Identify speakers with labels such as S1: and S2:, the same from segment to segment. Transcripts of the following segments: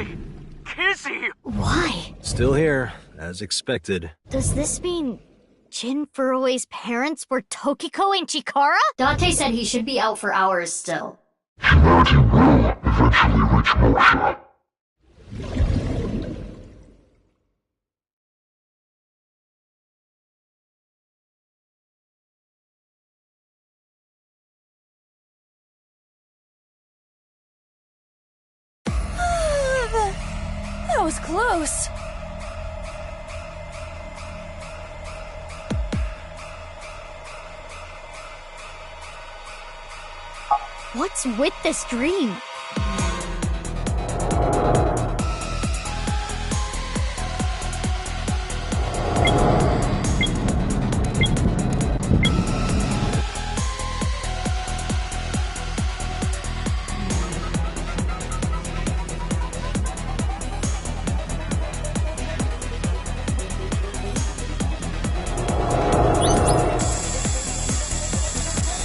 S1: Kizzy! Kizzy!
S2: Why?
S3: Still here, as expected.
S2: Does this mean Jin Furue's parents were Tokiko and Chikara?
S4: Dante said he should be out for hours still.
S5: Humanity will eventually reach moksha.
S6: That was close.
S2: What's with this dream?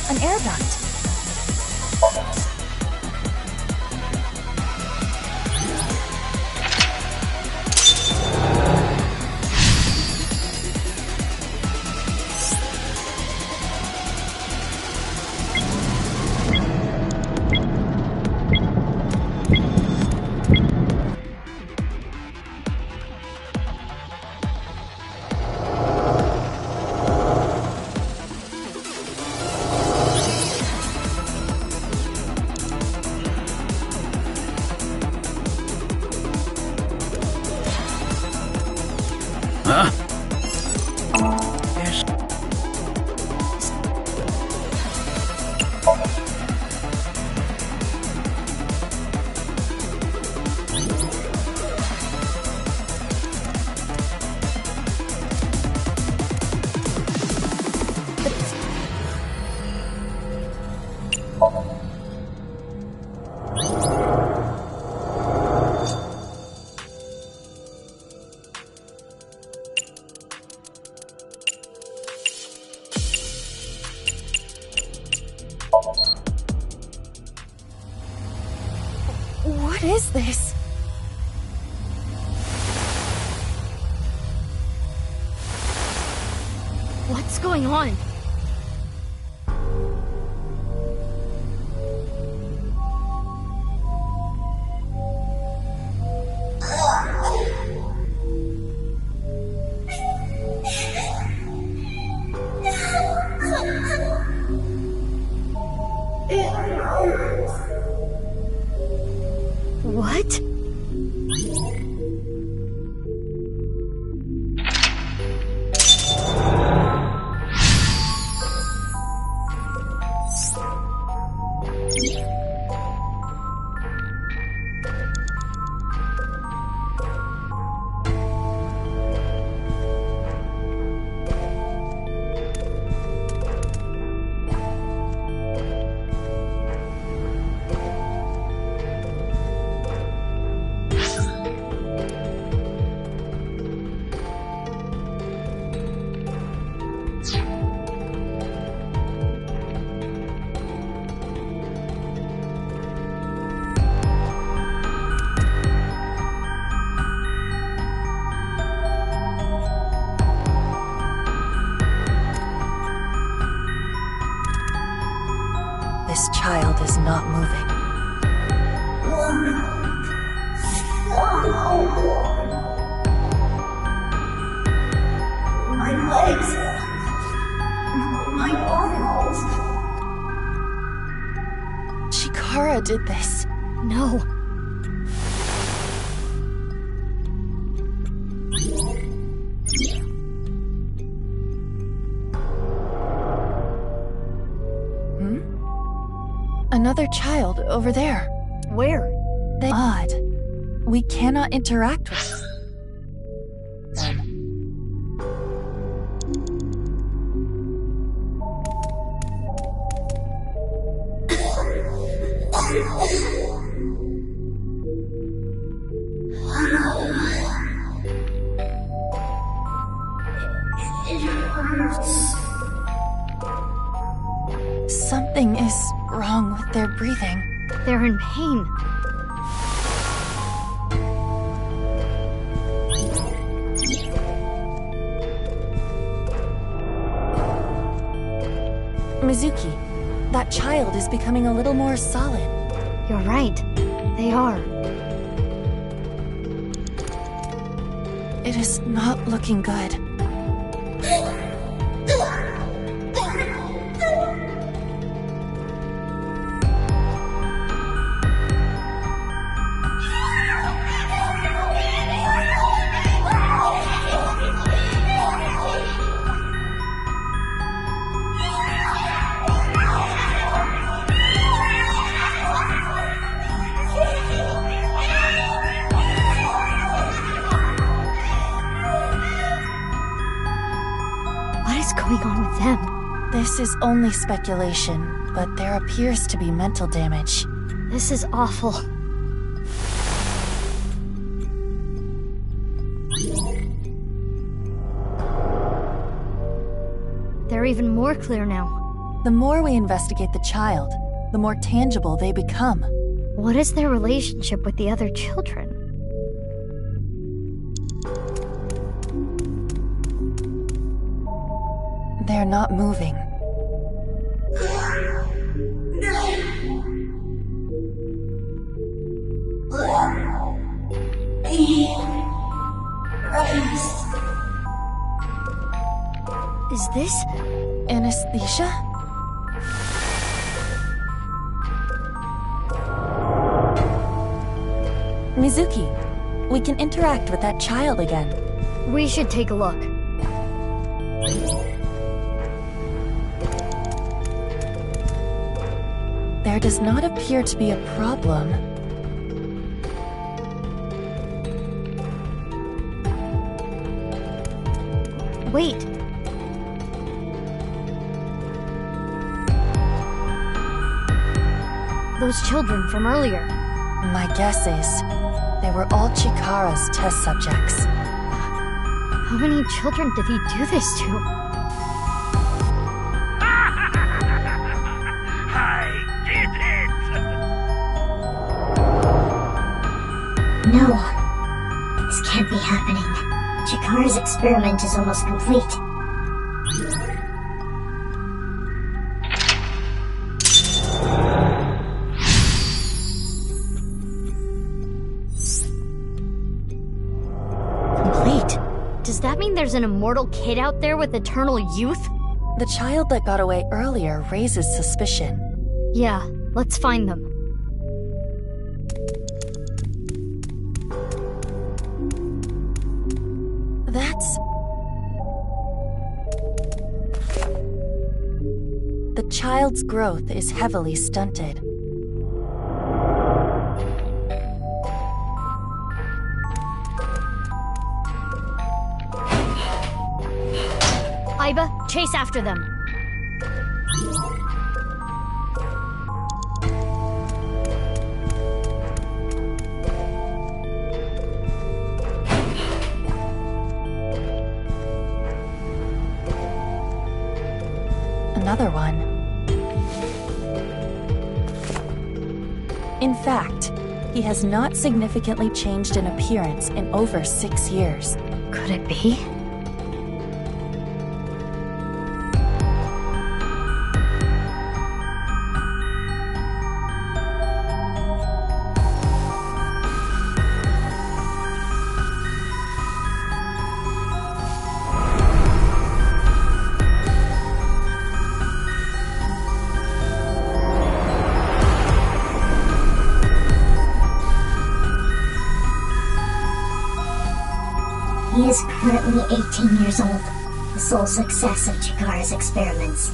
S6: An air duct.
S3: Huh?
S6: What is this?
S2: What's going on? What?
S6: This child is not moving.
S7: My legs. My arms.
S6: Chikara did this.
S2: No.
S6: Another child over there.
S2: Where?
S6: Odd. We cannot interact with them.
S7: It hurts.
S6: Something is wrong with their breathing.
S2: They're in pain.
S6: Mizuki, that child is becoming a little more solid.
S2: You're right. They are.
S6: It is not looking good.
S2: What is going on with them?
S6: This is only speculation, but there appears to be mental damage.
S2: This is awful. They're even more clear now.
S6: The more we investigate the child, the more tangible they become.
S2: What is their relationship with the other children?
S6: They're not moving.
S2: Is this?
S6: Anesthesia? Mizuki, we can interact with that child again.
S2: We should take a look.
S6: There does not appear to be a problem.
S2: Wait. Those children from earlier.
S6: My guess is they were all Chikara's test subjects.
S2: How many children did he do this to?
S1: I did it!
S7: No. This can't be happening. Chikara's experiment is almost complete.
S2: Complete? Does that mean there's an immortal kid out there with eternal youth?
S6: The child that got away earlier raises suspicion.
S2: Yeah, let's find them.
S6: That's... The child's growth is heavily stunted.
S2: Aiba, chase after them.
S6: Another one. In fact, he has not significantly changed in appearance in over 6 years.
S2: Could it be?
S7: He is currently 18 years old, the sole success of Chikara's experiments.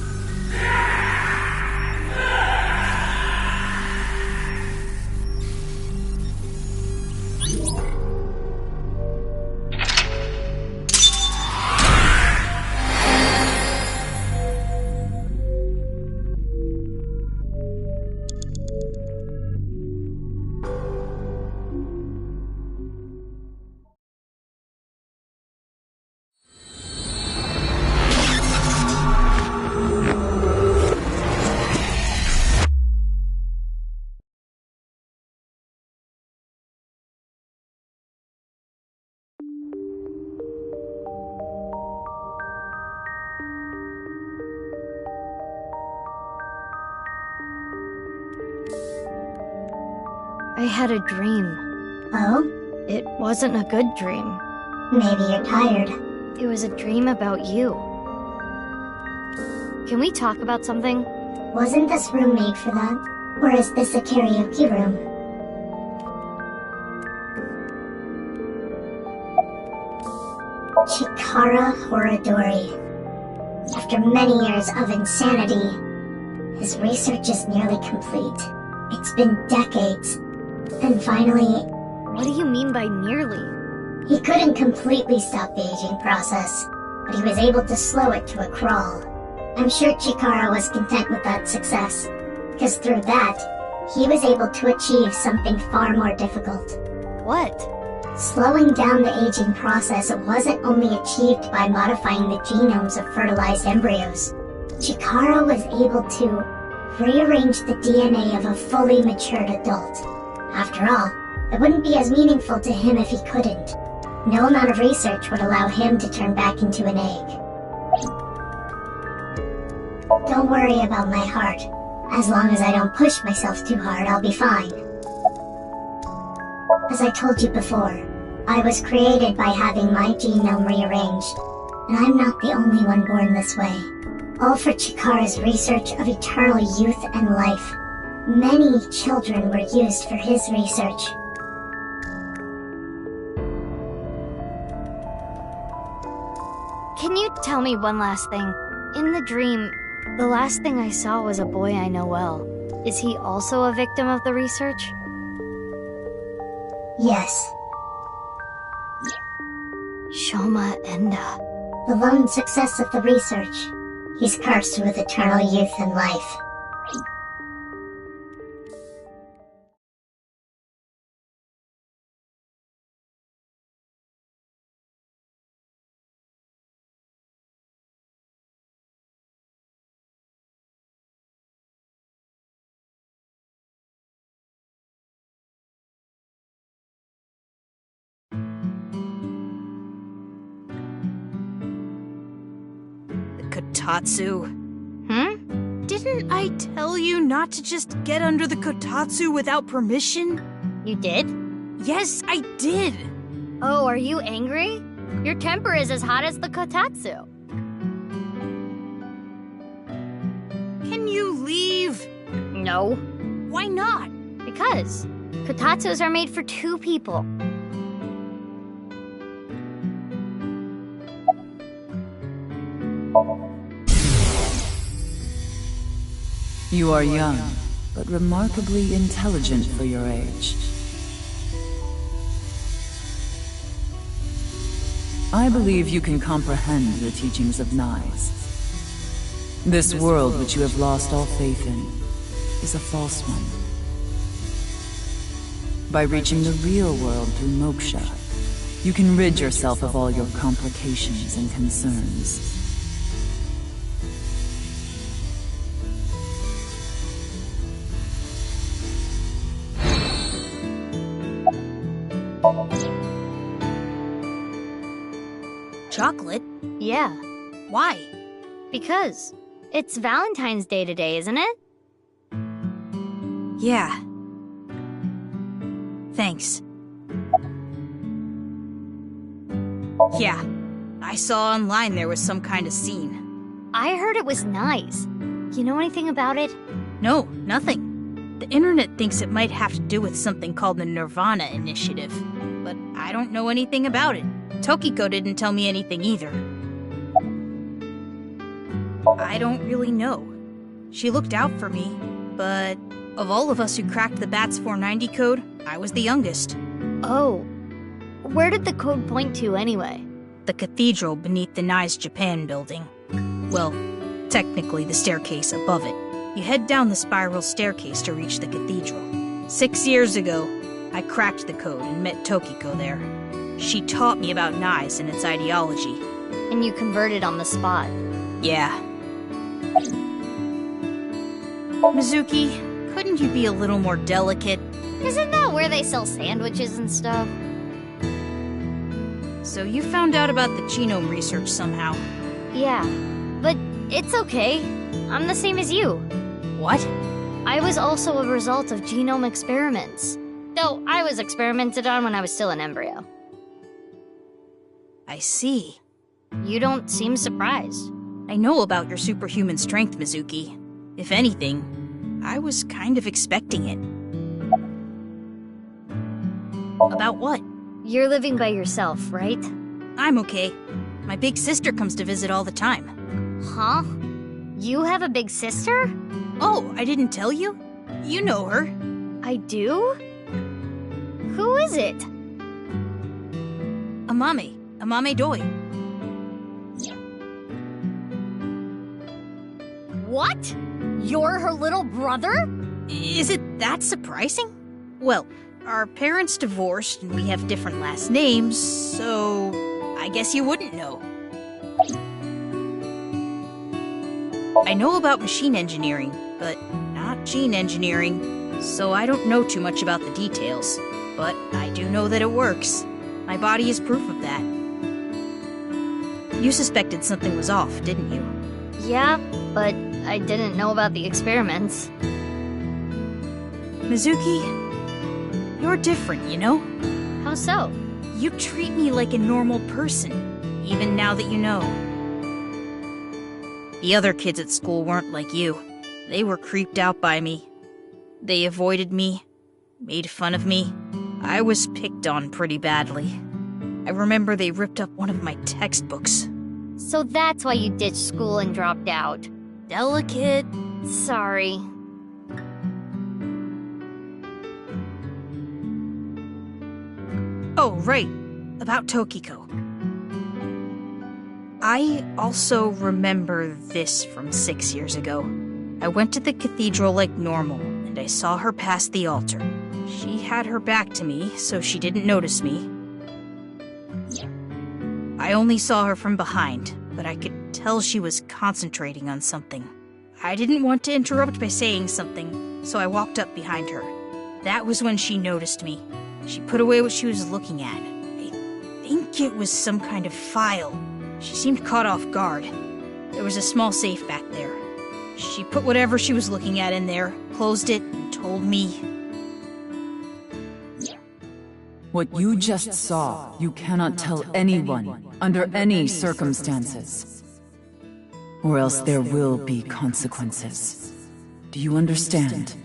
S2: I had a dream.
S7: Oh?
S2: It wasn't a good dream.
S7: Maybe you're tired.
S2: It was a dream about you. Can we talk about something?
S7: Wasn't this room made for that? Or is this a karaoke room? Chikara Horadori. After many years of insanity, his research is nearly complete. It's been decades. And finally,
S2: What do you mean by nearly?
S7: he couldn't completely stop the aging process, but he was able to slow it to a crawl. I'm sure Chikara was content with that success, because through that, he was able to achieve something far more difficult.
S2: What?
S7: Slowing down the aging process wasn't only achieved by modifying the genomes of fertilized embryos. Chikara was able to rearrange the DNA of a fully matured adult. After all, it wouldn't be as meaningful to him if he couldn't. No amount of research would allow him to turn back into an egg. Don't worry about my heart. As long as I don't push myself too hard, I'll be fine. As I told you before, I was created by having my genome rearranged, and I'm not the only one born this way. All for Chikara's research of eternal youth and life. Many children were used for his research.
S2: Can you tell me one last thing? In the dream, the last thing I saw was a boy I know well. Is he also a victim of the research?
S7: Yes,
S2: Shoma Enda.
S7: the lone success of the research. He's cursed with eternal youth and life.
S1: Kotatsu.
S2: Didn't
S1: I tell you not to just get under the kotatsu without permission?
S2: you did?
S1: Yes, I did.
S2: Oh, are you angry? Your temper is as hot as the kotatsu.
S1: Can you leave?
S2: No,
S1: Why not?
S2: because kotatsus are made for two people.
S8: You are young, but remarkably intelligent for your age. I believe you can comprehend the teachings of Nyes. This world which you have lost all faith in is a false one. By reaching the real world through moksha, you can rid yourself of all your complications and concerns.
S1: Chocolate?
S2: Yeah,
S1: Why?
S2: because it's Valentine's Day today, isn't it?
S1: Yeah. Thanks. Yeah. I saw online there was some kind of scene.
S2: I heard it was nice. You know anything about it?
S1: No, nothing. The internet thinks it might have to do with something called the Nirvana Initiative, but I don't know anything about it. Tokiko didn't tell me anything either. I don't really know. She looked out for me, but of all of us who cracked the BATS 490 code, I was the youngest.
S2: Oh, where did the code point to anyway?
S1: The cathedral beneath the Nyes Japan building. Well, technically the staircase above it. You head down the spiral staircase to reach the cathedral. 6 years ago, I cracked the code and met Tokiko there. She taught me about Nyes and its ideology.
S2: And you converted on the spot.
S1: Yeah. Mizuki, couldn't you be a little more delicate?
S2: Isn't that where they sell sandwiches and stuff?
S1: So you found out about the genome research somehow.
S2: Yeah, but it's okay. I'm the same as you.
S1: What?
S2: I was also a result of genome experiments. Though I was experimented on when I was still an embryo.
S1: I see.
S2: You don't seem surprised.
S1: I know about your superhuman strength, Mizuki. If anything, I was kind of expecting it. About what?
S2: You're living by yourself, right?
S1: I'm okay. My big sister comes to visit all the time.
S2: Huh? You have a big sister?
S1: Oh, I didn't tell you? You know her.
S2: I do? Who is it?
S1: Amame Doi.
S2: What? You're her little brother?
S1: Is it that surprising? Well, our parents divorced and we have different last names, so I guess you wouldn't know. I know about machine engineering, but not gene engineering, so I don't know too much about the details. But I do know that it works. My body is proof of that. You suspected something was off, didn't you?
S2: Yeah, but I didn't know about the experiments.
S1: Mizuki, you're different, you know?
S2: How so?
S1: You treat me like a normal person, even now that you know. The other kids at school weren't like you. They were creeped out by me. They avoided me, made fun of me. I was picked on pretty badly. I remember they ripped up one of my textbooks.
S2: So that's why you ditched school and dropped out.
S1: Delicate.
S2: Sorry.
S1: Oh, right. About Tokiko. I also remember this from 6 years ago. I went to the cathedral like normal, and I saw her past the altar. She had her back to me, so she didn't notice me. I only saw her from behind, but I could tell she was concentrating on something. I didn't want to interrupt by saying something, so I walked up behind her. That was when she noticed me. She put away what she was looking at. I think it was some kind of file. She seemed caught off guard. There was a small safe back there. She put whatever she was looking at in there, closed it, and told me.
S8: What you just saw, you cannot tell anyone, under any circumstances. Or else there will be consequences. Do you understand?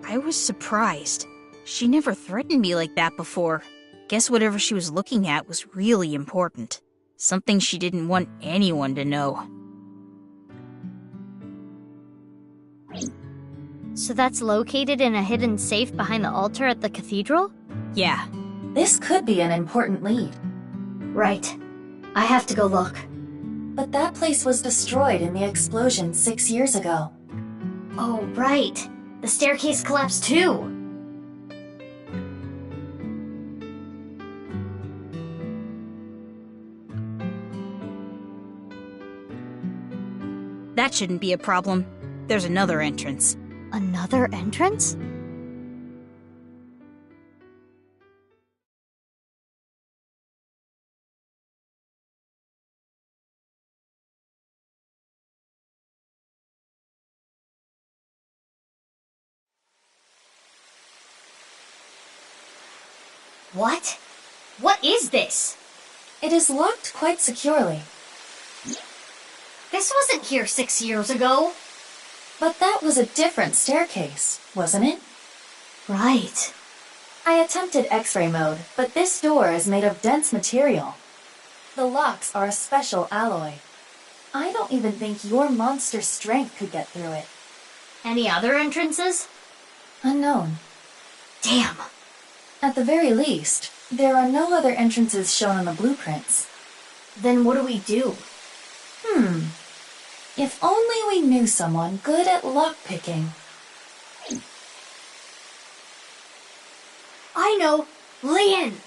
S1: I was surprised. She never threatened me like that before. Guess whatever she was looking at was really important. Something she didn't want anyone to know.
S2: So that's located in a hidden safe behind the altar at the cathedral?
S1: Yeah.
S6: This could be an important lead.
S4: Right. I have to go look.
S6: But that place was destroyed in the explosion 6 years ago.
S4: Oh, right. The staircase collapsed too.
S1: That shouldn't be a problem. There's another entrance.
S2: Another entrance?
S4: What? What is this?
S6: It is locked quite securely.
S4: This wasn't here 6 years ago.
S6: But that was a different staircase, wasn't it?
S4: Right.
S6: I attempted X-ray mode, but this door is made of dense material. The locks are a special alloy. I don't even think your monster strength could get through it.
S4: Any other entrances?
S6: Unknown.
S4: Damn.
S6: At the very least, there are no other entrances shown on the blueprints.
S4: Then what do we do?
S6: If only we knew someone good at lockpicking.
S4: I know! Lian!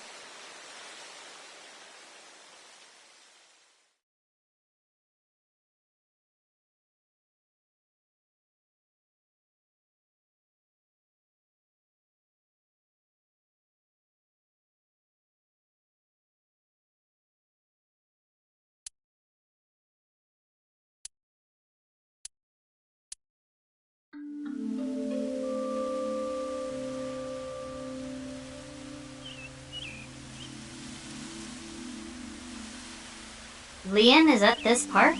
S2: Lian is at this park?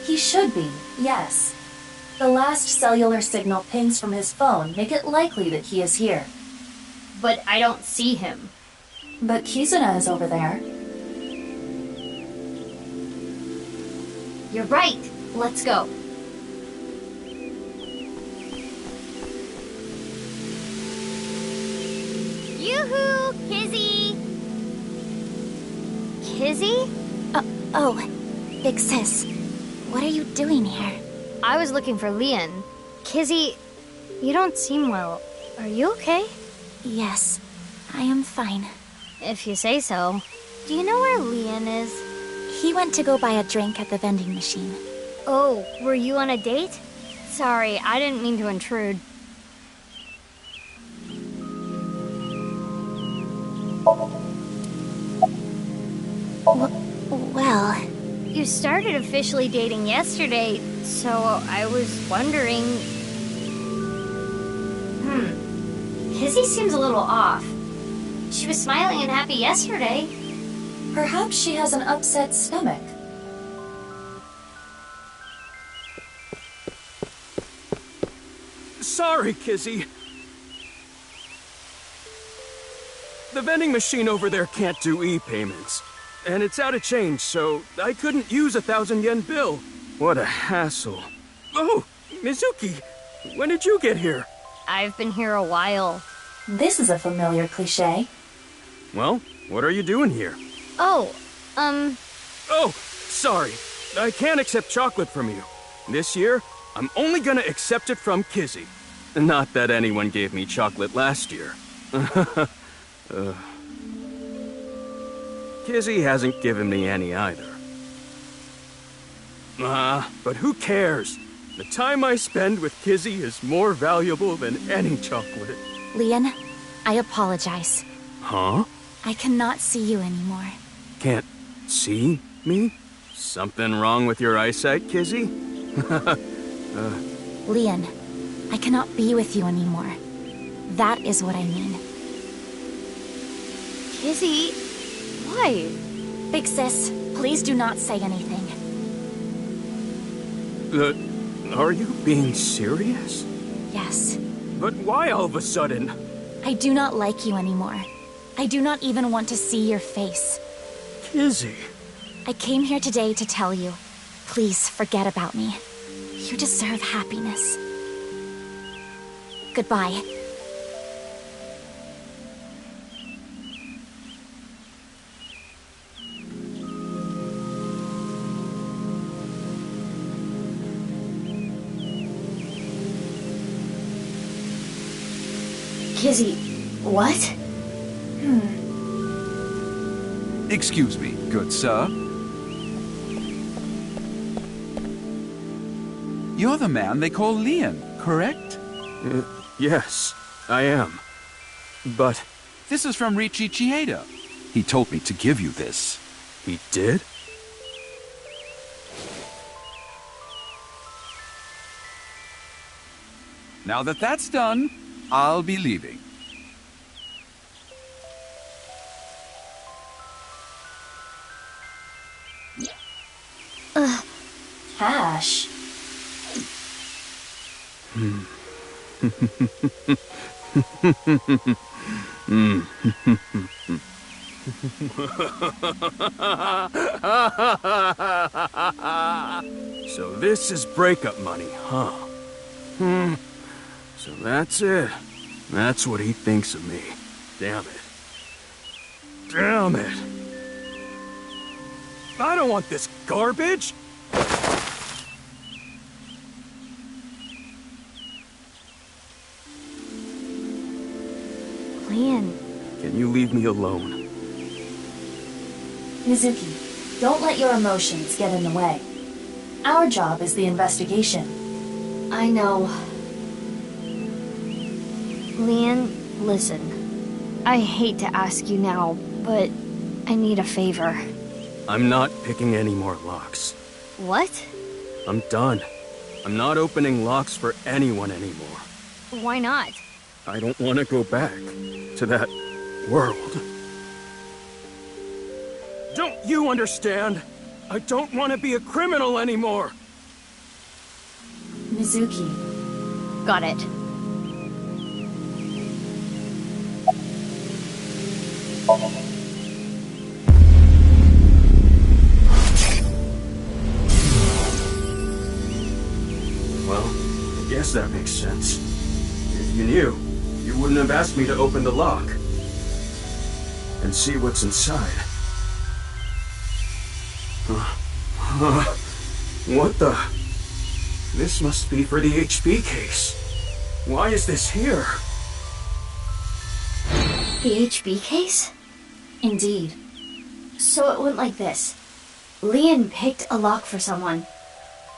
S6: He should be, yes. The last cellular signal pings from his phone make it likely that he is here.
S2: But I don't see him.
S6: But Kizuna is over there.
S2: You're right. Let's go. Yoo-hoo, Kizzy! Kizzy?
S9: Oh, Big Sis. What are you doing here?
S2: I was looking for Lian. Kizzy, you don't seem well. Are you okay?
S9: Yes, I am fine.
S2: If you say so. Do you know where Lian is?
S9: He went to go buy a drink at the vending machine.
S2: Oh, were you on a date? Sorry, I didn't mean to intrude.
S9: Well...
S2: You started officially dating yesterday, so I was wondering... Kizzy seems a little off. She was smiling and happy yesterday.
S6: Perhaps she has an upset stomach.
S10: Sorry, Kizzy. The vending machine over there can't do e-payments. And it's out of change, so I couldn't use a 1,000-yen bill. What a hassle. Oh, Mizuki, when did you get here?
S2: I've been here a while.
S6: This is a familiar cliché.
S10: Well, what are you doing here?
S2: Oh,
S10: Oh, sorry. I can't accept chocolate from you. This year, I'm only gonna accept it from Kizzy. Not that anyone gave me chocolate last year. Kizzy hasn't given me any either. But who cares? The time I spend with Kizzy is more valuable than any chocolate.
S9: Lian, I apologize.
S10: Huh?
S9: I cannot see you anymore.
S10: Can't see me? Something wrong with your eyesight, Kizzy?
S9: Lian, I cannot be with you anymore. That is what I mean.
S2: Kizzy, why?
S9: Big Sis, please do not say anything.
S10: Are you being serious?
S9: Yes.
S10: But why all of a sudden?
S9: I do not like you anymore. I do not even want to see your face.
S10: Kizzy.
S9: I came here today to tell you, please forget about me. You deserve happiness. Goodbye.
S6: Kizzy, what?
S11: Excuse me, good sir. You're the man they call Lian, correct?
S10: Yes, I am. But...
S11: This is from Riichi Chieda. He told me to give you this.
S10: He did?
S11: Now that that's done, I'll be leaving.
S6: Cash.
S10: So this is breakup money, huh? So that's it. That's what he thinks of me. Damn it. Damn it. I don't want this garbage!
S2: Lian.
S10: Can you leave me alone?
S6: Mizuki, don't let your emotions get in the way. Our job is the investigation.
S4: I know.
S2: Lian, listen. I hate to ask you now, but I need a favor.
S10: I'm not picking any more locks.
S2: What?
S10: I'm done. I'm not opening locks for anyone anymore.
S2: Why not?
S10: I don't want to go back to that world. Don't you understand? I don't want to be a criminal anymore!
S6: Mizuki.
S2: Got it.
S10: Well, I guess that makes sense. If you knew, you wouldn't have asked me to open the lock. And see what's inside. What the? This must be for the HP case. Why is this here?
S4: The HB case?
S6: Indeed.
S4: So it went like this. Leon picked a lock for someone,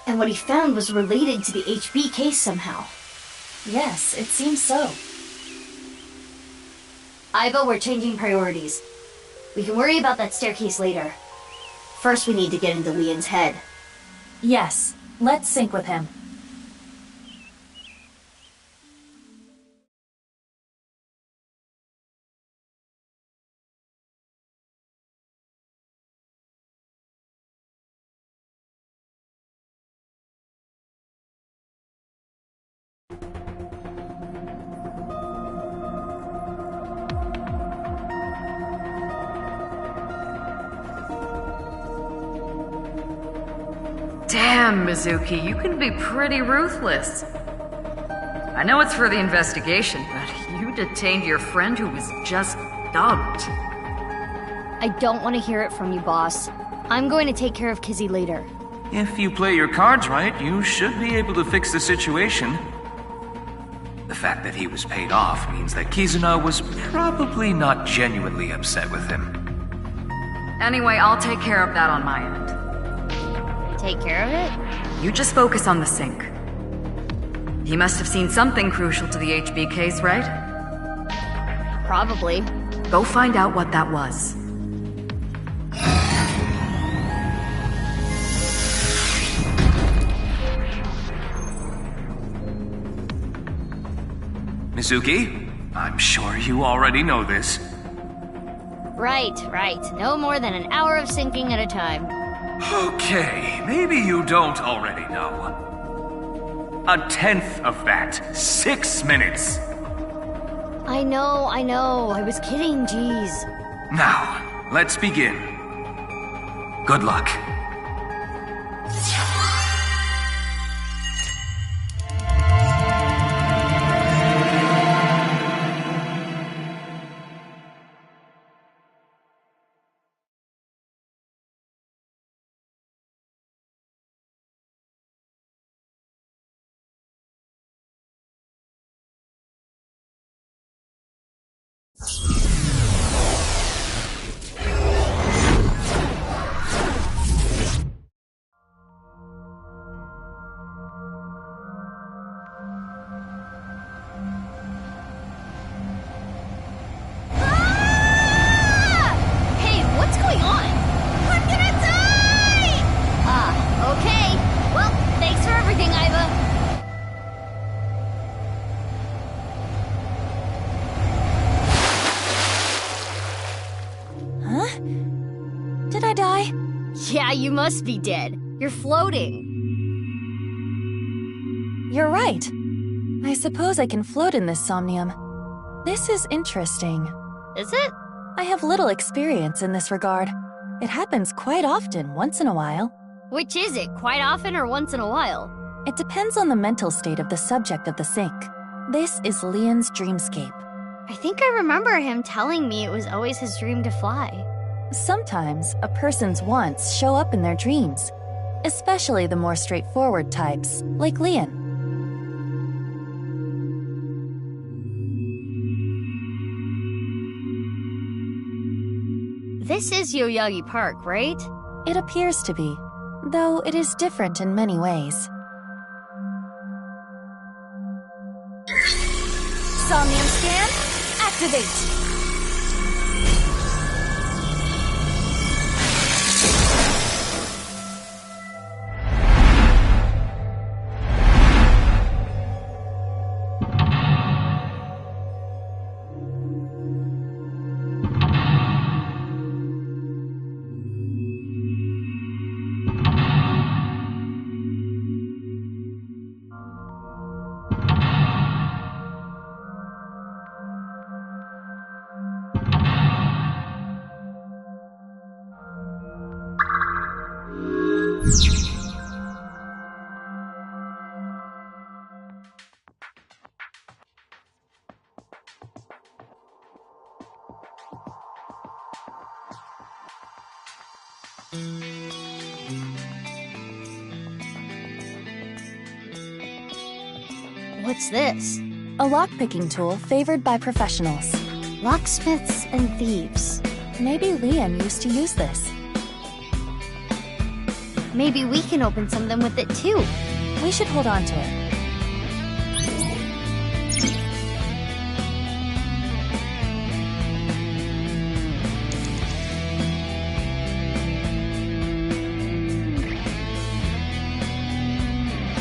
S4: and what he found was related to the HB case somehow.
S6: Yes, it seems so.
S4: Iva, we're changing priorities. We can worry about that staircase later. First, we need to get into Leon's head.
S6: Yes, let's sync with him.
S12: Damn, Mizuki, you can be pretty ruthless. I know it's for the investigation, but you detained your friend who was just dubbed.
S2: I don't want to hear it from you, boss. I'm going to take care of Kizzy later.
S13: If you play your cards right, you should be able to fix the situation. The fact that he was paid off means that Kizuna was probably not genuinely upset with him.
S12: Anyway, I'll take care of that on my end.
S2: Take care of it?
S12: You just focus on the sync. He must have seen something crucial to the HB case, right?
S2: Probably.
S12: Go find out what that was.
S13: Mizuki, I'm sure you already know this.
S2: Right. No more than an hour of syncing at a time.
S13: Okay, maybe you don't already know. 1/10 of that. 6 minutes.
S2: I know. I was kidding, jeez.
S13: Now, let's begin. Good luck.
S2: Hey, what's going on? I'm gonna die! Okay. Well, thanks for everything, Iva.
S9: Huh? Did I die?
S2: Yeah, you must be dead. You're floating.
S9: You're right. I suppose I can float in this somnium. This is interesting.
S2: Is it?
S9: I have little experience in this regard. It happens quite often, once in a while.
S2: Which is it, quite often or once in a while?
S9: It depends on the mental state of the subject of the sync. This is Leon's dreamscape.
S2: I think I remember him telling me it was always his dream to fly.
S9: Sometimes a person's wants show up in their dreams, especially the more straightforward types, like Leon.
S2: This is Yoyagi Park, right?
S9: It appears to be, though it is different in many ways.
S6: Somnium scan, activate!
S2: What's this?
S9: A lockpicking tool favored by professionals.
S2: Locksmiths and thieves.
S9: Maybe Liam used to use this.
S2: Maybe we can open something with it too.
S9: We should hold on to it.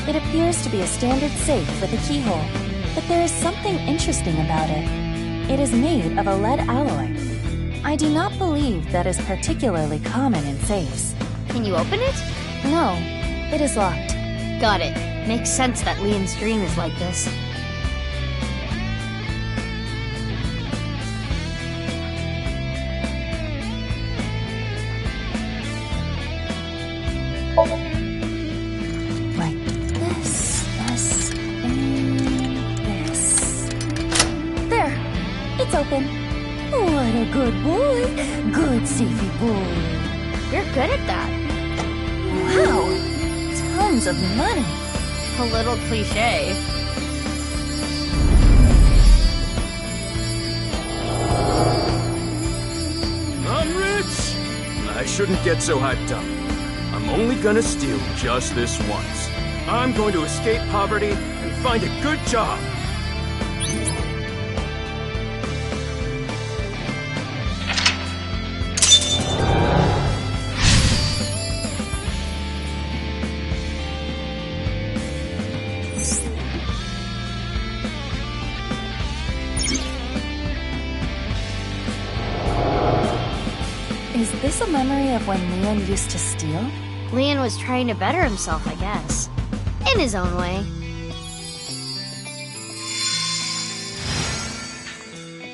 S9: It appears to be a standard safe with a keyhole, but there is something interesting about it. It is made of a lead alloy. I do not believe that is particularly common in safes.
S2: Can you open it?
S9: No, it is locked.
S2: Got it. Makes sense that Leon's dream is like this.
S9: Like this, and this. There! It's open. What a good boy! Good safety boy.
S2: You're good at that.
S9: Wow! Tons of money.
S2: A little cliche.
S10: I'm rich! I shouldn't get so hyped up. I'm only gonna steal just this once. I'm going to escape poverty and find a good job.
S9: Is this a memory of when Leon used to steal?
S2: Leon was trying to better himself, I guess. In his own way.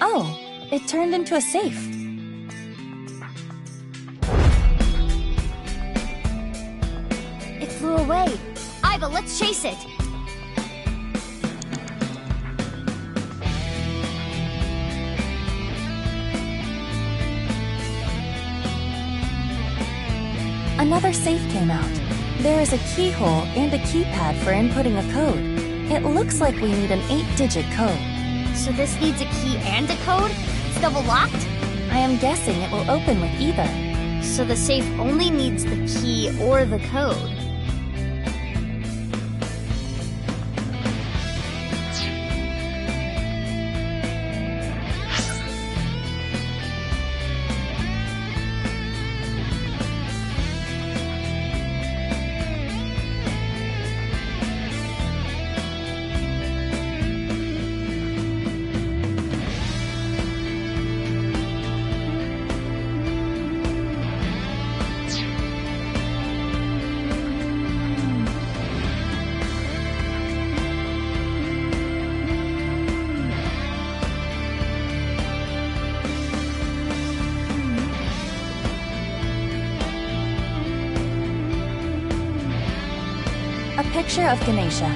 S9: Oh, it turned into a safe.
S2: It flew away. Iva, let's chase it.
S9: Another safe came out. There is a keyhole and a keypad for inputting a code. It looks like we need an 8-digit code.
S2: So this needs a key and a code? It's double locked?
S9: I am guessing it will open with either.
S2: So the safe only needs the key or the code.
S9: A picture of Ganesha.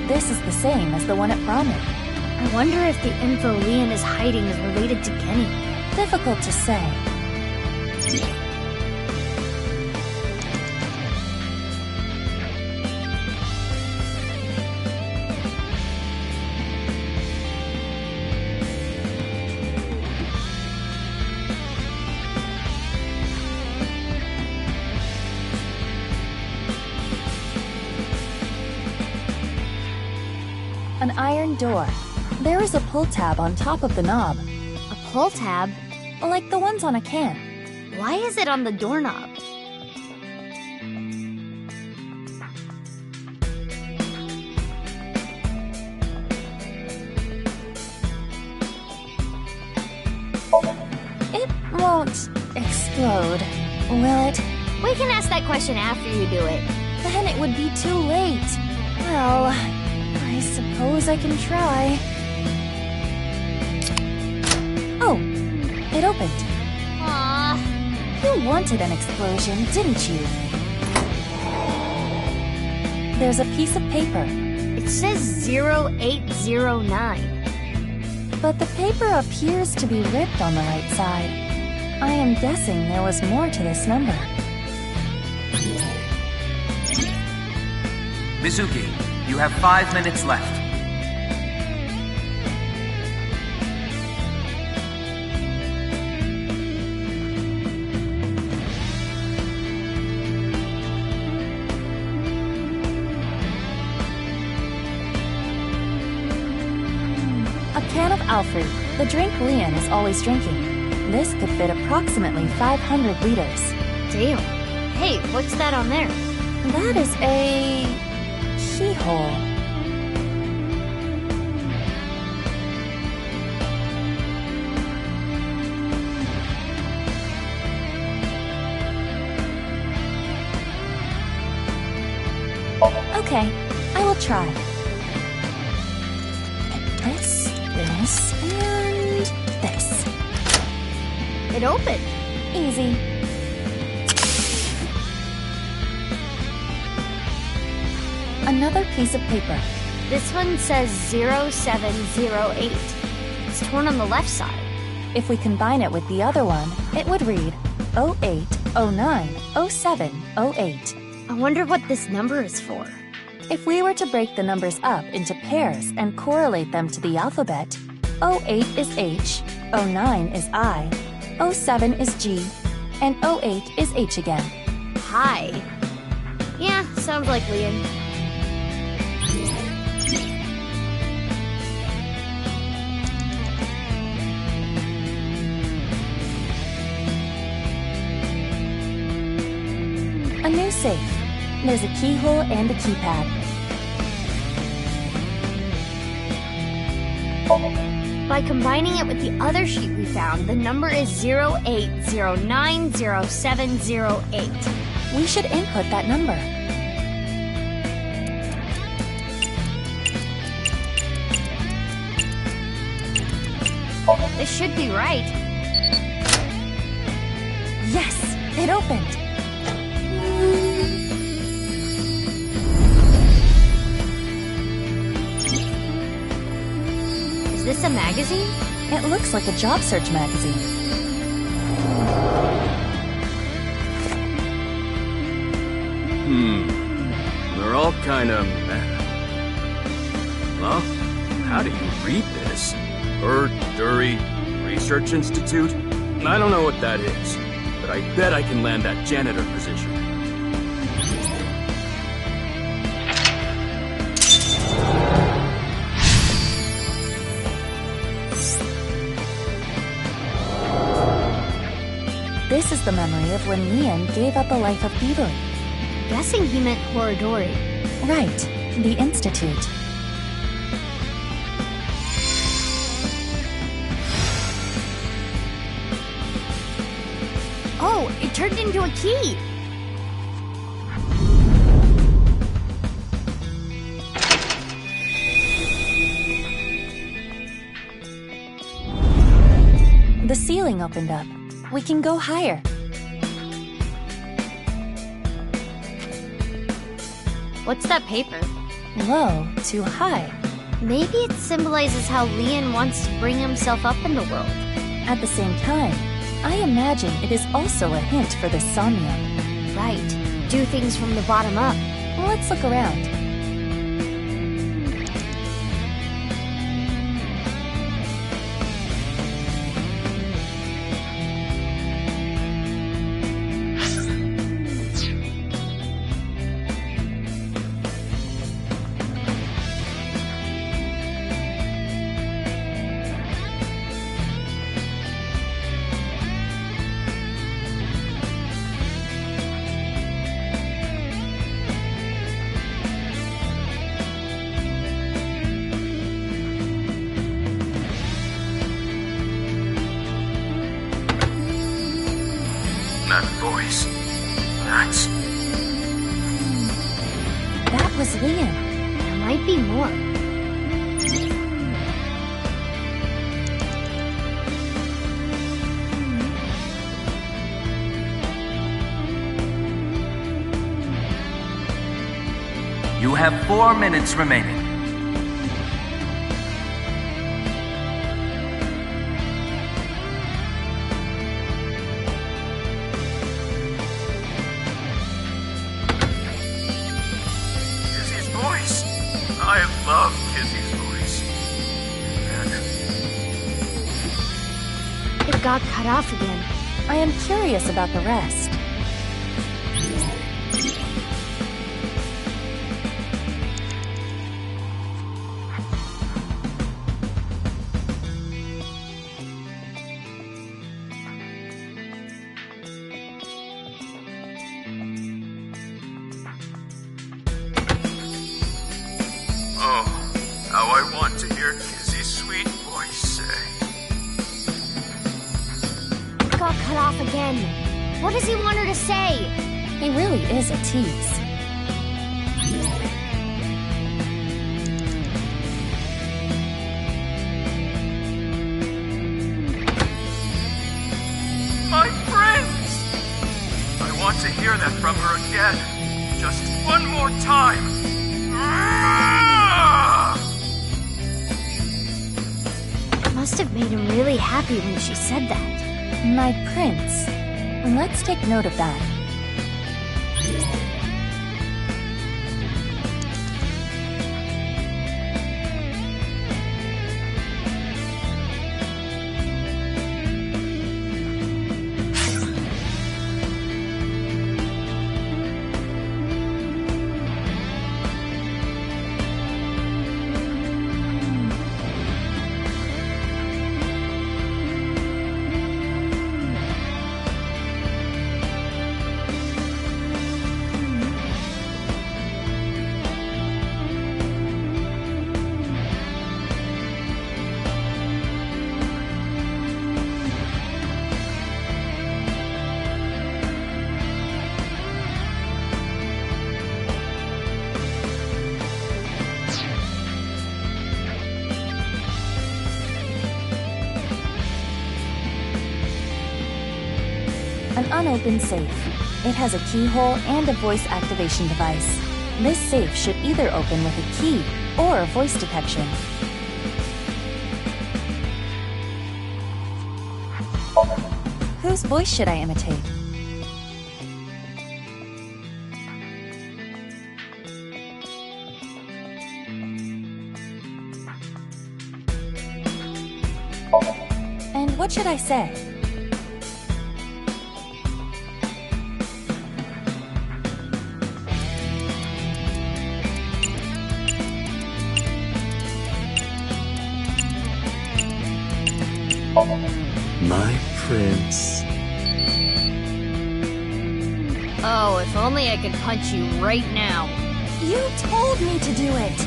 S9: This is the same as the one at Brahmin.
S2: I wonder if the info Leon is hiding is related to Kenny.
S9: Difficult to say. An iron door. There is a pull tab on top of the knob.
S2: A pull tab?
S9: Like the ones on a can.
S2: Why is it on the doorknob?
S9: It won't explode, will it?
S2: We can ask that question after you do it.
S9: Then it would be too late. Well, I suppose I can try. Oh, it opened.
S2: Aww.
S9: You wanted an explosion, didn't you? There's a piece of paper.
S2: It says 0809.
S9: But the paper appears to be ripped on the right side. I am guessing there was more to this number.
S13: Mizuki, you have 5 minutes left.
S9: A can of Alfred, the drink Leon is always drinking. This could fit approximately 500 liters.
S2: Damn. Hey, what's that on there?
S9: That is a keyhole. Okay, I will try. This, and this.
S2: It opened.
S9: Easy. Another piece of paper.
S2: This one says 0708. It's torn on the left side.
S9: If we combine it with the other one, it would read 08090708.
S2: I wonder what this number is for.
S9: If we were to break the numbers up into pairs and correlate them to the alphabet, 08 is H, 09 is I, 07 is G, and 08 is H again.
S2: Hi. Yeah, sounds like Leon.
S9: A new safe. There's a keyhole and a keypad.
S2: By combining it with the other sheet we found, the number is 08090708.
S9: We should input that number.
S2: This should be right.
S9: Yes, it opened.
S2: Is this a magazine?
S9: It looks like a job search magazine.
S10: They're all kind of Well, how do you read this? Dury Research Institute? I don't know what that is, but I bet I can land that janitor position.
S9: This is the memory of when Leon gave up a life of thievery.
S2: Guessing he meant Horodori.
S9: Right, the Institute.
S2: Oh, it turned into a key!
S9: The ceiling opened up. We can go higher.
S2: What's that paper?
S9: Low to high.
S2: Maybe it symbolizes how Leon wants to bring himself up in the world.
S9: At the same time, I imagine it is also a hint for the somnium.
S2: Right. Do things from the bottom up.
S9: Let's look around.
S10: That voice. That's...
S9: That was Leon.
S2: There might be more.
S13: You have 4 minutes remaining.
S10: This is I love Kizzy's voice.
S2: It got cut off again.
S9: I am curious about the rest.
S10: Oh, how I want to hear Kizzy's sweet voice say.
S2: It got cut off again. What does he want her to say?
S9: He really is a tease.
S10: My friends! I want to hear that from her again. Just one more time.
S2: It must have made him really happy when she said that.
S9: My prince. Let's take note of that. An unopened safe. It has a keyhole and a voice activation device. This safe should either open with a key or a voice detection. Whose voice should I imitate? And what should I say?
S3: My prince.
S2: Oh, if only I could punch you right now.
S9: You told me to do it!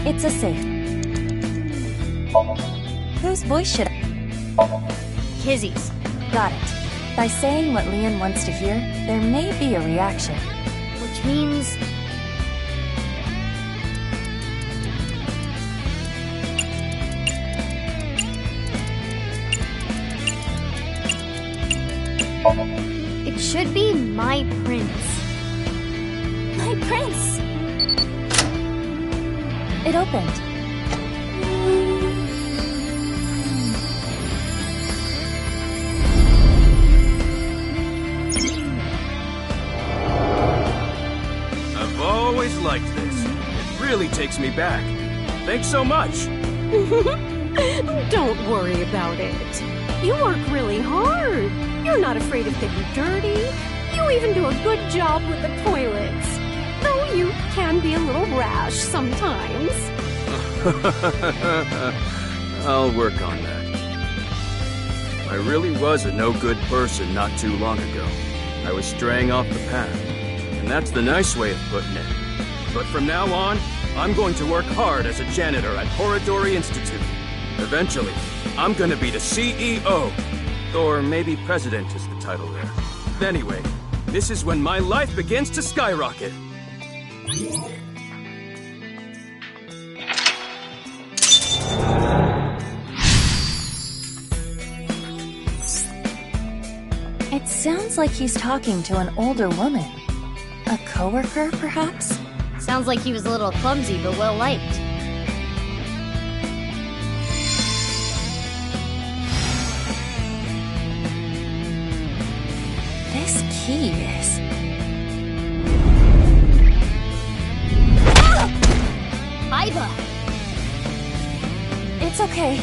S9: It's a safe. Whose voice should I...
S2: Kizzy's.
S9: Got it. By saying what Leon wants to hear, there may be a reaction.
S2: Which means... it should be my prince.
S9: My prince! It opened.
S10: I've always liked this. It really takes me back. Thanks so much.
S14: Don't worry about it. You work really hard. You're not afraid of getting dirty. You even do a good job with the toilets. Though you can be a little rash sometimes.
S10: I'll work on that. I really was a no-good person not too long ago. I was straying off the path, and that's the nice way of putting it. But from now on, I'm going to work hard as a janitor at Horadori Institute. Eventually, I'm gonna be the CEO. Or maybe president is the title there. Anyway, this is when my life begins to skyrocket.
S9: It sounds like he's talking to an older woman. A coworker, perhaps?
S2: Sounds like he was a little clumsy, but well-liked.
S9: This key is... Okay,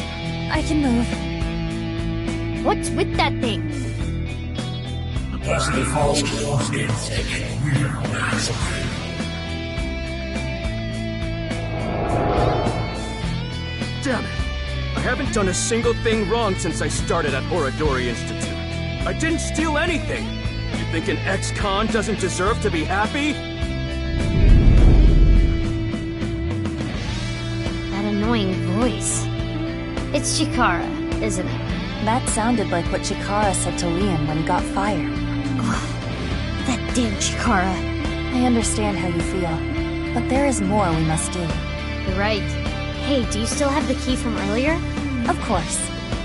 S9: I can move.
S2: What's with that thing?
S5: Capacity falls intake.
S10: Damn it! I haven't done a single thing wrong since I started at Oradori Institute. I didn't steal anything! You think an ex-con doesn't deserve to be happy?
S2: That annoying voice. It's Chikara, isn't it?
S9: That sounded like what Chikara said to Liam when he got fired.
S2: Ugh, that damn Chikara.
S9: I understand how you feel, but there is more we must do.
S2: You're right. Hey, do you still have the key from earlier?
S9: Of course.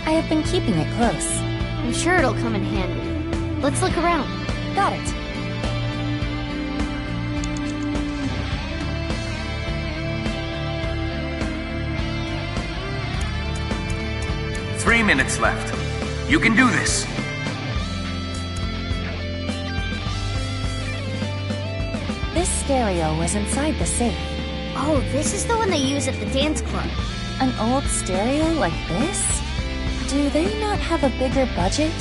S9: I have been keeping it close.
S2: I'm sure it'll come in handy. Let's look around.
S9: Got it.
S13: Three minutes left. You can do this.
S9: This stereo was inside the safe.
S2: Oh, this is the one they use at the dance club.
S9: An old stereo like this? Do they not have a bigger budget?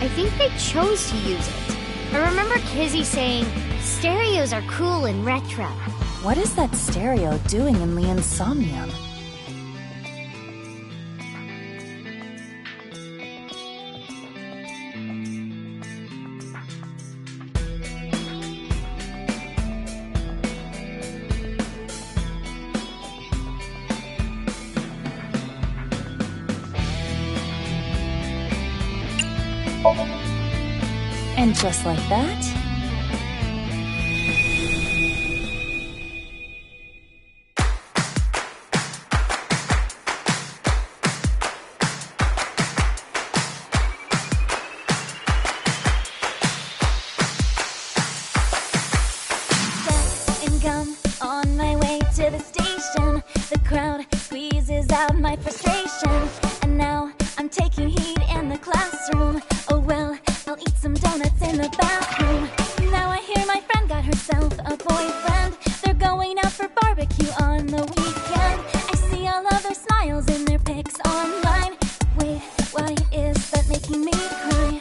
S2: I think they chose to use it. I remember Kizzy saying, stereos are cool and retro.
S9: What is that stereo doing in Leon's somnium? And just like that...
S15: and gum on my way to the station. The crowd squeezes out my frustration. And now I'm taking heat in the classroom. Oh well, I'll eat some donuts in the bathroom. Now I hear my friend got herself a boyfriend. They're going out for barbecue on the weekend. I see all of their smiles in their pics online. Wait, why is that making me cry?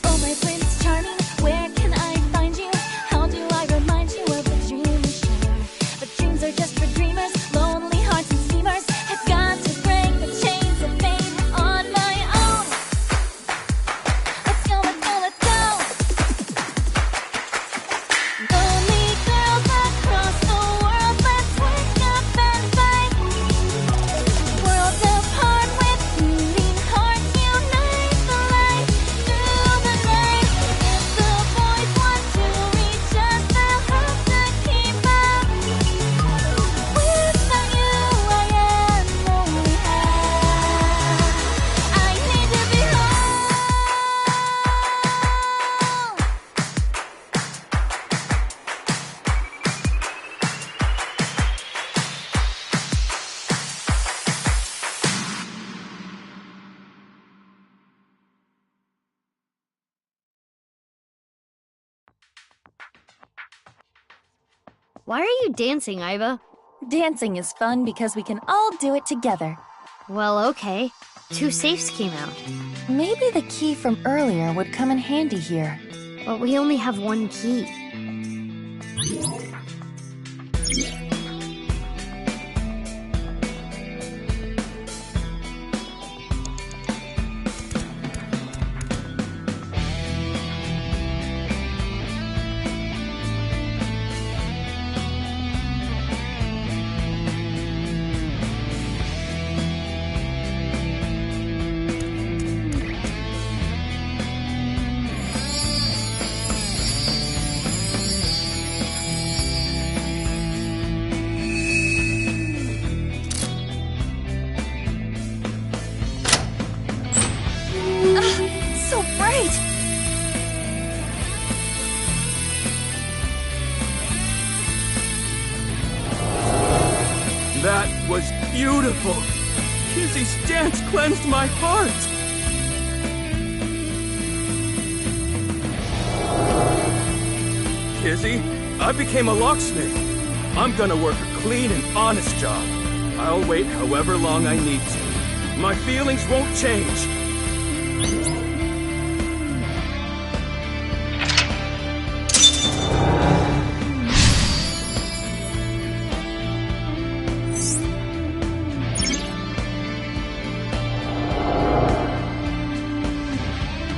S15: Oh my Prince Charming, where can I find you? How do I remind you of the dream we share? But dreams are just for dreamers, lonely hearts and schemers. I've got to break the chains of fate on my own. Let's go, let's go, let's go. Lonely girls across the world, let's wake up and fight. Worlds apart with beating hearts, unite the light through the night. If the boys want to reach us, they'll have to keep up. Without you, I am lonely. I need to be home.
S2: Why are you dancing, Iva?
S9: Dancing is fun because we can all do it together.
S2: Well, okay. 2 safes came out.
S9: Maybe the key from earlier would come in handy here.
S2: But we only have 1 key.
S9: So bright!
S10: That was beautiful! Kizzy's dance cleansed my heart! Kizzy, I became a locksmith. I'm gonna work a clean and honest job. I'll wait however long I need to. My feelings won't change.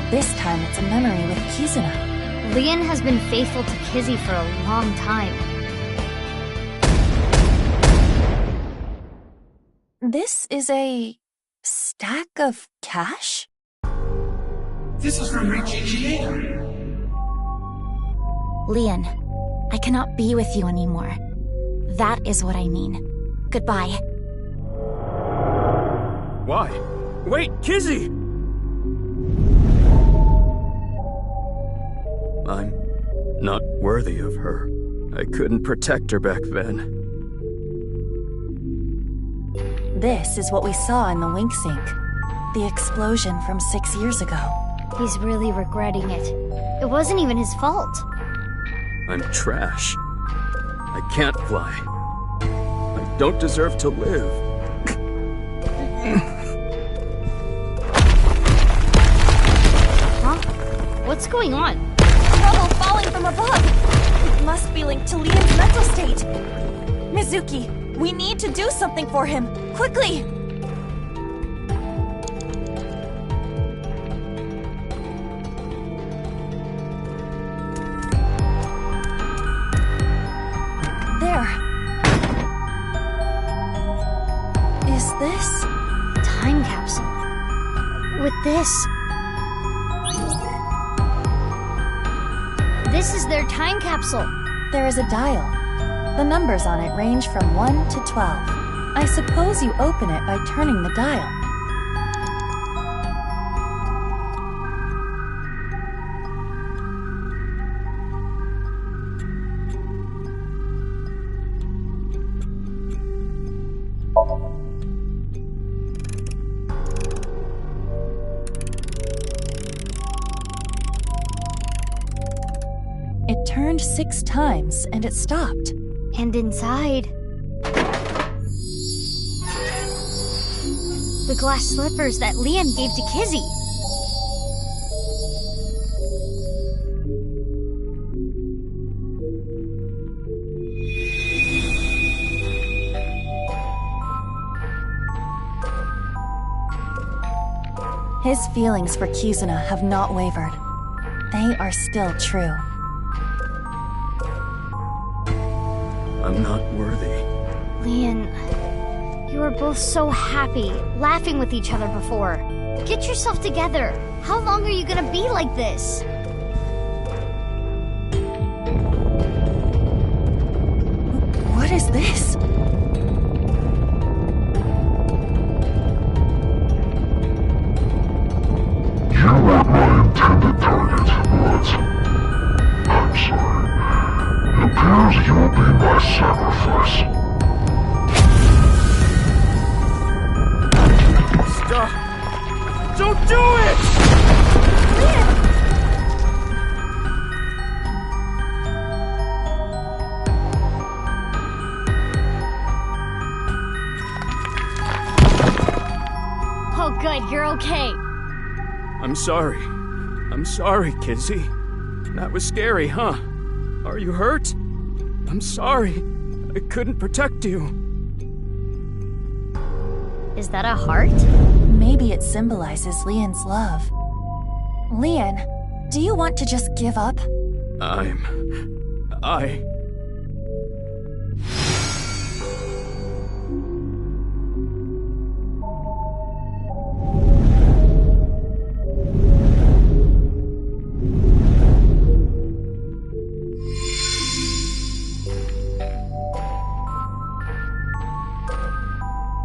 S9: This time it's a memory with Kizuna.
S2: Leon has been faithful to Kizzy for a long time.
S9: This is a stack of cash?
S5: This is from Richichieta.
S15: Leon, I cannot be with you anymore. That is what I mean. Goodbye.
S10: Why? Wait, Kizzy! I'm not worthy of her. I couldn't protect her back then.
S9: This is what we saw in the wink sink. The explosion from 6 years ago.
S2: He's really regretting it. It wasn't even his fault.
S10: I'm trash. I can't fly. I don't deserve to live.
S2: Huh? What's going on?
S9: Rubble falling from above! It must be linked to Leon's mental state. Mizuki, we need to do something for him. Quickly! There. Is this?
S2: Time capsule. With this. This is their time capsule.
S9: There is a dial. The numbers on it range from 1 to 12. I suppose you open it by turning the dial. It turned 6 times and it stopped.
S2: And inside... the glass slippers that Leon gave to Kizzy.
S9: His feelings for Kizuna have not wavered. They are still true.
S10: I'm not worthy.
S2: Leon, you were both so happy, laughing with each other before. Get yourself together. How long are you gonna be like this?
S9: What is this?
S5: You weren't my intended target, but I'm sorry. It appears you will be my sacrifice.
S10: Stop! Don't do it!
S2: Oh good, you're okay.
S10: I'm sorry. I'm sorry, Kizzy. That was scary, huh? Are you hurt? I'm sorry. I couldn't protect you.
S2: Is that a heart?
S9: Maybe it symbolizes Leon's love. Leon, do you want to just give up?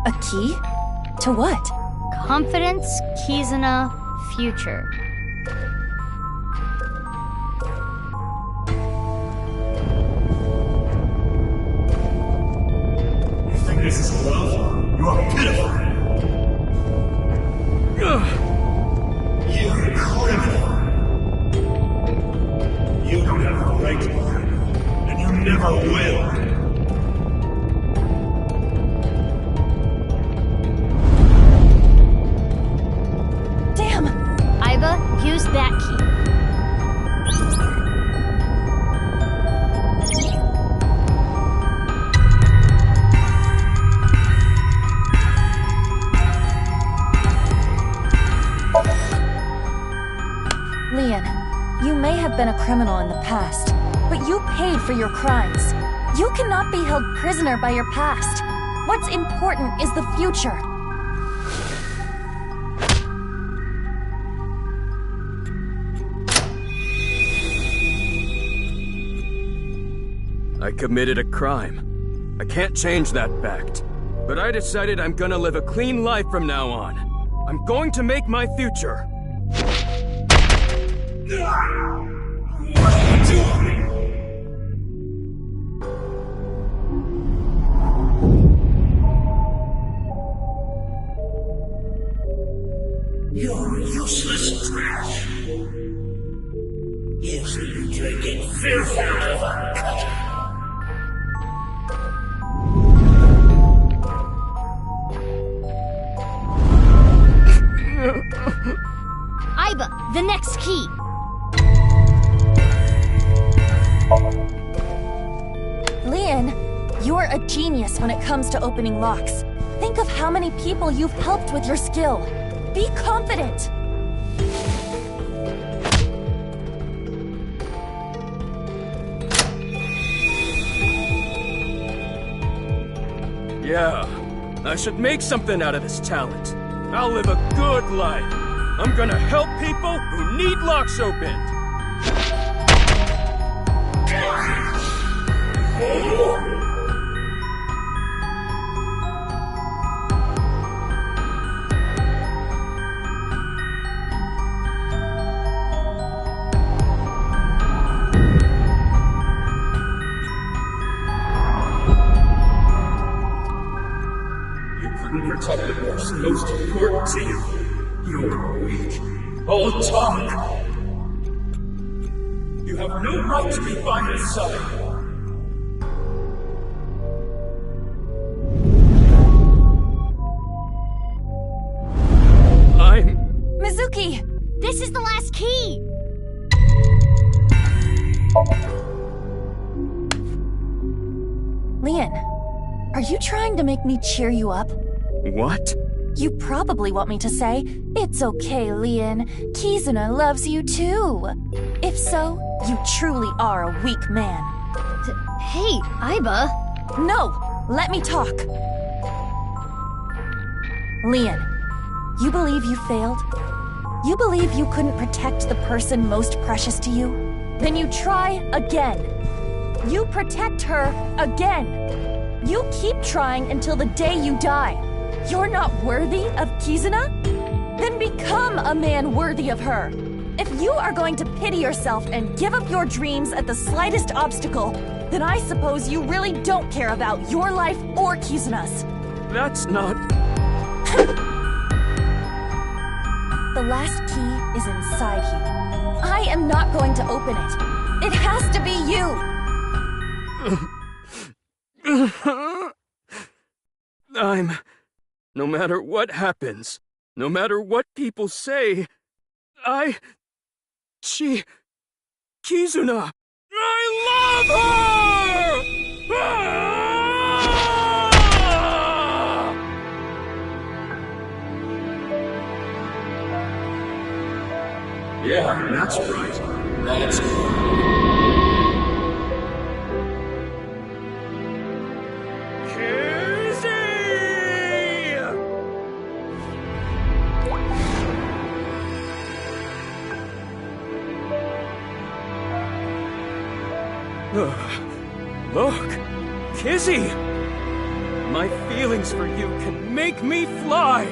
S9: A key? To what?
S2: Confidence, Kizuna, future.
S5: You think this is love? You are pitiful. You're a criminal. You don't have a right to her, and you never will.
S9: been a criminal in the past, but you paid for your crimes. You cannot be held prisoner by your past. What's important is the future.
S10: I committed a crime. I can't change that fact. But I decided I'm gonna live a clean life from now on. I'm going to make my future.
S5: What are you doing? You're useless trash. Usually you drinking filth out of a cup.
S2: Aiba, the next key.
S9: Leon, you're a genius when it comes to opening locks. Think of how many people you've helped with your skill. Be confident.
S10: Yeah, I should make something out of this talent. I'll live a good life. I'm gonna help people who need locks opened.
S5: Protect the person most important to you. You're weak. All talk. You have no right to be by your side.
S9: Mizuki!
S2: This is the last key!
S9: Leon, are you trying to make me cheer you up?
S10: What?
S9: You probably want me to say, "It's okay, Leon. Kizuna loves you too." If so, you truly are a weak man.
S2: Hey, Aiba.
S9: No! Let me talk. Leon, you believe you failed? You believe you couldn't protect the person most precious to you? Then you try again. You protect her again. You keep trying until the day you die. You're not worthy of Kizuna? Then become a man worthy of her. If you are going to pity yourself and give up your dreams at the slightest obstacle, then I suppose you really don't care about your life or Kizuna's.
S10: That's not...
S9: The last key is inside you. I am not going to open it. It has to be you!
S10: No matter what happens, no matter what people say, Kizuna, I love her!
S5: Yeah, that's right. That's
S10: Look, Kizzy! My feelings for you can make me fly!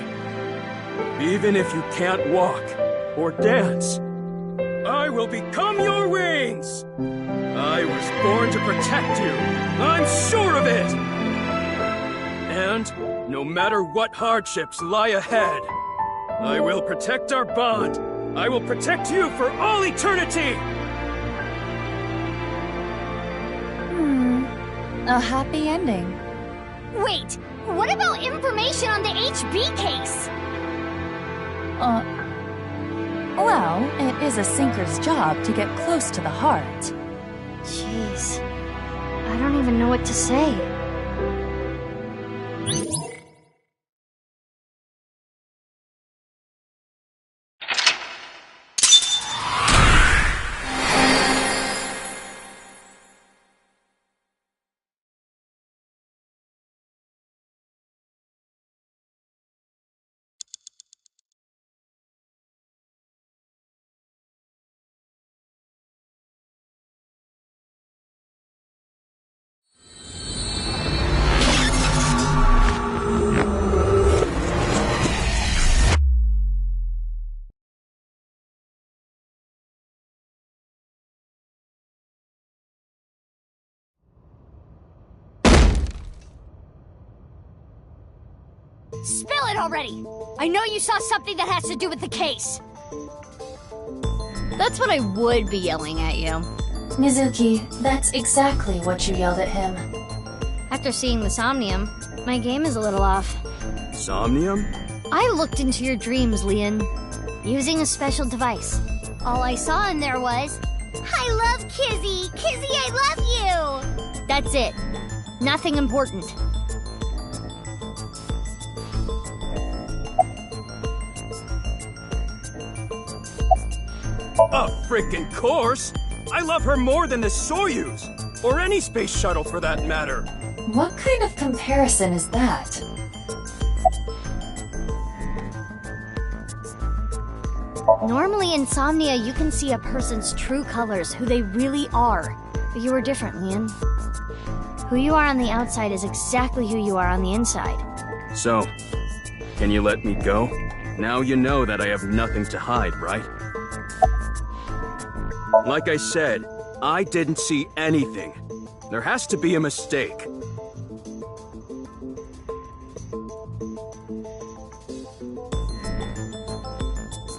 S10: Even if you can't walk or dance, I will become your wings! I was born to protect you, I'm sure of it! And no matter what hardships lie ahead, I will protect our bond. I will protect you for all eternity!
S9: A happy ending.
S2: Wait, what about information on the HB case?
S9: Well, it is a sinker's job to get close to the heart.
S2: Jeez, I don't even know what to say. Spill it already! I know you saw something that has to do with the case. That's what I would be yelling at you.
S6: Mizuki, that's exactly what you yelled at him.
S2: After seeing the Somnium, my game is a little off.
S10: Somnium?
S2: I looked into your dreams, Leon, using a special device. All I saw in there was, I love Kizzy! Kizzy, I love you! That's it. Nothing important.
S10: A freaking course? I love her more than the Soyuz, or any space shuttle for that matter.
S6: What kind of comparison is that?
S2: Normally in Insomnia, you can see a person's true colors, who they really are. But you are different, Leon. Who you are on the outside is exactly who you are on the inside.
S10: So, can you let me go? Now you know that I have nothing to hide, right? Like I said, I didn't see anything. There has to be a mistake.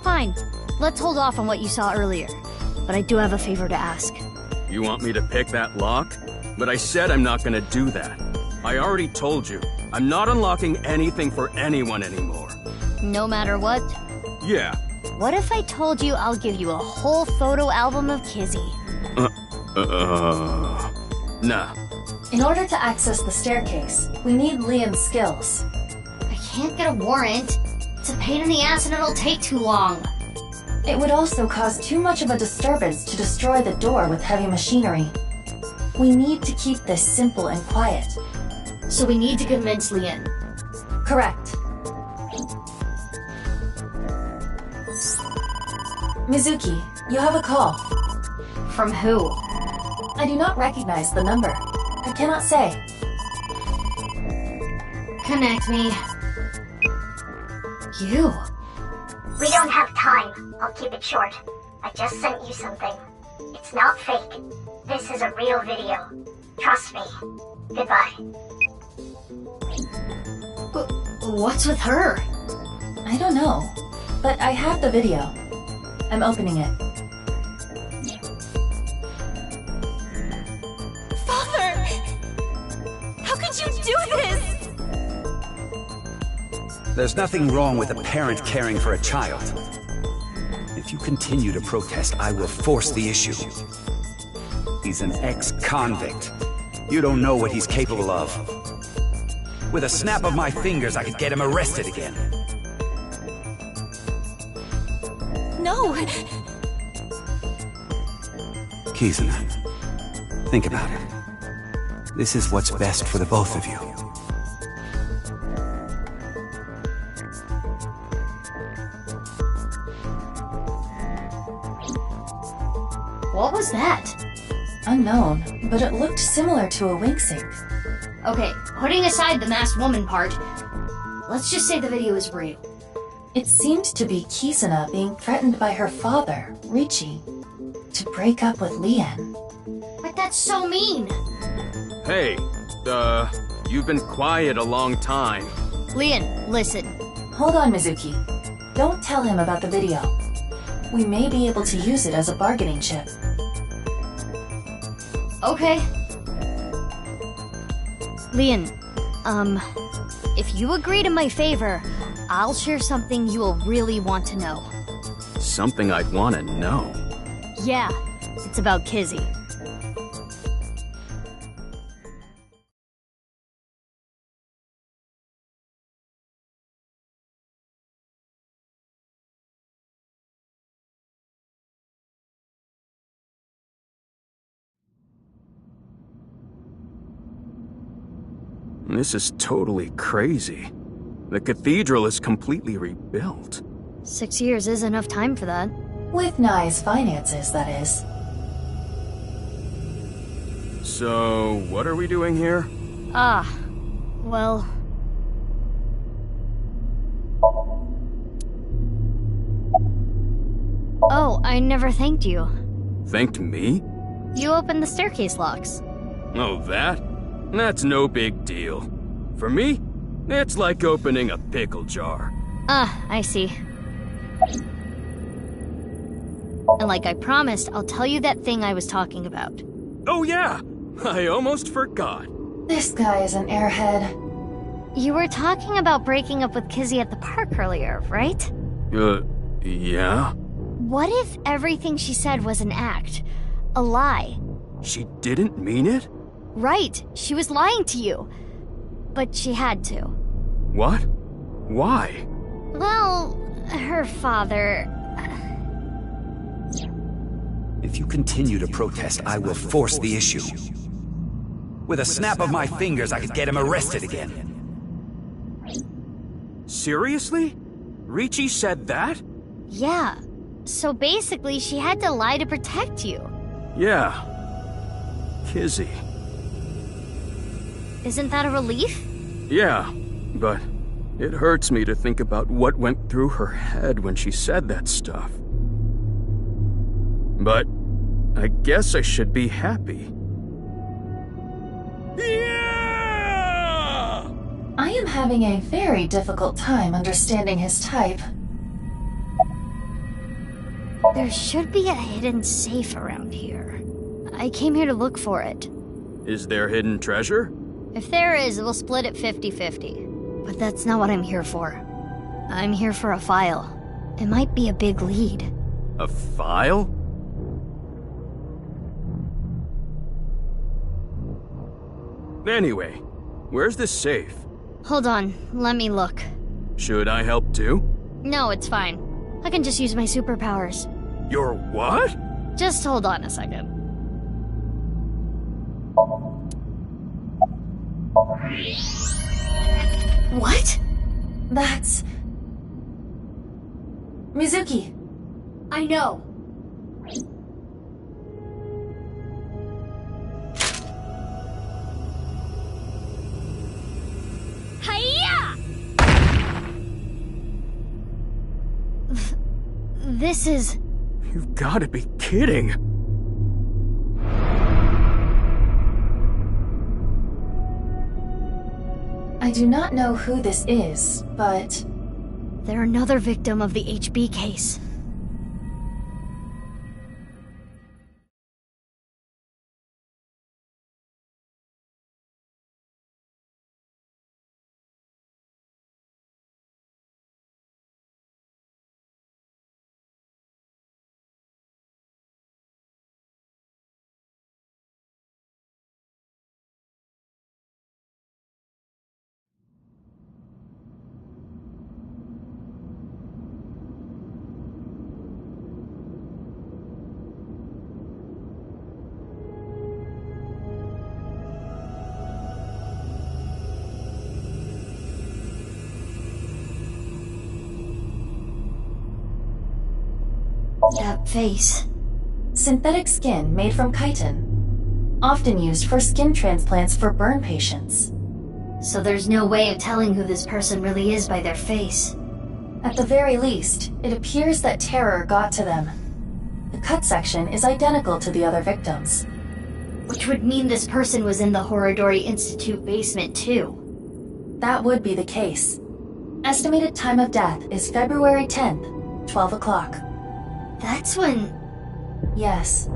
S2: Fine. Let's hold off on what you saw earlier. But I do have a favor to ask.
S10: You want me to pick that lock? But I said I'm not gonna do that. I already told you, I'm not unlocking anything for anyone anymore.
S2: No matter what?
S10: Yeah.
S2: What if I told you I'll give you a whole photo album of Kizzy?
S10: Nah.
S6: In order to access the staircase, we need Leon's skills.
S2: I can't get a warrant. It's a pain in the ass and it'll take too long.
S6: It would also cause too much of a disturbance to destroy the door with heavy machinery. We need to keep this simple and quiet.
S2: So we need to convince Leon.
S6: Correct. Mizuki, you have a call.
S2: From who?
S6: I do not recognize the number. I cannot say.
S2: Connect me. You.
S7: We don't have time. I'll keep it short. I just sent you something. It's not fake. This is a real video. Trust me. Goodbye.
S2: What's with her?
S6: I don't know, but I have the video. I'm opening it.
S14: Father! How could you do this?
S16: There's nothing wrong with a parent caring for a child. If you continue to protest, I will force the issue. He's an ex-convict. You don't know what he's capable of. With a snap of my fingers, I could get him arrested again.
S14: No!
S16: Kizuna, think about it. This is what's best for the both of you.
S2: What was that?
S6: Unknown, but it looked similar to a wink sync.
S2: Okay, putting aside the masked woman part, let's just say the video is real.
S6: It seemed to be Kizuna being threatened by her father, Richie, to break up with Leon.
S2: But that's so mean!
S10: Hey, you've been quiet a long time.
S2: Leon, listen.
S6: Hold on, Mizuki. Don't tell him about the video. We may be able to use it as a bargaining chip.
S2: Okay. Leon, if you agree to my favor, I'll share something you will really want to know.
S10: Something I'd want to know.
S2: Yeah, it's about Kizzy.
S10: This is totally crazy. The cathedral is completely rebuilt.
S2: 6 years is enough time for that.
S6: With Nai's finances, that is.
S10: So, what are we doing here?
S2: Well... Oh, I never thanked you.
S10: Thanked me?
S2: You opened the staircase locks.
S10: Oh, that? That's no big deal. For me, It's like opening a pickle jar.
S2: Ah, I see. And like I promised, I'll tell you that thing I was talking about.
S10: Oh yeah! I almost forgot.
S6: This guy is an airhead.
S2: You were talking about breaking up with Kizzy at the park earlier, right?
S10: Yeah?
S2: What if everything she said was an act? A lie?
S10: She didn't mean it?
S2: Right, she was lying to you. But she had to.
S10: What? Why?
S2: Well, her father...
S16: If you continue to protest, I will force the issue. With a snap of my fingers, I could get him arrested again.
S10: Seriously? Ricci said that?
S2: Yeah. So basically, she had to lie to protect you.
S10: Yeah. Kizzy.
S2: Isn't that a relief?
S10: Yeah, but it hurts me to think about what went through her head when she said that stuff. But I guess I should be happy. Yeah!
S6: I am having a very difficult time understanding his type.
S2: There should be a hidden safe around here. I came here to look for it.
S10: Is there hidden treasure?
S2: If there is, we'll split it 50-50. But that's not what I'm here for. I'm here for a file. It might be a big lead.
S10: A file? Anyway, where's the safe?
S2: Hold on, let me look.
S10: Should I help too?
S2: No, it's fine. I can just use my superpowers.
S10: Your what?
S2: Just hold on a second.
S6: What? That's... Mizuki.
S4: I know.
S2: Hiya! This is...
S10: You've gotta be kidding.
S6: I do not know who this is, but...
S2: They're another victim of the HB case. That face.
S6: Synthetic skin made from chitin. Often used for skin transplants for burn patients.
S4: So there's no way of telling who this person really is by their face.
S6: At the very least, it appears that terror got to them. The cut section is identical to the other victims.
S4: Which would mean this person was in the Horodori Institute basement too.
S6: That would be the case. Estimated time of death is February 10th, 12 o'clock.
S4: That's when...
S6: Yes.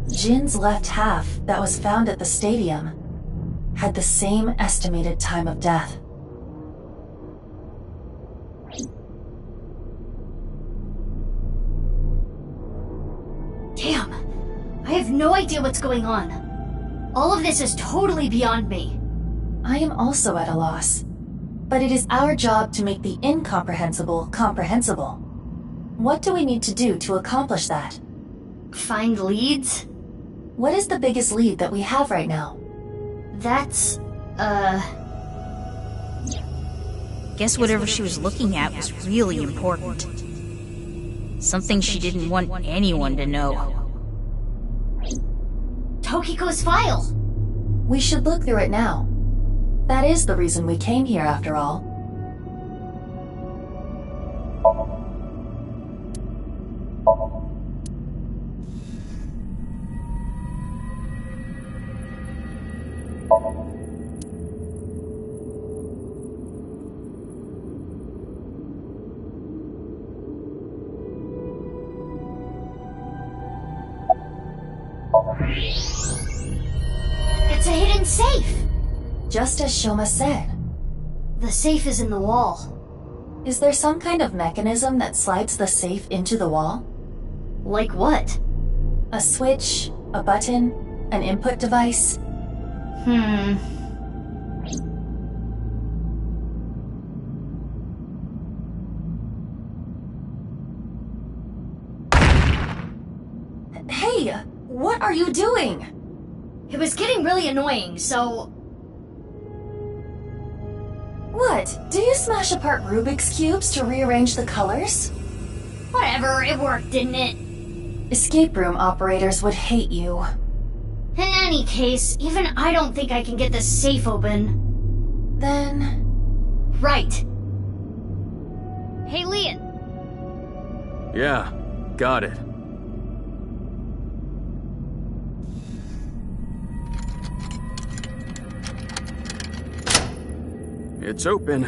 S6: Jin's left half that was found at the stadium had the same estimated time of death.
S4: Damn. I have no idea what's going on. All of this is totally beyond me.
S6: I am also at a loss. But it is our job to make the incomprehensible comprehensible. What do we need to do to accomplish that?
S4: Find leads?
S6: What is the biggest lead that we have right now?
S4: That's,
S1: Guess whatever she was looking at was really important. Something she didn't want anyone to know.
S4: Tokiko's file!
S6: We should look through it now. That is the reason we came here, after all. just as Shoma said.
S4: The safe is in the wall.
S6: Is there some kind of mechanism that slides the safe into the wall?
S4: Like what?
S6: A switch, a button, an input device? Hey, what are you doing?
S4: It was getting really annoying, so...
S6: What? Do you smash apart Rubik's Cubes to rearrange the colors?
S4: Whatever, it worked, didn't it?
S6: Escape room operators would hate you.
S4: In any case, even I don't think I can get this safe open.
S6: Then...
S4: Right. Hey, Leon.
S10: Yeah, got it. It's open.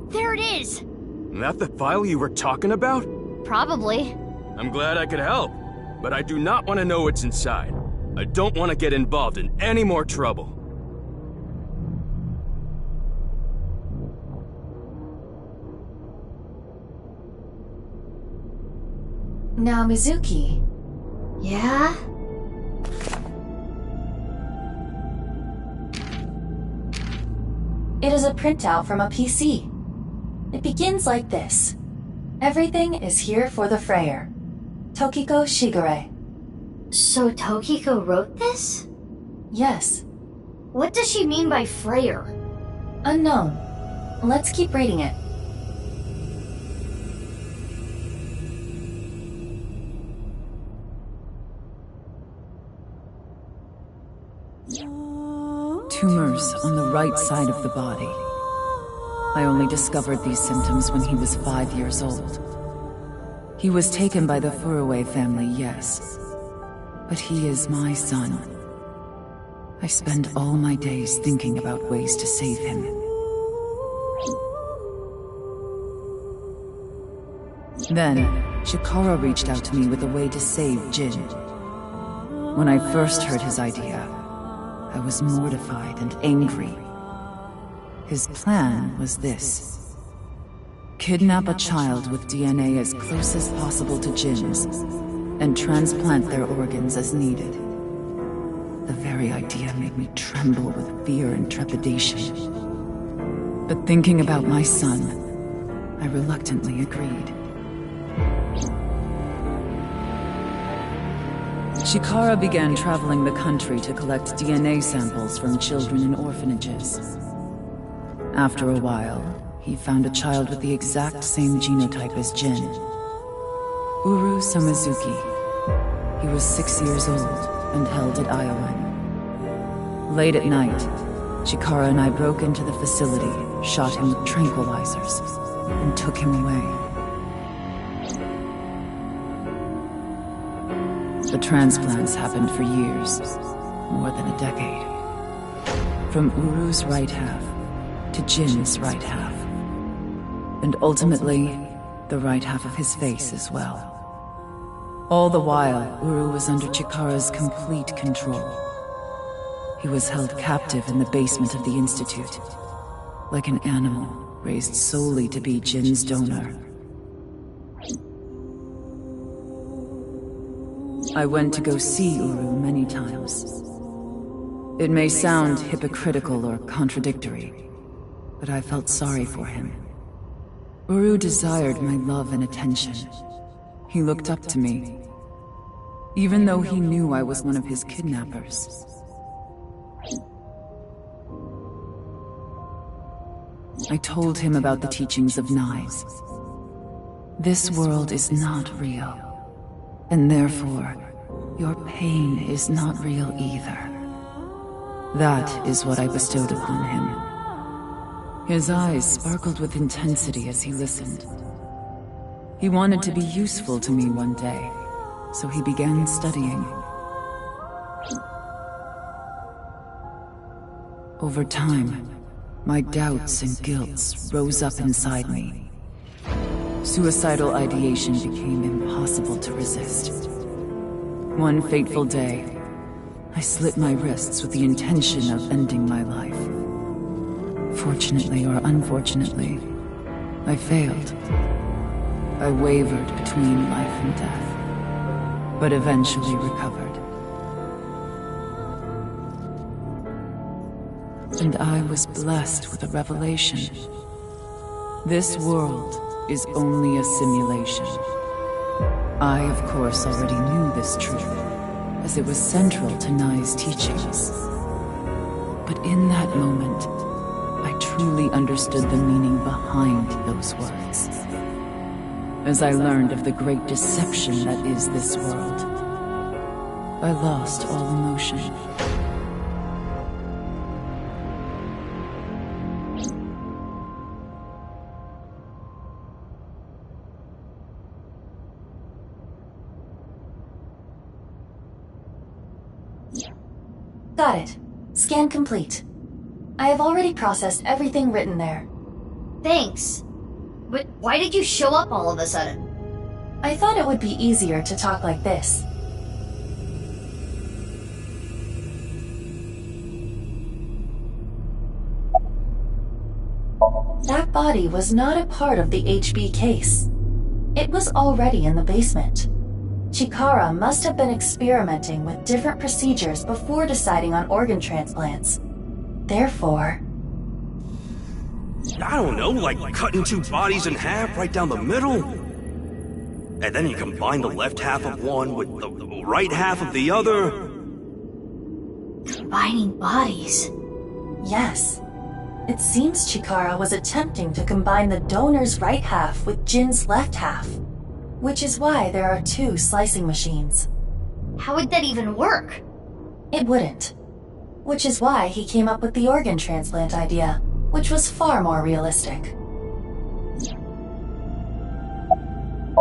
S4: There it is!
S10: That the file you were talking about?
S4: Probably.
S10: I'm glad I could help, but I do not want to know what's inside. I don't want to get involved in any more trouble.
S6: Now, Mizuki.
S4: Yeah?
S6: It is a printout from a PC. It begins like this. Everything is here for the Frayer. Tokiko Shigure.
S4: So Tokiko wrote this?
S6: Yes.
S4: What does she mean by Frayer?
S6: Unknown. Let's keep reading it.
S8: Tumors on the right side of the body. I only discovered these symptoms when he was 5 years old. He was taken by the Furuwe family, yes. But he is my son. I spend all my days thinking about ways to save him. Then, Chikara reached out to me with a way to save Jin. When I first heard his idea, I was mortified and angry. His plan was this: kidnap a child with DNA as close as possible to Jin's, and transplant their organs as needed. The very idea made me tremble with fear and trepidation. But thinking about my son, I reluctantly agreed. Chikara began traveling the country to collect DNA samples from children in orphanages. After a while, he found a child with the exact same genotype as Jin. Uru Samazuki. He was 6 years old and held at Iowan. Late at night, Chikara and I broke into the facility, shot him with tranquilizers, and took him away. The transplants happened for years, more than a decade. From Uru's right half to Jin's right half. And ultimately, the right half of his face as well. All the while, Uru was under Chikara's complete control. He was held captive in the basement of the Institute, like an animal raised solely to be Jin's donor. I went to go see Uru many times. It may sound hypocritical or contradictory, but I felt sorry for him. Uru desired my love and attention. He looked up to me, even though he knew I was one of his kidnappers. I told him about the teachings of Knives. This world is not real, and therefore, your pain is not real either. That is what I bestowed upon him. His eyes sparkled with intensity as he listened. He wanted to be useful to me one day, so he began studying. Over time, my doubts and guilts rose up inside me. Suicidal ideation became impossible to resist. One fateful day, I slit my wrists with the intention of ending my life. Fortunately or unfortunately, I failed. I wavered between life and death, but eventually recovered. And I was blessed with a revelation. This world is only a simulation. I, of course, already knew this truth, as it was central to Nai's teachings. But in that moment, I truly understood the meaning behind those words. As I learned of the great deception that is this world, I lost all emotion.
S6: Got it. Scan complete. I have already processed everything written there.
S4: Thanks. But why did you show up all of a sudden?
S6: I thought it would be easier to talk like this. That body was not a part of the HB case. It was already in the basement. Chikara must have been experimenting with different procedures before deciding on organ transplants. Therefore...
S10: I don't know, like cutting two bodies in half right down the middle? And then you combine the left half of one with the right half of the other?
S4: Combining bodies?
S6: Yes. It seems Chikara was attempting to combine the donor's right half with Jin's left half. Which is why there are two slicing machines.
S4: How would that even work?
S6: It wouldn't. Which is why he came up with the organ transplant idea, which was far more realistic.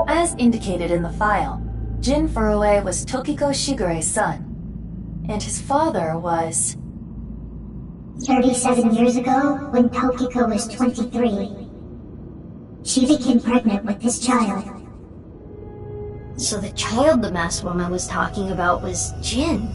S6: As indicated in the file, Jin Furue was Tokiko Shigure's son, and his father was...
S7: 37 years ago, when Tokiko was 23, she became pregnant with this child.
S4: So the child the masked woman was talking about was Jin.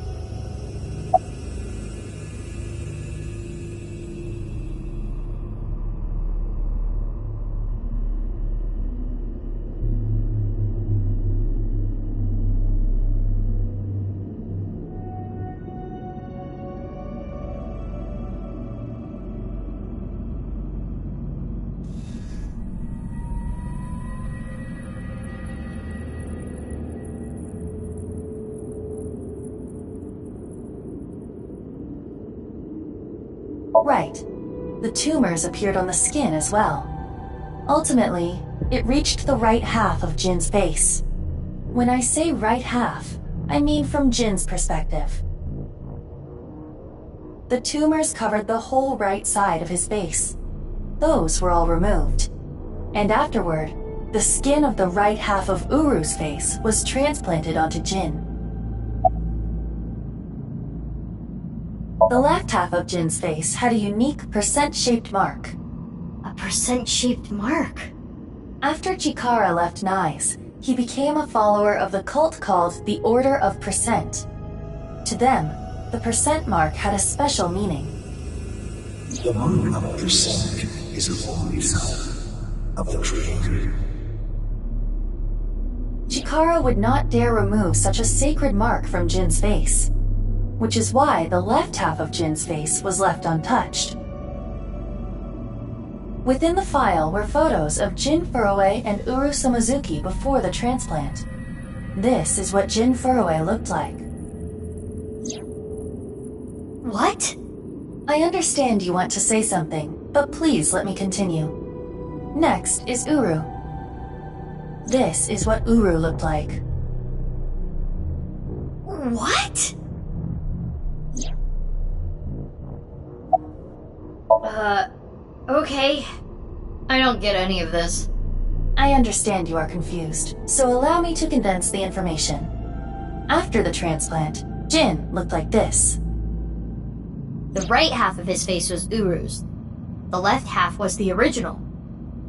S6: Right. The tumors appeared on the skin as well. Ultimately, it reached the right half of Jin's face. When I say right half, I mean from Jin's perspective. The tumors covered the whole right side of his face. Those were all removed. And afterward, the skin of the right half of Uru's face was transplanted onto Jin. The left half of Jin's face had a unique percent-shaped mark.
S4: A percent-shaped mark?
S6: After Chikara left Nai's, he became a follower of the cult called the Order of Percent. To them, the percent mark had a special meaning.
S5: The mark of a percent is a holy sign of the Creator.
S6: Chikara would not dare remove such a sacred mark from Jin's face, which is why the left half of Jin's face was left untouched. Within the file were photos of Jin Furue and Uru Samazuki before the transplant. This is what Jin Furue looked like.
S4: What?
S6: I understand you want to say something, but please let me continue. Next is Uru. This is what Uru looked like.
S4: What? Okay. I don't get any of this.
S6: I understand you are confused, so allow me to condense the information. After the transplant, Jin looked like this.
S4: The right half of his face was Uru's. The left half was the original.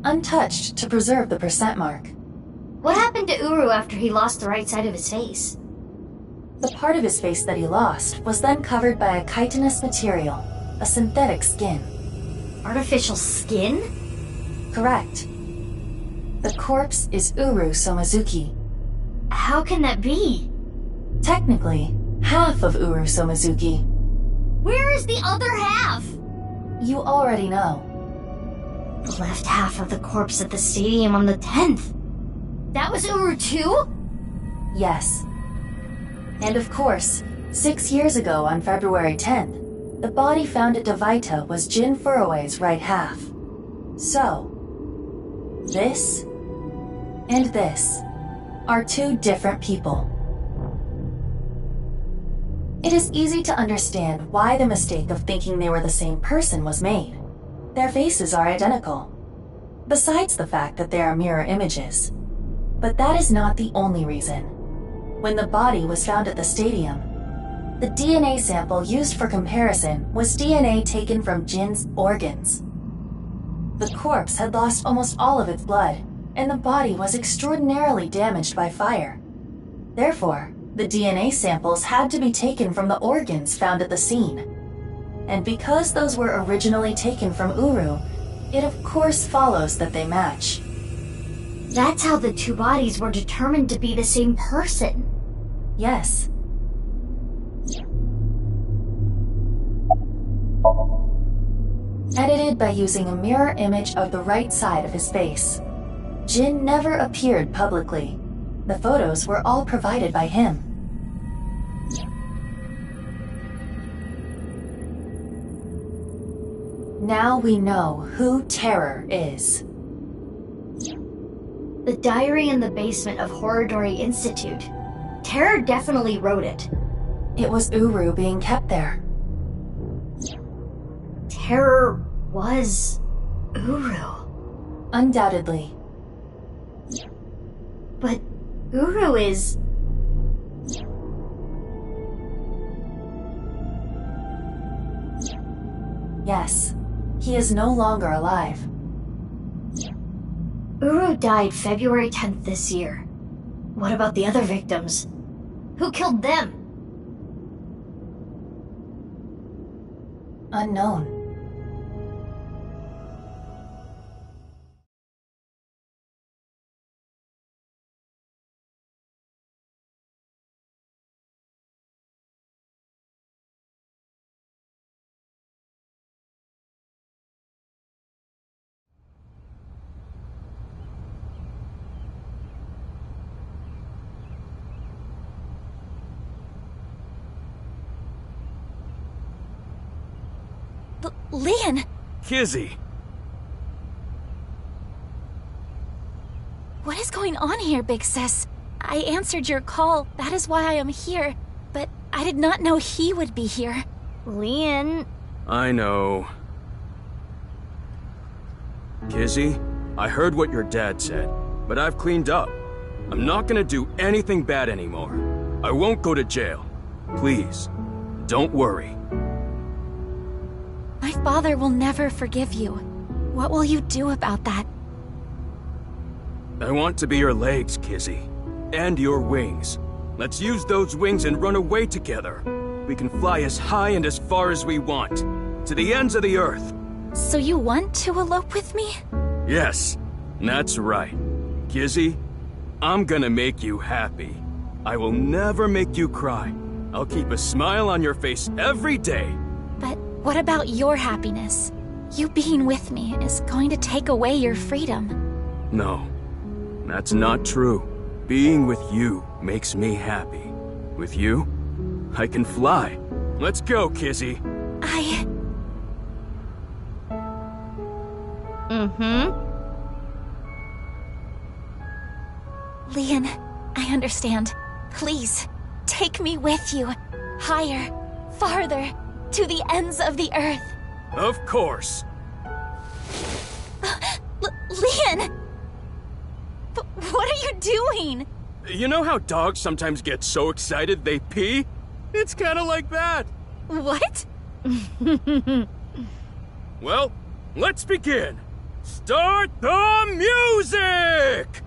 S6: Untouched to preserve the percent mark.
S4: What happened to Uru after he lost the right side of his face?
S6: The part of his face that he lost was then covered by a chitinous material, a synthetic skin.
S4: Artificial skin?
S6: Correct. The corpse is Uru Somazuki.
S4: How can that be?
S6: Technically, half of Uru Somazuki.
S4: Where is the other half?
S6: You already know.
S4: The left half of the corpse at the stadium on the 10th. That was Uru too?
S6: Yes. And of course, 6 years ago on February 10th, the body found at Devaita was Jin Furue's right half. So, this and this are two different people. It is easy to understand why the mistake of thinking they were the same person was made. Their faces are identical, besides the fact that they are mirror images. But that is not the only reason. When the body was found at the stadium, the DNA sample used for comparison was DNA taken from Jin's organs. The corpse had lost almost all of its blood, and the body was extraordinarily damaged by fire. Therefore, the DNA samples had to be taken from the organs found at the scene. And because those were originally taken from Uru, it of course follows that they match.
S4: That's how the two bodies were determined to be the same person.
S6: Yes. Edited by using a mirror image of the right side of his face. Jin never appeared publicly. The photos were all provided by him. Now we know who Terror is.
S4: The diary in the basement of Horodori Institute. Terror definitely wrote it.
S6: It was Uru being kept there.
S4: Terror was Uru.
S6: Undoubtedly.
S4: But Uru is...
S6: Yes, he is no longer alive.
S4: Uru died February 10th this year. What about the other victims? Who killed them?
S6: Unknown.
S14: Lian!
S10: Kizzy!
S14: What is going on here, Big Sis? I answered your call, that is why I am here. But I did not know he would be here.
S4: Lian...
S10: I know. Kizzy, I heard what your dad said, but I've cleaned up. I'm not gonna do anything bad anymore. I won't go to jail. Please, don't worry.
S14: My father will never forgive you. What will you do about that?
S10: I want to be your legs, Kizzy. And your wings. Let's use those wings and run away together. We can fly as high and as far as we want. To the ends of the earth.
S14: So you want to elope with me?
S10: Yes, that's right. Kizzy, I'm gonna make you happy. I will never make you cry. I'll keep a smile on your face every day.
S14: But what about your happiness? You being with me is going to take away your freedom.
S10: No, that's not true. Being with you makes me happy. With you, I can fly. Let's go, Kizzy.
S14: Lian, I understand. Please, take me with you. Higher, farther, to the ends of the earth.
S10: Of course.
S14: Lian! What are you doing?
S10: You know how dogs sometimes get so excited they pee? It's kinda like that.
S14: What?
S10: Well, let's begin. Start the music!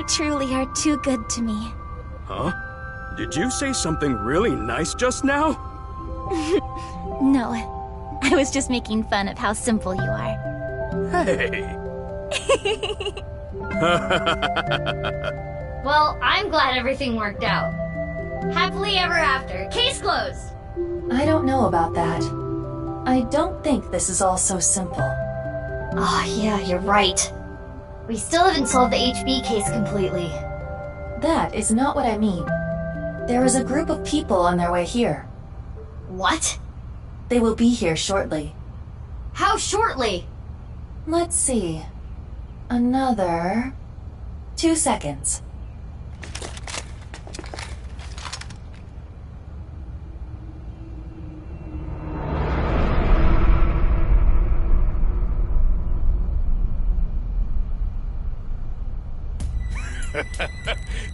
S15: You truly are too good to me.
S10: Huh? Did you say something really nice just now?
S15: No, I was just making fun of how simple you are.
S10: Hey!
S4: Well, I'm glad everything worked out. Happily ever after. Case closed!
S6: I don't know about that. I don't think this is all so simple.
S4: Oh, yeah, you're right. We still haven't solved the HB case completely.
S6: That is not what I mean. There is a group of people on their way here.
S4: What?
S6: They will be here shortly.
S4: How shortly?
S6: Let's see. Another 2 seconds.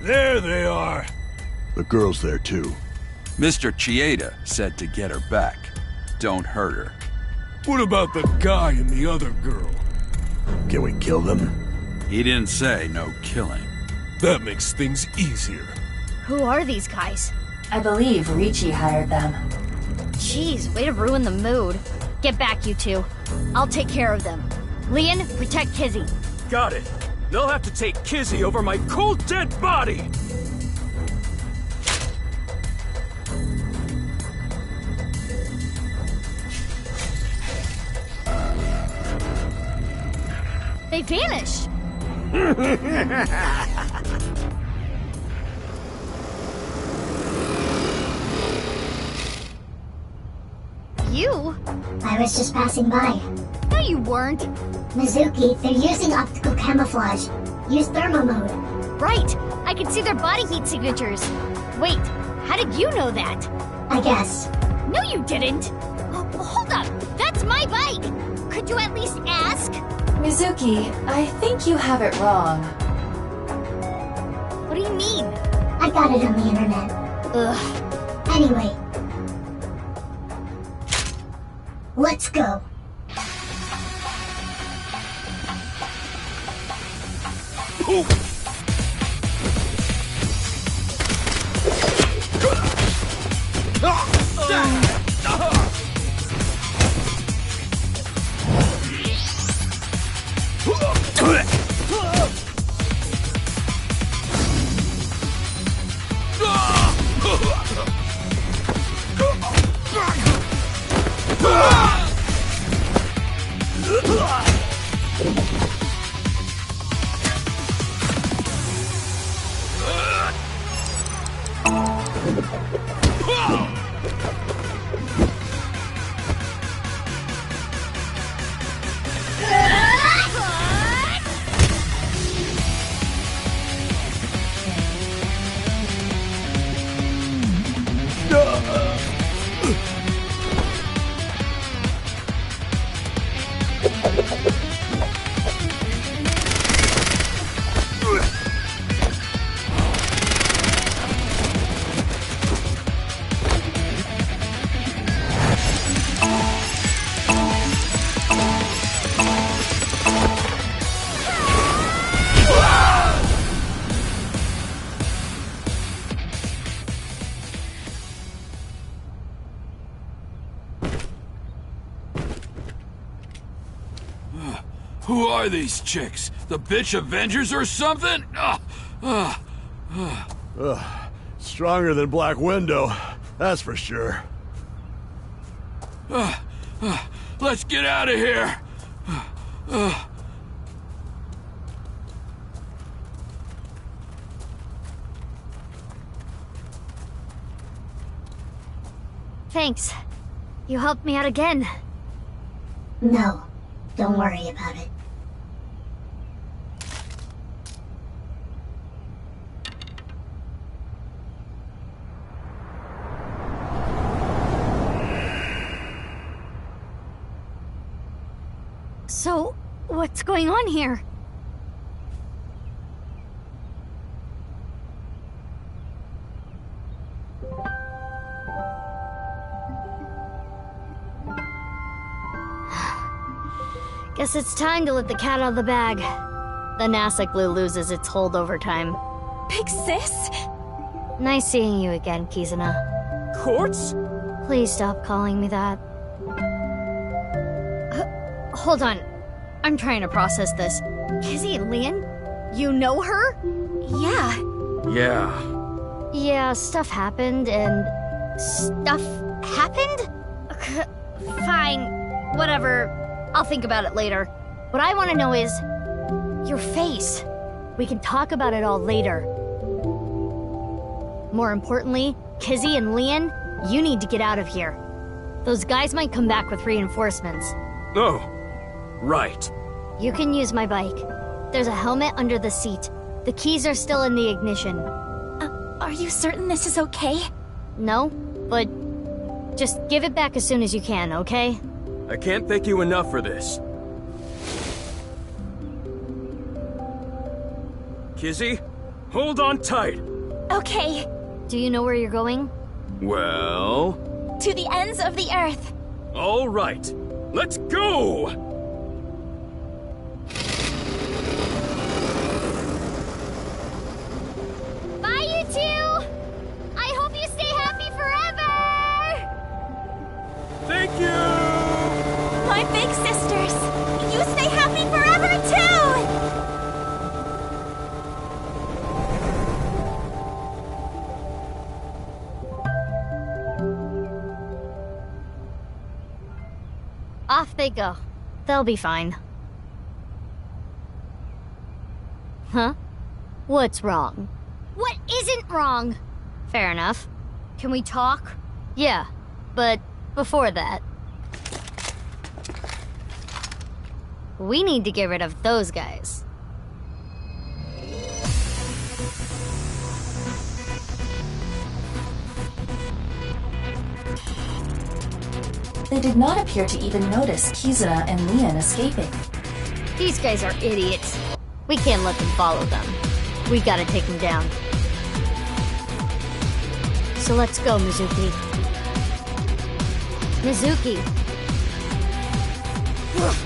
S17: There they are.
S5: The girl's there too.
S11: Mr. Chieda said to get her back. Don't hurt her.
S17: What about the guy and the other girl?
S5: Can we kill them?
S11: He didn't say no killing.
S17: That makes things easier.
S2: Who are these guys?
S6: I believe Ricci hired them.
S2: Jeez, way to ruin the mood. Get back, you two. I'll take care of them. Leon, protect Kizzy.
S10: Got it. They'll have to take Kizzy over my cold, dead body!
S2: They vanished. You?
S7: I was just passing by.
S2: No, you weren't.
S7: Mizuki, they're using optical camouflage. Use thermo mode.
S2: Right. I can see their body heat signatures. Wait, how did you know that?
S7: I guess.
S2: No, you didn't. Oh, hold up. That's my bike. Could you at least ask?
S6: Mizuki, I think you have it wrong.
S2: What do you mean?
S7: I got it on the internet.
S2: Ugh.
S7: Anyway. Let's go.
S17: Who are these chicks? The bitch Avengers or something?
S5: Stronger than Black Widow, that's for sure.
S17: Let's get out of here!
S2: Thanks. You helped me out again.
S7: No, don't worry about it.
S2: So, what's going on here? Guess it's time to let the cat out of the bag. The NASA glue loses its hold over time.
S15: Big sis?
S2: Nice seeing you again, Kizuna.
S10: Quartz?
S2: Please stop calling me that. Hold on. I'm trying to process this. Kizzy and Lian? You know her?
S15: Yeah.
S10: Yeah.
S2: Yeah, stuff happened and... Stuff happened? Fine. Whatever. I'll think about it later. What I want to know is... your face. We can talk about it all later. More importantly, Kizzy and Lian, you need to get out of here. Those guys might come back with reinforcements.
S10: Oh, right.
S2: You can use my bike. There's a helmet under the seat. The keys are still in the ignition.
S15: Are you certain this is okay?
S2: No, but just give it back as soon as you can, okay?
S10: I can't thank you enough for this. Kizzy, hold on tight.
S15: Okay.
S2: Do you know where you're going?
S10: Well...
S15: to the ends of the earth.
S10: All right. Let's go!
S2: Bye, you two! I hope you stay happy forever!
S10: Thank you!
S15: My big sisters! You stay happy forever, too!
S2: Off they go. They'll be fine. Huh? What's wrong? What isn't wrong? Fair enough. Can we talk? Yeah, but before that... we need to get rid of those guys.
S6: They did not appear to even notice Kizuna and Lian escaping.
S2: These guys are idiots. We can't let them follow them. We gotta take them down. So let's go, Mizuki. Mizuki! Ugh,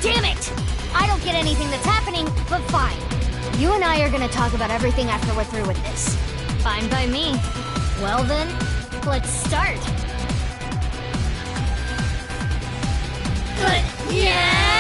S2: damn it! I don't get anything that's happening, but fine. You and I are gonna talk about everything after we're through with this. Fine by me. Well then, let's start. Yeah!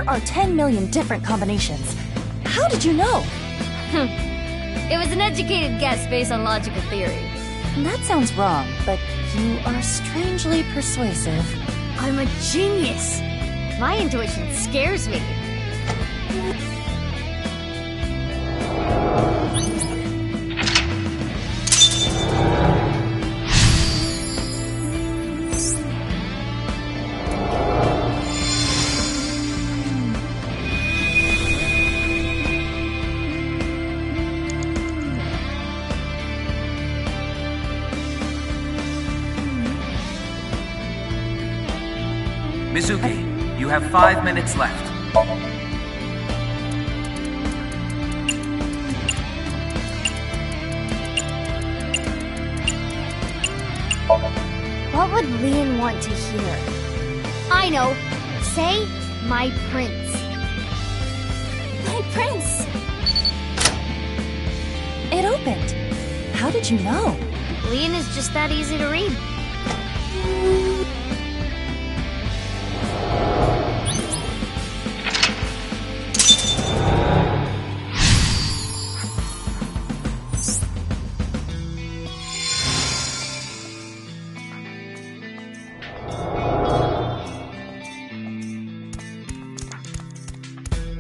S9: there are 10 million different combinations. How did you know?
S2: It was an educated guess based on logical theory.
S9: That sounds wrong, but you are strangely persuasive.
S2: I'm a genius. My intuition scares me.
S13: Mizuki, you have 5 minutes left.
S2: What would Lian want to hear? I know. Say, my prince.
S9: My prince! It opened. How did you know?
S2: Lian is just that easy to read.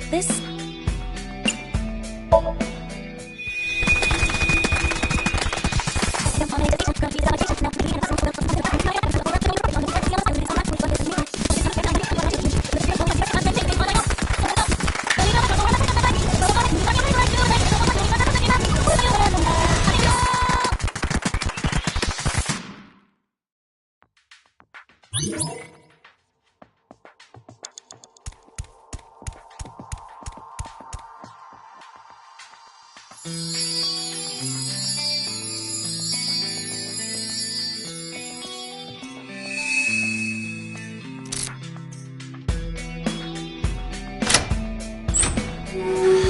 S9: This...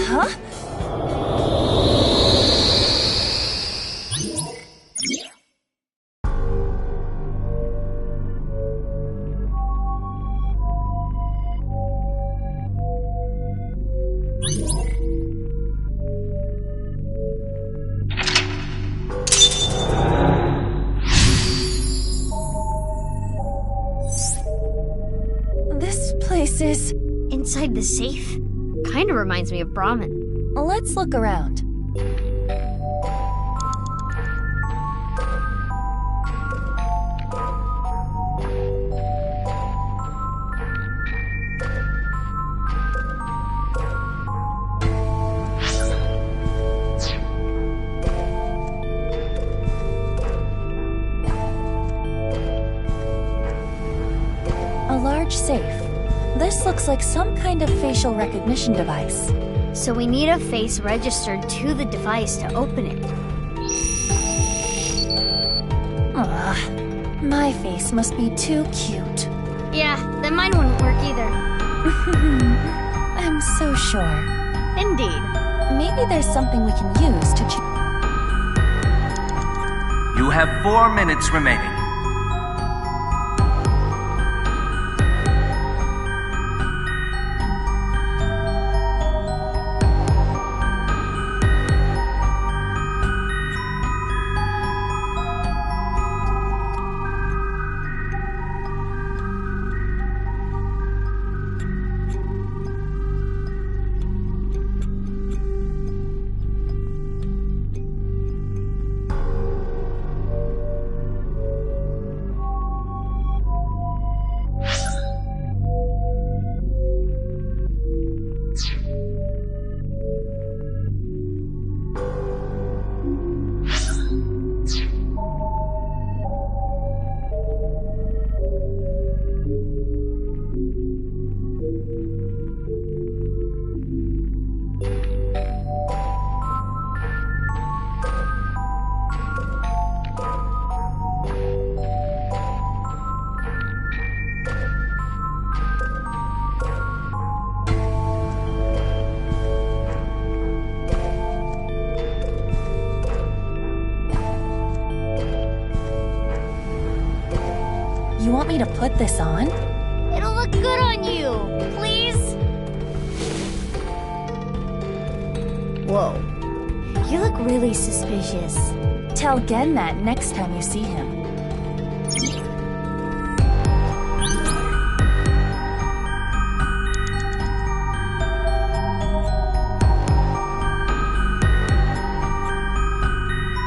S9: Huh? This place is...
S2: Inside the safe? Kinda reminds me of Brahmin.
S9: Let's look around. A large safe. This looks like some kind of facial recognition device.
S2: So we need a face registered to the device to open it.
S9: Ugh, my face must be too cute.
S2: Yeah, then mine wouldn't work either.
S9: I'm so sure.
S2: Indeed.
S9: Maybe there's something we can use to
S13: You have 4 minutes remaining.
S9: You want me to put this on?
S2: It'll look good on you. Please? Whoa. You look really suspicious.
S9: Tell Gen that next time you see him.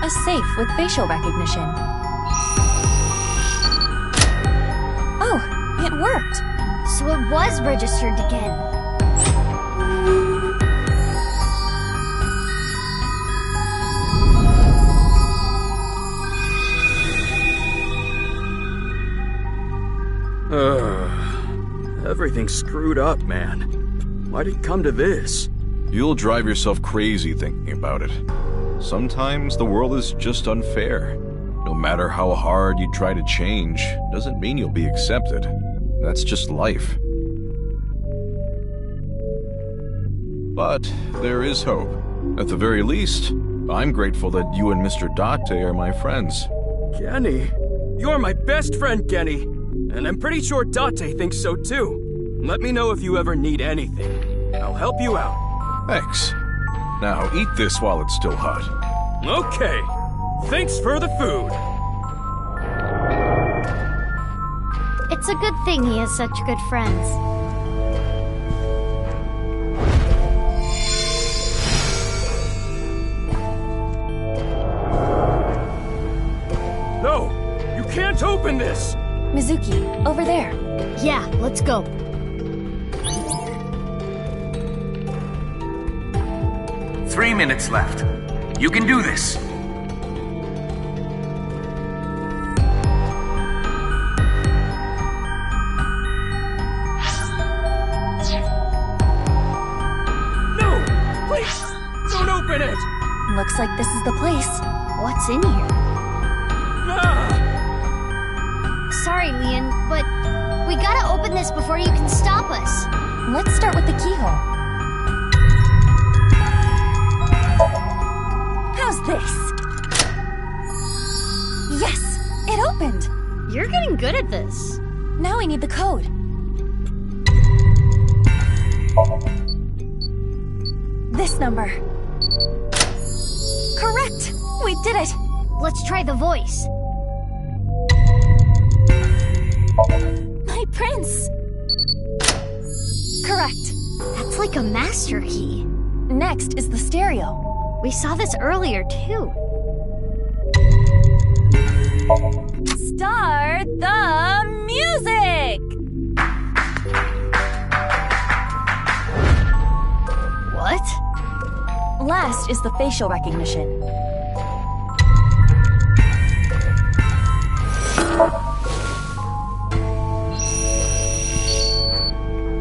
S9: A safe with facial recognition. Oh, it worked.
S2: So it was registered again.
S10: Everything's screwed up, man. Why'd it come to this?
S18: You'll drive yourself crazy thinking about it. Sometimes the world is just unfair. No matter how hard you try to change, doesn't mean you'll be accepted. That's just life. But there is hope. At the very least, I'm grateful that you and Mr. Date are my friends.
S10: Kenny, you're my best friend, Kenny. And I'm pretty sure Date thinks so too. Let me know if you ever need anything. I'll help you out.
S18: Thanks. Now eat this while it's still hot.
S10: Okay. Thanks for the food.
S2: It's a good thing he has such good friends.
S10: No! You can't open this!
S9: Mizuki, over there.
S2: Yeah, let's go.
S13: Three minutes left. You can do this.
S10: No! Please! Don't open it!
S9: Looks like this is the place.
S2: What's in here?
S10: Ah!
S2: Sorry, Leon, but we gotta open this before you can stop us.
S9: Let's start with the keyhole. How's this? Yes! It opened!
S2: You're getting good at this.
S9: Now we need the code. This number. Correct! We did it!
S2: Let's try the voice.
S9: My prince! Correct.
S2: That's like a master key.
S9: Next is the stereo.
S2: We saw this earlier, too.
S9: Start the music!
S2: What?
S9: Last is the facial recognition.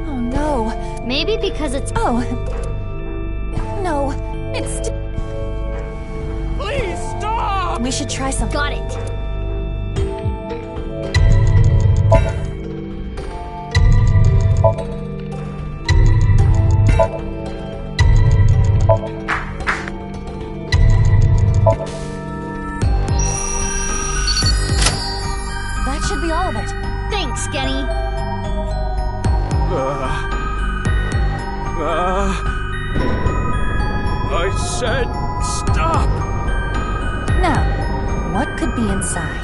S9: Oh no.
S2: Maybe because it's...
S9: Oh. No, it's...
S10: Please stop!
S9: We should try something.
S2: Got it.
S9: That should be all of it.
S2: Thanks, Kenny.
S10: I said stop!
S9: Now, what could be inside?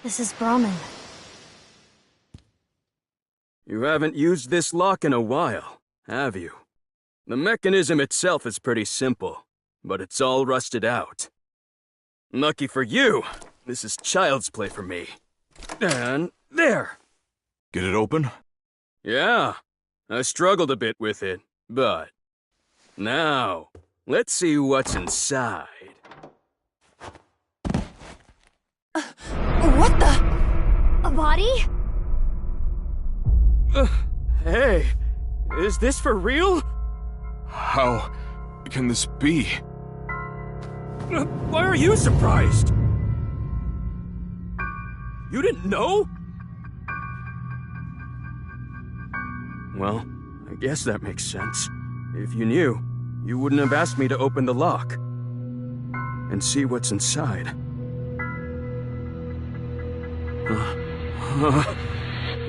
S2: This is Brahmin.
S10: You haven't used this lock in a while, have you? The mechanism itself is pretty simple, but it's all rusted out. Lucky for you, this is child's play for me. And there!
S18: Get it open?
S10: Yeah, I struggled a bit with it, but... Now, let's see what's inside.
S9: What the?
S2: A body?
S10: Hey, is this for real?
S18: How can this be?
S10: Why are you surprised? You didn't know? Well, I guess that makes sense. If you knew, you wouldn't have asked me to open the lock and see what's inside.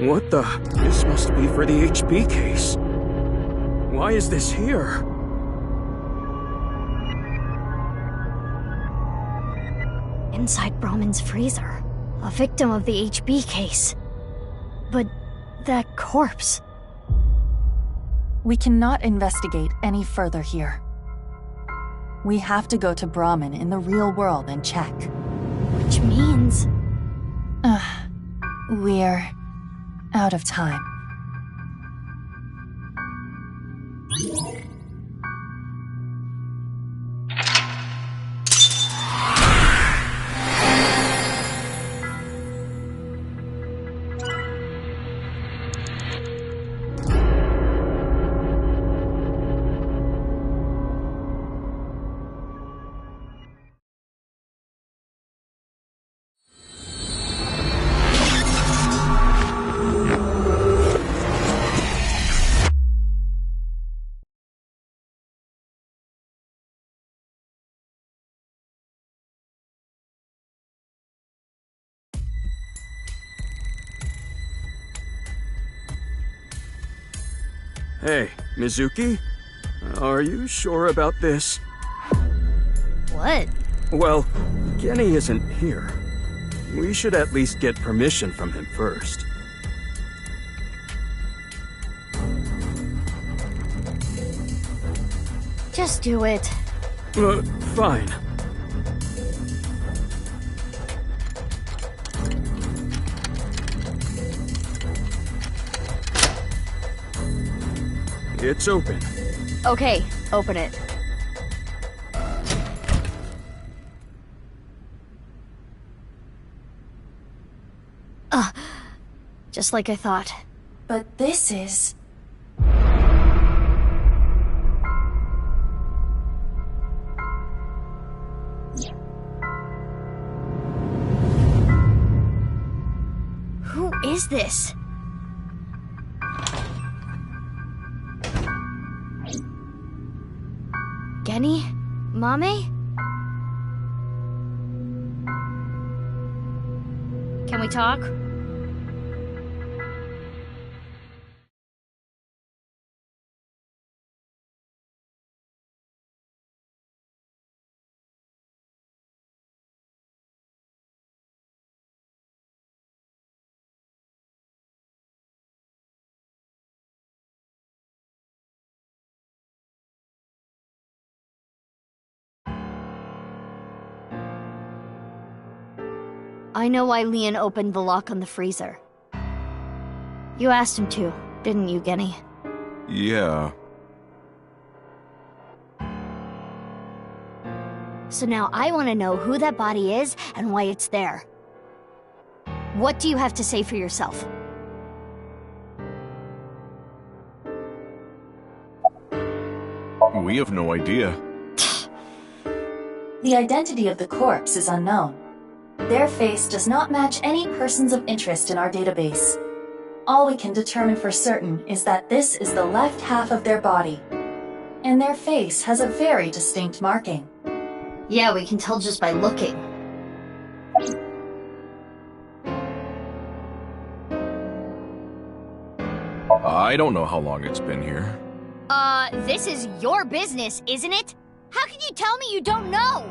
S10: What the? This must be for the HP case. Why is this here?
S4: Inside Brahman's freezer. A victim of the HB case. But that corpse...
S6: We cannot investigate any further here. We have to go to Brahman in the real world and check.
S4: Which means...
S6: We're out of time.
S10: Hey, Mizuki? Are you sure about this?
S4: What?
S10: Well, Genny isn't here. We should at least get permission from him first.
S4: Just do it.
S10: Fine. It's open.
S4: Okay, open it. Just like I thought.
S6: But this is...
S4: Who is this? Genny? Mame? Can we talk? I know why Leon opened the lock on the freezer. You asked him to, didn't you, Genny?
S18: Yeah.
S4: So now I want to know who that body is and why it's there. What do you have to say for yourself?
S18: We have no idea.
S6: The identity of the corpse is unknown. Their face does not match any persons of interest in our database. All we can determine for certain is that this is the left half of their body, and their face has a very distinct marking.
S4: Yeah, we can tell just by looking.
S18: I don't know how long it's been here.
S2: This is your business, isn't it? How can you tell me you don't know?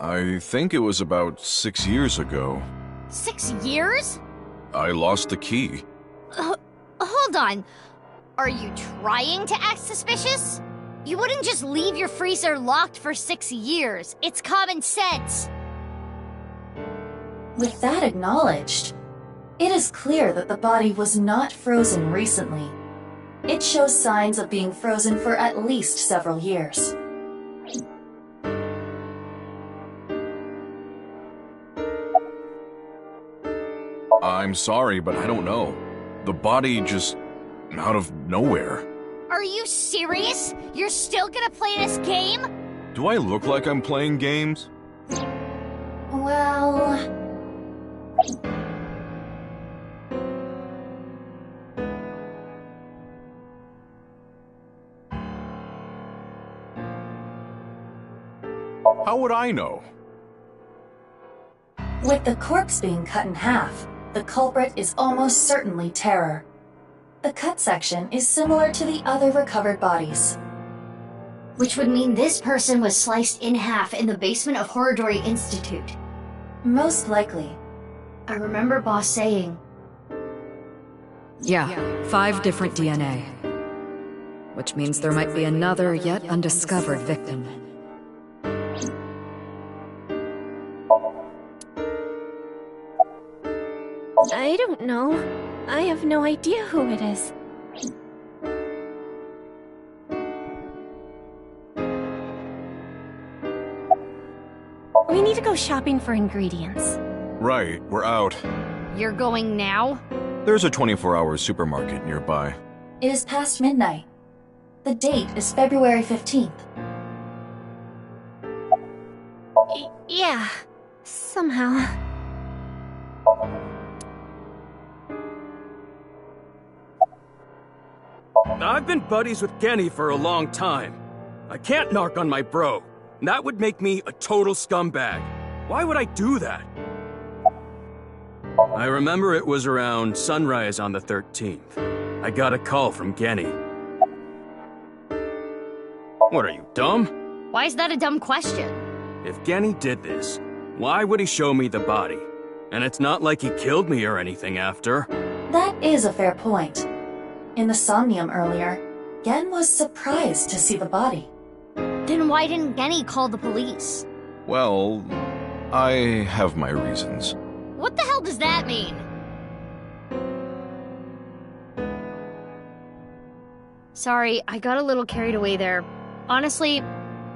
S18: I think it was about 6 years ago.
S2: 6 years?
S18: I lost the key.
S2: Hold on. Are you trying to act suspicious? You wouldn't just leave your freezer locked for 6 years. It's common sense.
S6: With that acknowledged, it is clear that the body was not frozen recently. It shows signs of being frozen for at least several years.
S18: I'm sorry, but I don't know. The body just... out of nowhere.
S2: Are you serious? You're still gonna play this game?
S18: Do I look like I'm playing games?
S6: Well...
S18: How would I know?
S6: With the corpse being cut in half, the culprit is almost certainly Terror. The cut section is similar to the other recovered bodies.
S4: Which would mean this person was sliced in half in the basement of Horridori Institute.
S6: Most likely.
S4: I remember Boss saying...
S19: Yeah, 5 different DNA. Which means there might be another yet undiscovered victim.
S14: I don't know. I have no idea who it is. We need to go shopping for ingredients.
S18: Right, we're out.
S2: You're going now?
S18: There's a 24-hour supermarket nearby.
S6: It is past midnight. The date is February 15th.
S14: Yeah, somehow.
S10: I've been buddies with Genny for a long time. I can't narc on my bro. That would make me a total scumbag. Why would I do that? I remember it was around sunrise on the 13th. I got a call from Genny. What are you, dumb?
S2: Why is that a dumb question?
S10: If Genny did this, why would he show me the body? And it's not like he killed me or anything after.
S6: That is a fair point. In the Somnium earlier, Gen was surprised to see the body.
S2: Then why didn't Genny call the police?
S18: Well, I have my reasons.
S2: What the hell does that mean? Sorry, I got a little carried away there. Honestly,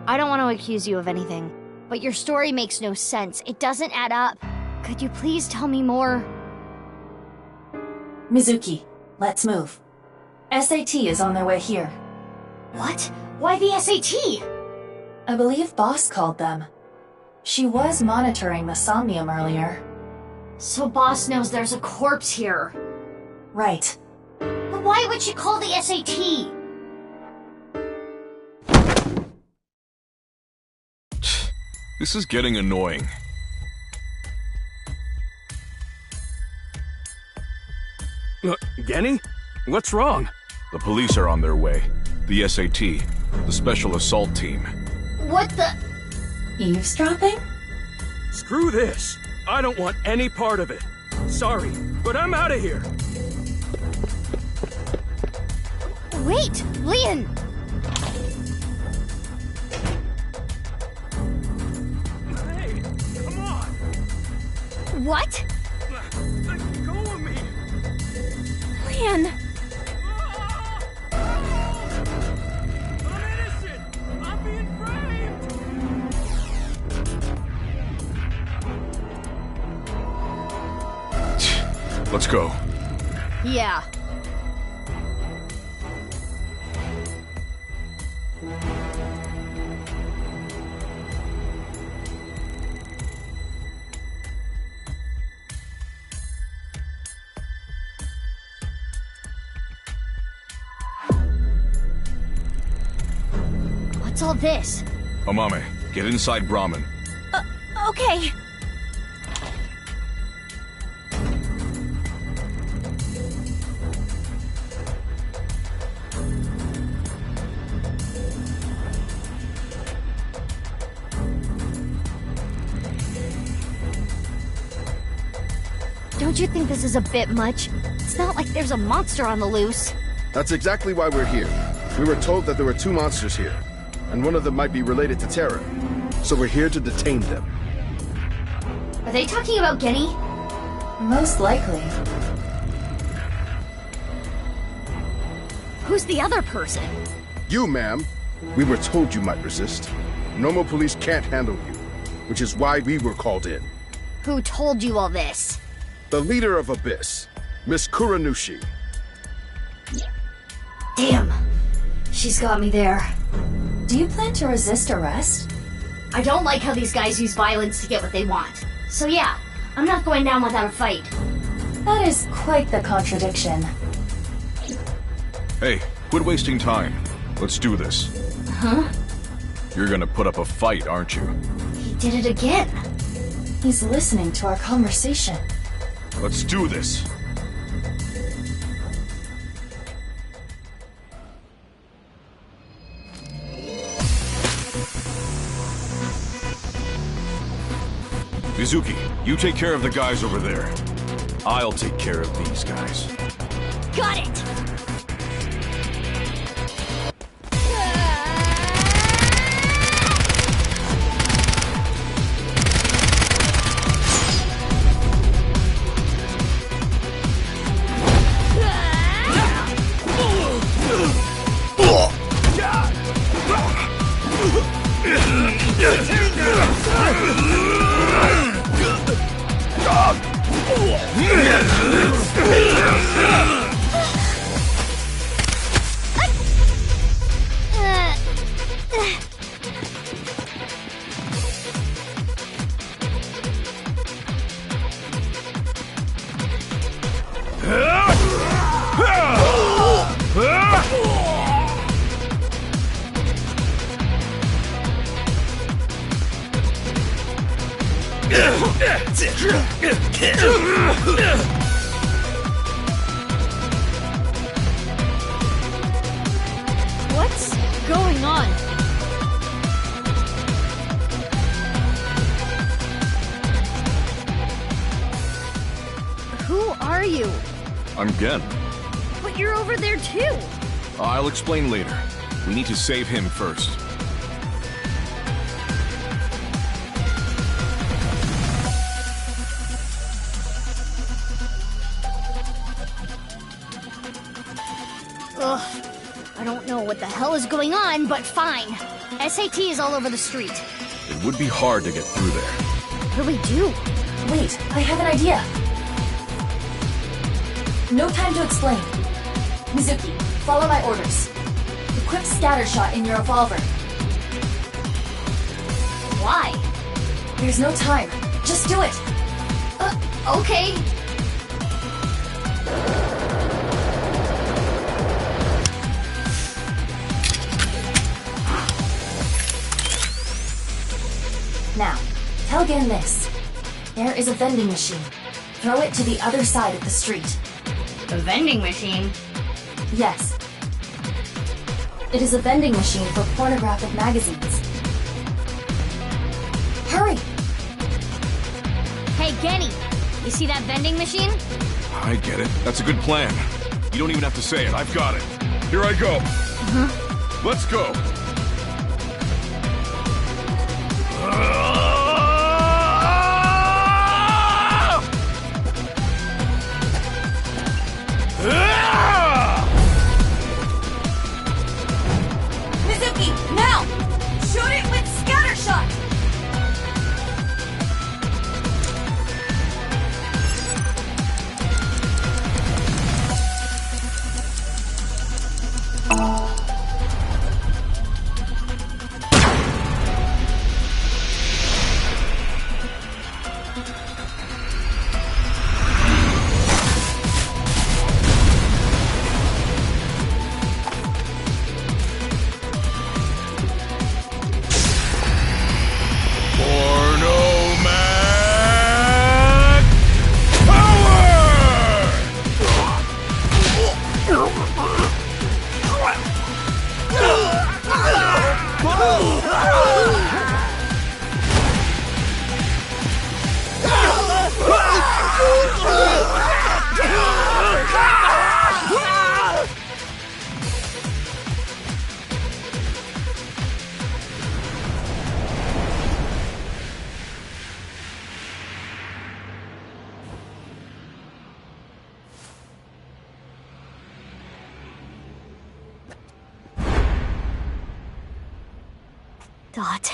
S2: I don't want to accuse you of anything, but your story makes no sense. It doesn't add up. Could you please tell me more?
S6: Mizuki, let's move. SAT is on their way here.
S4: What? Why the SAT?
S6: I believe Boss called them. She was monitoring the Somnium earlier.
S4: So Boss knows there's a corpse here.
S6: Right.
S4: But why would she call the SAT?
S18: This is getting annoying.
S10: Genny? What's wrong?
S18: The police are on their way. The SAT. The Special Assault Team.
S4: What the...
S6: Eavesdropping?
S10: Screw this. I don't want any part of it. Sorry, but I'm out of here.
S2: Wait, Leon!
S10: Hey, come on!
S2: What?
S10: Let go of me!
S14: Leon!
S10: I'm innocent! I'm being framed!
S18: Let's go.
S2: Yeah. What's all this?
S18: Amame, get inside Brahmin.
S14: Okay.
S2: Don't you think this is a bit much? It's not like there's a monster on the loose.
S20: That's exactly why we're here. We were told that there were 2 monsters here, and one of them might be related to Terror. So we're here to detain them.
S4: Are they talking about Genny?
S6: Most likely.
S2: Who's the other person?
S20: You, ma'am. We were told you might resist. Normal police can't handle you, which is why we were called in.
S2: Who told you all this?
S20: The leader of Abyss, Miss Kuranushi.
S4: Damn. She's got me there.
S6: Do you plan to resist arrest?
S4: I don't like how these guys use violence to get what they want. So yeah, I'm not going down without a fight.
S6: That is quite the contradiction.
S18: Hey, quit wasting time. Let's do this.
S4: Huh?
S18: You're gonna put up a fight, aren't you?
S4: He did it again.
S6: He's listening to our conversation.
S18: Let's do this. Mizuki, you take care of the guys over there. I'll take care of these guys.
S2: Got it! What's going on? Who are you?
S18: I'm Gen.
S2: But you're over there too.
S18: I'll explain later. We need to save him first.
S2: Ugh. I don't know what the hell is going on, but fine. SAT is all over the street.
S18: It would be hard to get through there.
S2: What do we do?
S6: Wait, I have an idea. No time to explain. Mizuki, follow my orders. Equip scatter shot in your revolver.
S2: Why?
S6: There's no time. Just do it.
S2: Okay.
S6: Now, tell Gen this. There is a vending machine. Throw it to the other side of the street.
S2: A vending machine?
S6: Yes. It is a vending machine for pornographic magazines. Hurry!
S2: Hey, Genny, you see that vending machine?
S18: I get it. That's a good plan. You don't even have to say it. I've got it. Here I go. Let's go.
S6: Mizuki, now! Shoot it with scatter shot!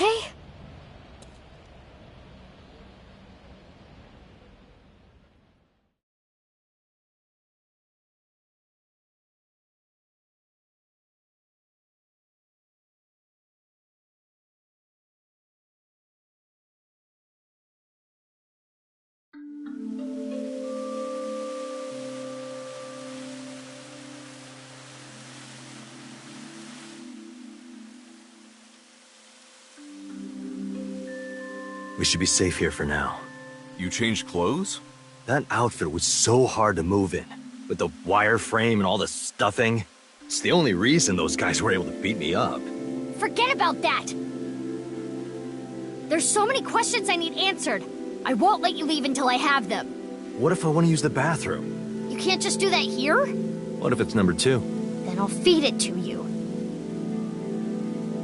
S2: Date?
S3: We should be safe here for now.
S18: You changed clothes?
S3: That outfit was so hard to move in, with the wireframe and all the stuffing. It's the only reason those guys were able to beat me up.
S2: Forget about that! There's so many questions I need answered. I won't let you leave until I have them.
S3: What if I want to use the bathroom?
S2: You can't just do that here?
S3: What if it's number 2?
S2: Then I'll feed it to you.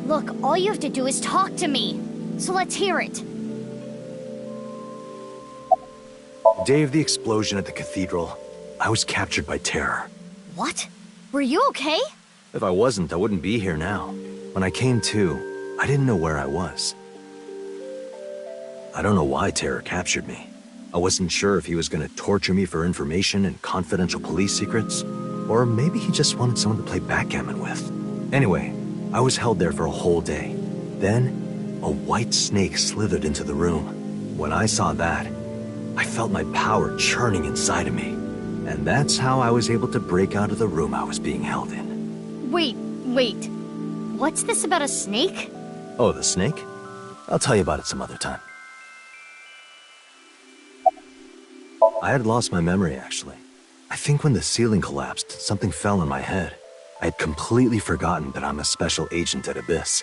S2: Look, all you have to do is talk to me. So let's hear it.
S3: The day of the explosion at the cathedral, I was captured by terror.
S2: What? Were you okay?
S3: If I wasn't, I wouldn't be here now. When I came to, I didn't know where I was. I don't know why Terror captured me. I wasn't sure if he was going to torture me for information and confidential police secrets, or maybe he just wanted someone to play backgammon with. Anyway, I was held there for a whole day. Then, a white snake slithered into the room. When I saw that, I felt my power churning inside of me. And that's how I was able to break out of the room I was being held in.
S2: Wait. What's this about a snake?
S3: Oh, the snake? I'll tell you about it some other time. I had lost my memory, actually. I think when the ceiling collapsed, something fell on my head. I had completely forgotten that I'm a special agent at Abyss.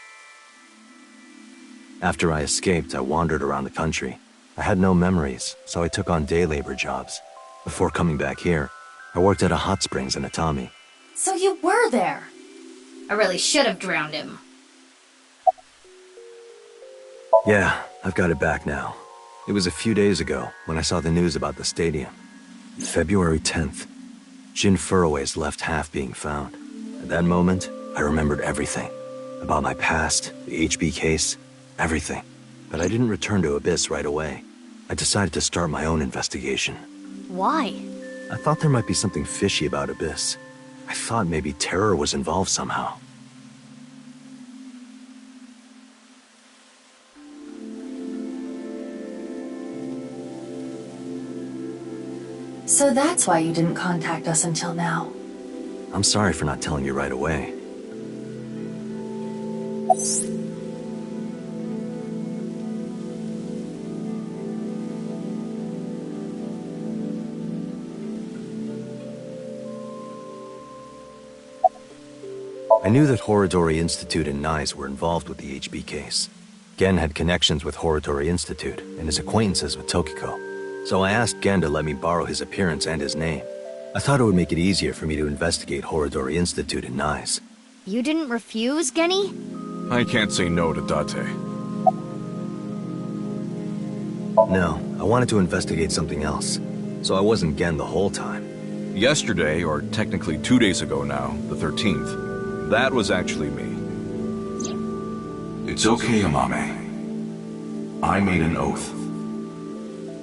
S3: After I escaped, I wandered around the country. I had no memories, so I took on day labor jobs. Before coming back here, I worked at a hot springs in Atami.
S6: So you were there?
S1: I really should have drowned him.
S3: Yeah, I've got it back now. It was a few days ago when I saw the news about the stadium. February 10th. Jin Furroway's left half being found. At that moment, I remembered everything. About my past, the HB case, everything. But I didn't return to Abyss right away. I decided to start my own investigation.
S2: Why?
S3: I thought there might be something fishy about Abyss. I thought maybe Terror was involved somehow.
S6: So that's why you didn't contact us until now.
S3: I'm sorry for not telling you right away. I knew that Horodori Institute and NICE were involved with the HB case. Gen had connections with Horodori Institute and his acquaintances with Tokiko. So I asked Gen to let me borrow his appearance and his name. I thought it would make it easier for me to investigate Horodori Institute and NICE.
S2: You didn't refuse, Genny?
S18: I can't say no to Date.
S3: No, I wanted to investigate something else. So I wasn't Gen the whole time.
S18: Yesterday, or technically 2 days ago now, the 13th, that was actually me.
S5: It's okay, Amame. I made an oath.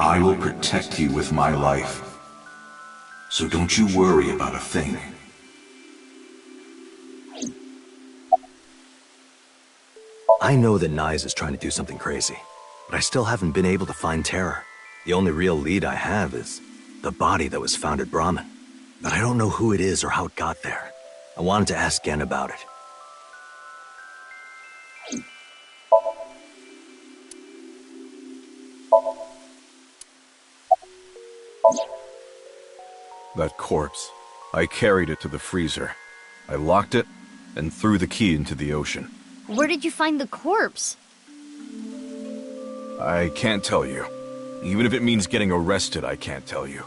S5: I will protect you with my life. So don't you worry about a thing.
S3: I know that NICE is trying to do something crazy, but I still haven't been able to find Terror. The only real lead I have is the body that was found at Brahmin. But I don't know who it is or how it got there. I wanted to ask Gen about it.
S18: That corpse. I carried it to the freezer. I locked it and threw the key into the ocean.
S2: Where did you find the corpse?
S18: I can't tell you. Even if it means getting arrested, I can't tell you.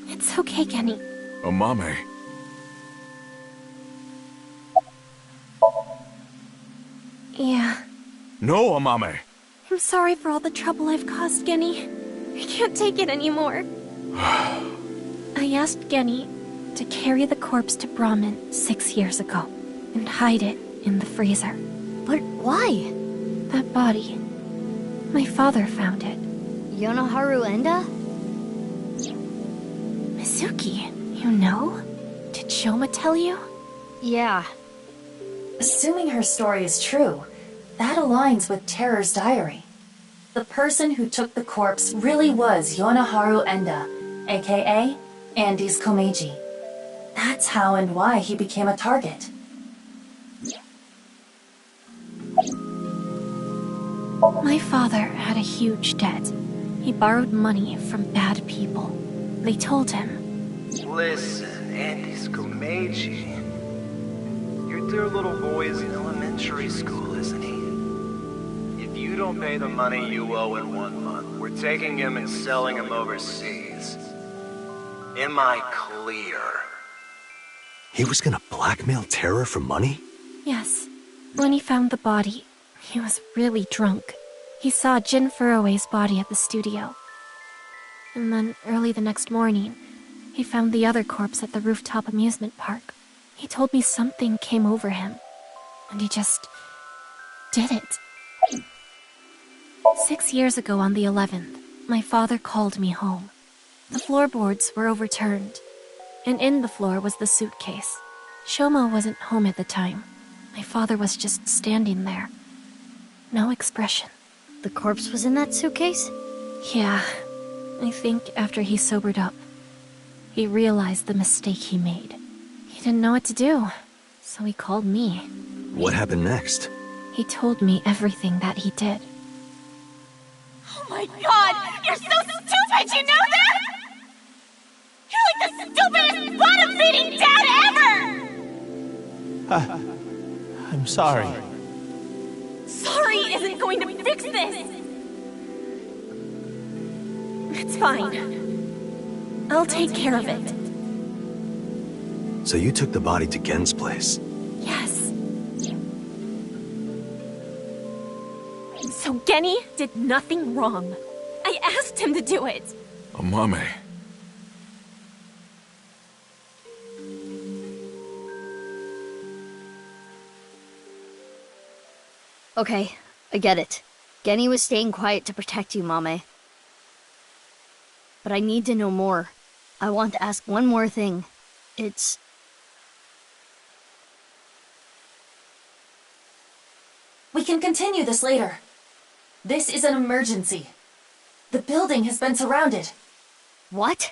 S14: It's okay, Genny.
S18: Amame.
S14: Yeah.
S18: No, Amame!
S14: I'm sorry for all the trouble I've caused, Genny. I can't take it anymore. I asked Genny to carry the corpse to Brahmin 6 years ago and hide it in the freezer.
S2: But why?
S14: That body. My father found it.
S2: Yonoharu Enda?
S14: Mizuki, you know? Did Shoma tell you?
S2: Yeah.
S6: Assuming her story is true, that aligns with Terror's diary. The person who took the corpse really was Yonoharu Enda, aka Andy's Komeiji. That's how and why he became a target.
S14: My father had a huge debt. He borrowed money from bad people. They told him.
S21: Listen, Andy Scomeji. Your dear little boy is in elementary school, isn't he? If you don't pay the money you owe in 1 month, we're taking him and selling him overseas. Am I clear?
S3: He was gonna blackmail Tara for money?
S14: Yes. When he found the body, he was really drunk. He saw Jin Furue's body at the studio. And then early the next morning, he found the other corpse at the rooftop amusement park. He told me something came over him, and he just did it. 6 years ago on the 11th, my father called me home. The floorboards were overturned, and in the floor was the suitcase. Shoma wasn't home at the time. My father was just standing there. No expression.
S2: The corpse was in that suitcase?
S14: Yeah. I think after he sobered up, he realized the mistake he made. He didn't know what to do, so he called me.
S3: What happened next?
S14: He told me everything that he did.
S15: Oh my god! You're so stupid, you know that?! You're like the stupidest bottom-feeding dad ever!
S22: I'm sorry.
S14: Sorry isn't going to fix this! It's fine. I'll take care of it.
S3: So you took the body to Gen's place?
S14: Yes. So Genny did nothing wrong. I asked him to do it.
S18: Amame.
S2: Okay, I get it. Genny was staying quiet to protect you, Mame. But I need to know more. I want to ask one more thing. It's...
S6: We can continue this later. This is an emergency. The building has been surrounded.
S2: What?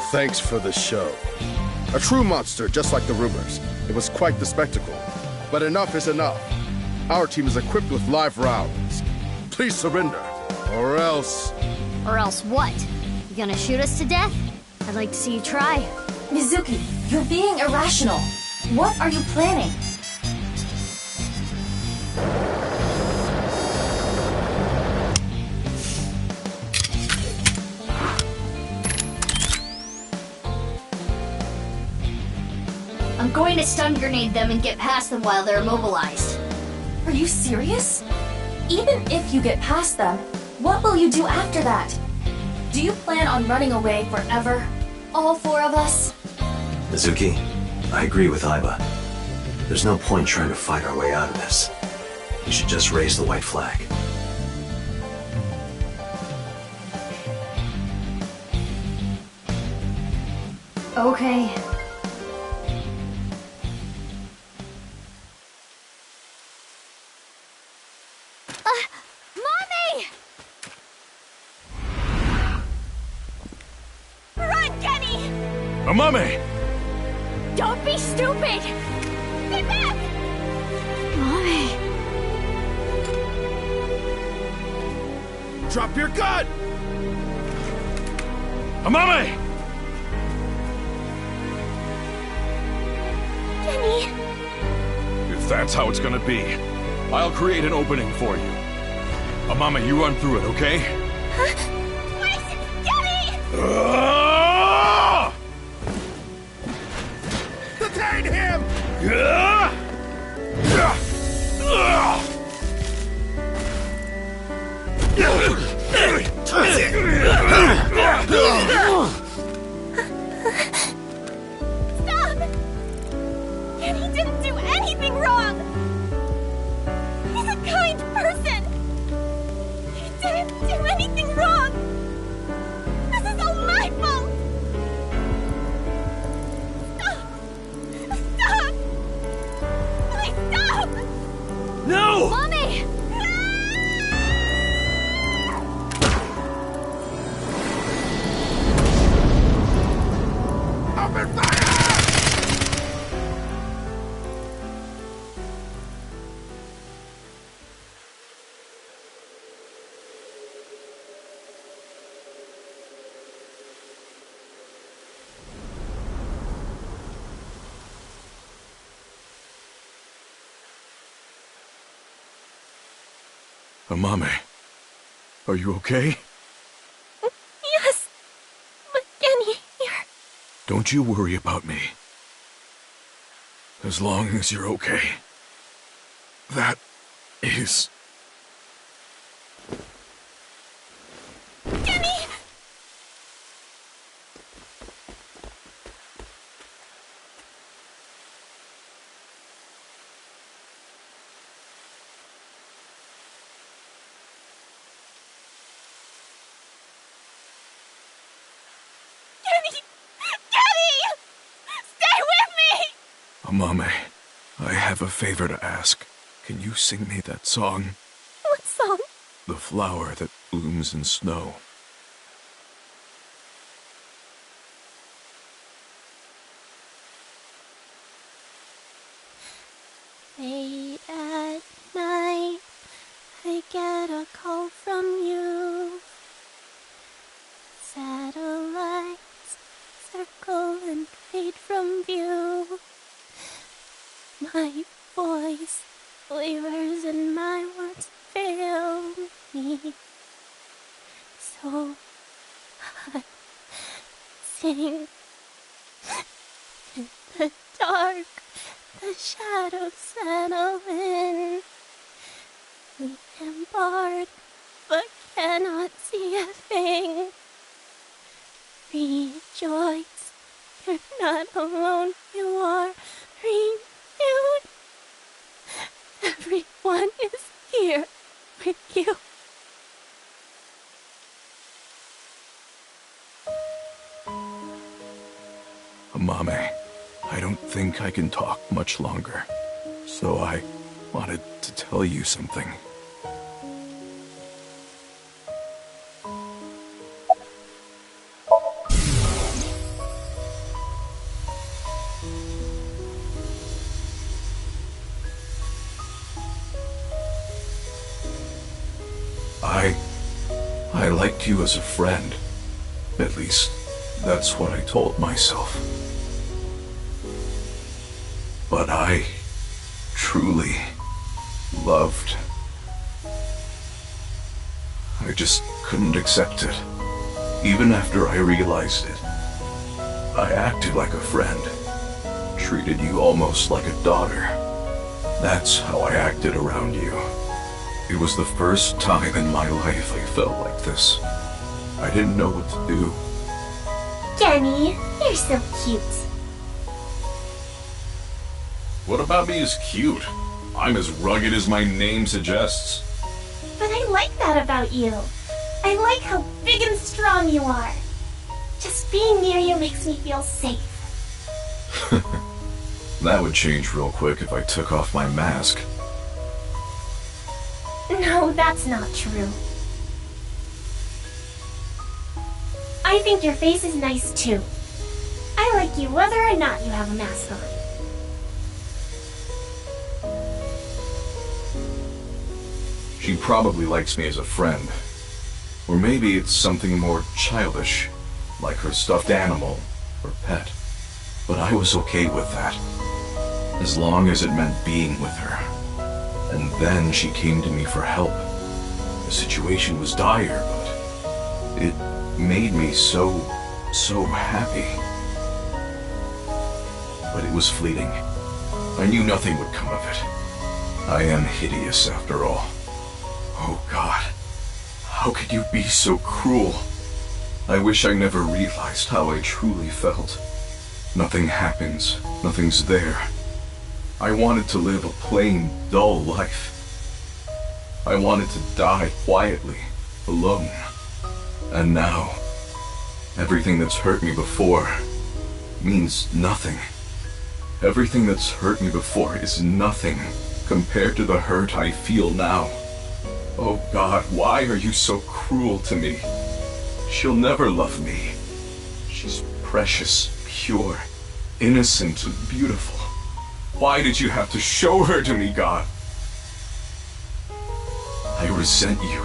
S20: Thanks for the show. A true monster, just like the rumors. It was quite the spectacle. But enough is enough. Our team is equipped with live rounds. Please surrender, or else...
S2: Or else what? You gonna shoot us to death? I'd like to see you try.
S6: Mizuki, you're being irrational. What are you planning?
S2: I'm going to stun grenade them and get past them while they're immobilized.
S6: Are you serious? Even if you get past them, what will you do after that? Do you plan on running away forever? All four of us?
S3: Mizuki, I agree with Aiba. There's no point trying to fight our way out of this. We should just raise the white flag.
S2: Okay.
S15: Mommy! Run, Genny!
S18: Amame!
S15: Don't be stupid! Get back!
S2: Mommy!
S20: Drop your gun!
S18: Amame!
S15: Genny!
S18: If that's how it's gonna be, I'll create an opening for you. Amame, you run through it, okay?
S15: Wait! Genny!
S20: Detain him!
S15: Stop! Kenny didn't do anything wrong! He's a kind person! He didn't do anything wrong! This is all my fault! Stop! Stop! Please stop!
S10: No!
S15: Mommy!
S18: Amame, are you okay?
S14: Yes, but Kenny, you're...
S18: Don't you worry about me. As long as you're okay. That is...
S14: Kenny!
S18: Amame, I have a favor to ask. Can you sing me that song?
S14: What song?
S18: The flower that blooms in snow.
S14: Late at night, I get a call from you. Satellites circle and fade from view. My voice wavers and my words fail me. So I sing in the dark. The shadows settle in. We embark, but cannot see a thing. Rejoice, you're not alone, you are renewed. Everyone is here with you.
S18: Amame, I don't think I can talk much longer, so I wanted to tell you something. I liked you as a friend. At least, that's what I told myself. But I truly loved. I just couldn't accept it. Even after I realized it, I acted like a friend. Treated you almost like a daughter. That's how I acted around you. It was the first time in my life I felt like this. I didn't know what to do.
S15: Kenny, you're so cute.
S18: What about me is cute? I'm as rugged as my name suggests.
S15: But I like that about you. I like how big and strong you are. Just being near you makes me feel safe.
S18: That would change real quick if I took off my mask.
S15: No, that's not true. I think your face is nice too. I like you whether or not you have a mask on.
S18: She probably likes me as a friend. Or maybe it's something more childish, like her stuffed animal or pet. But I was okay with that, as long as it meant being with her. And then she came to me for help. The situation was dire, but it made me so happy. But it was fleeting. I knew nothing would come of it. I am hideous after all. Oh God, how could you be so cruel? I wish I never realized how I truly felt. Nothing happens, nothing's there.
S5: I wanted to live a plain, dull life. I wanted to die quietly, alone. And now, everything that's hurt me before means nothing. Everything that's hurt me before is nothing compared to the hurt I feel now. Oh God, why are you so cruel to me? She'll never love me. She's precious, pure, innocent, and beautiful. Why did you have to show her to me, God? I resent you,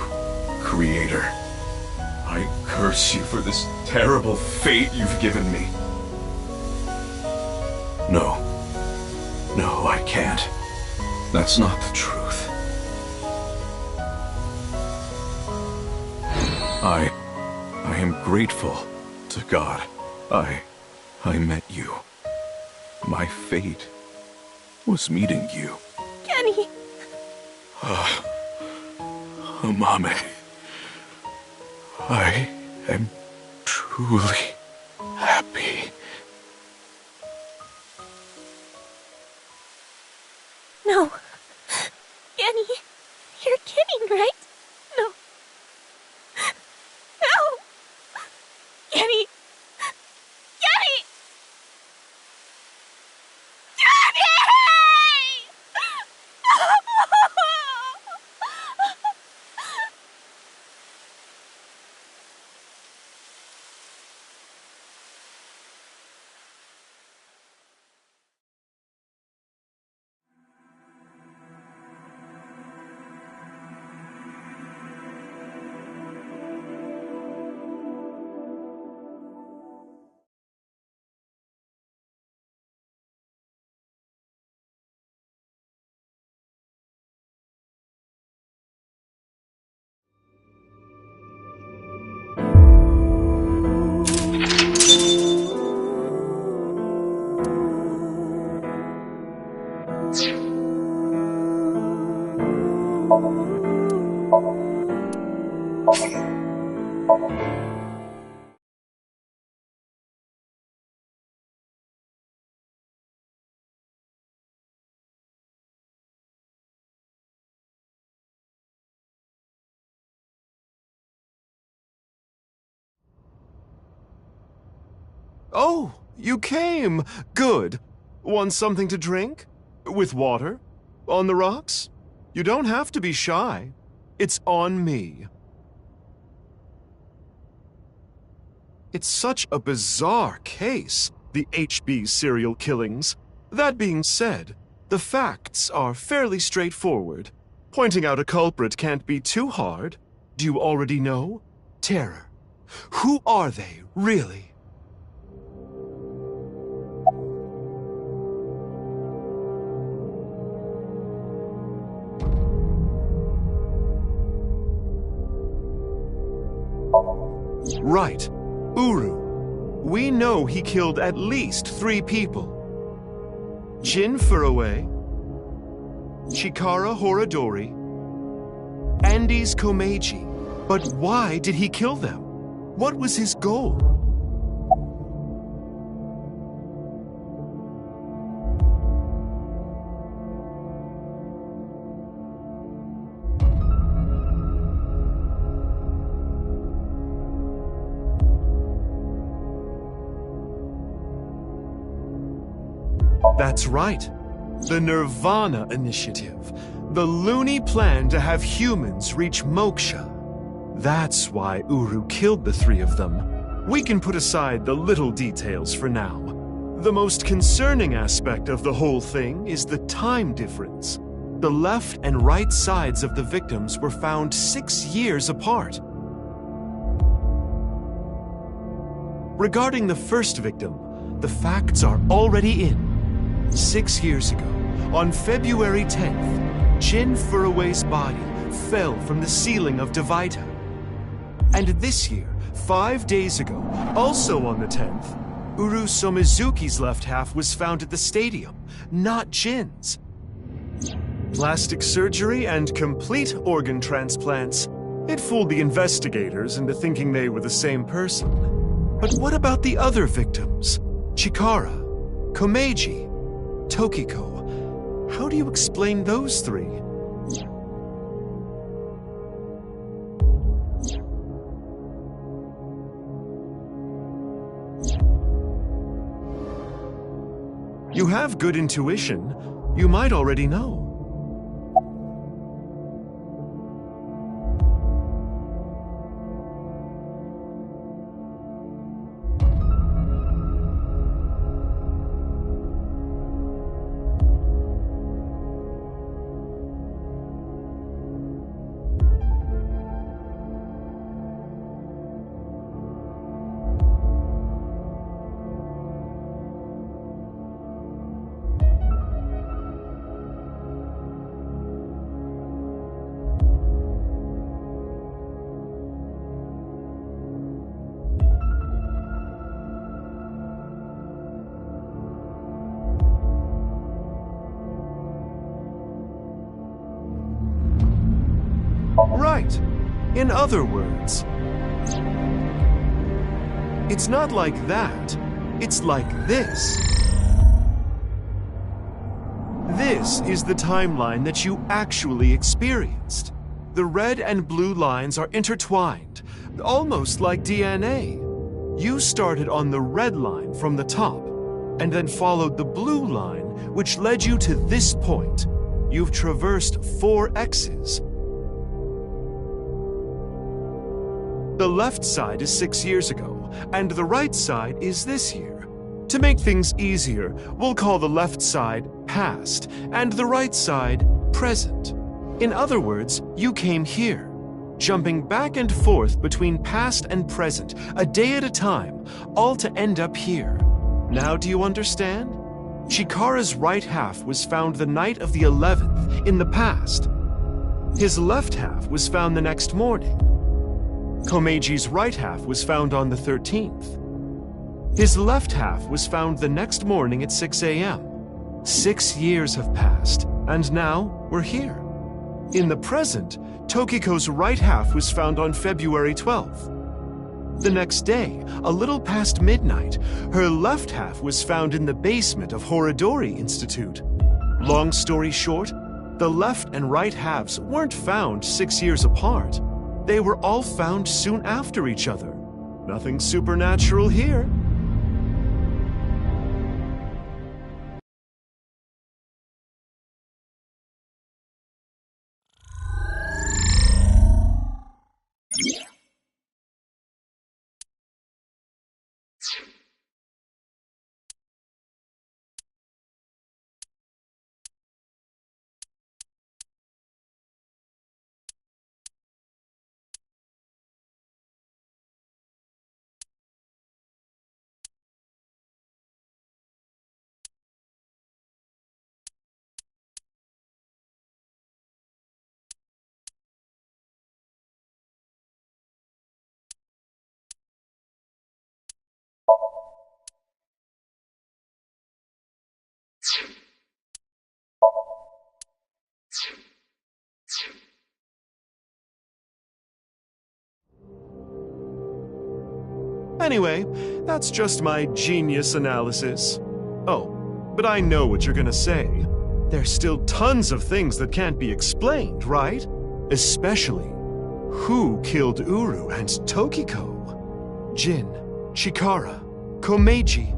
S5: Creator. I curse you for this terrible fate you've given me. No, I can't. That's not the truth. I am grateful to God. I met you. My fate was meeting you.
S14: Kenny!
S5: Mommy. I am truly happy.
S14: No. Kenny, you're kidding, right? No. No! Kenny! Kenny! Kenny!
S12: Oh, you came! Good. Want something to drink? With water? On the rocks? You don't have to be shy. It's on me. It's such a bizarre case, the HB serial killings. That being said, the facts are fairly straightforward. Pointing out a culprit can't be too hard. Do you already know? Terror. Who are they, really? Right. Uru. We know he killed at least 3 people. Jin Furue, Chikara Horadori, Andes Komeiji. But why did he kill them? What was his goal? That's right. The Nirvana Initiative. The loony plan to have humans reach moksha. That's why Uru killed the 3 of them. We can put aside the little details for now. The most concerning aspect of the whole thing is the time difference. The left and right sides of the victims were found 6 years apart. Regarding the first victim, the facts are already in. 6 years ago, on February 10th, Jin Furue's body fell from the ceiling of Devaita. And this year, 5 days ago, also on the 10th, Uru Somizuki's left half was found at the stadium, not Jin's. Plastic surgery and complete organ transplants. It fooled the investigators into thinking they were the same person. But what about the other victims? Chikara, Komeiji, Tokiko, How do you explain those three? You have good intuition. You might already know. Right. In other words, it's not like that. It's like this. This is the timeline that you actually experienced. The red and blue lines are intertwined, almost like DNA. You started on the red line from the top, and then followed the blue line, which led you to this point. You've traversed 4 X's. The left side is 6 years ago, and the right side is this year. To make things easier, we'll call the left side past, and the right side present. In other words, you came here, jumping back and forth between past and present, a day at a time, all to end up here. Now do you understand? Chikara's right half was found the night of the 11th, in the past. His left half was found the next morning. Komeji's right half was found on the 13th. His left half was found the next morning at 6 a.m. 6 years have passed, and now we're here. In the present, Tokiko's right half was found on February 12th. The next day, a little past midnight, her left half was found in the basement of Horodori Institute. Long story short, the left and right halves weren't found 6 years apart. They were all found soon after each other. Nothing supernatural here. Anyway, that's just my genius analysis. Oh, but I know what you're gonna say. There's still tons of things that can't be explained, right? Especially, who killed Uru and Tokiko? Jin, Chikara, Komeiji.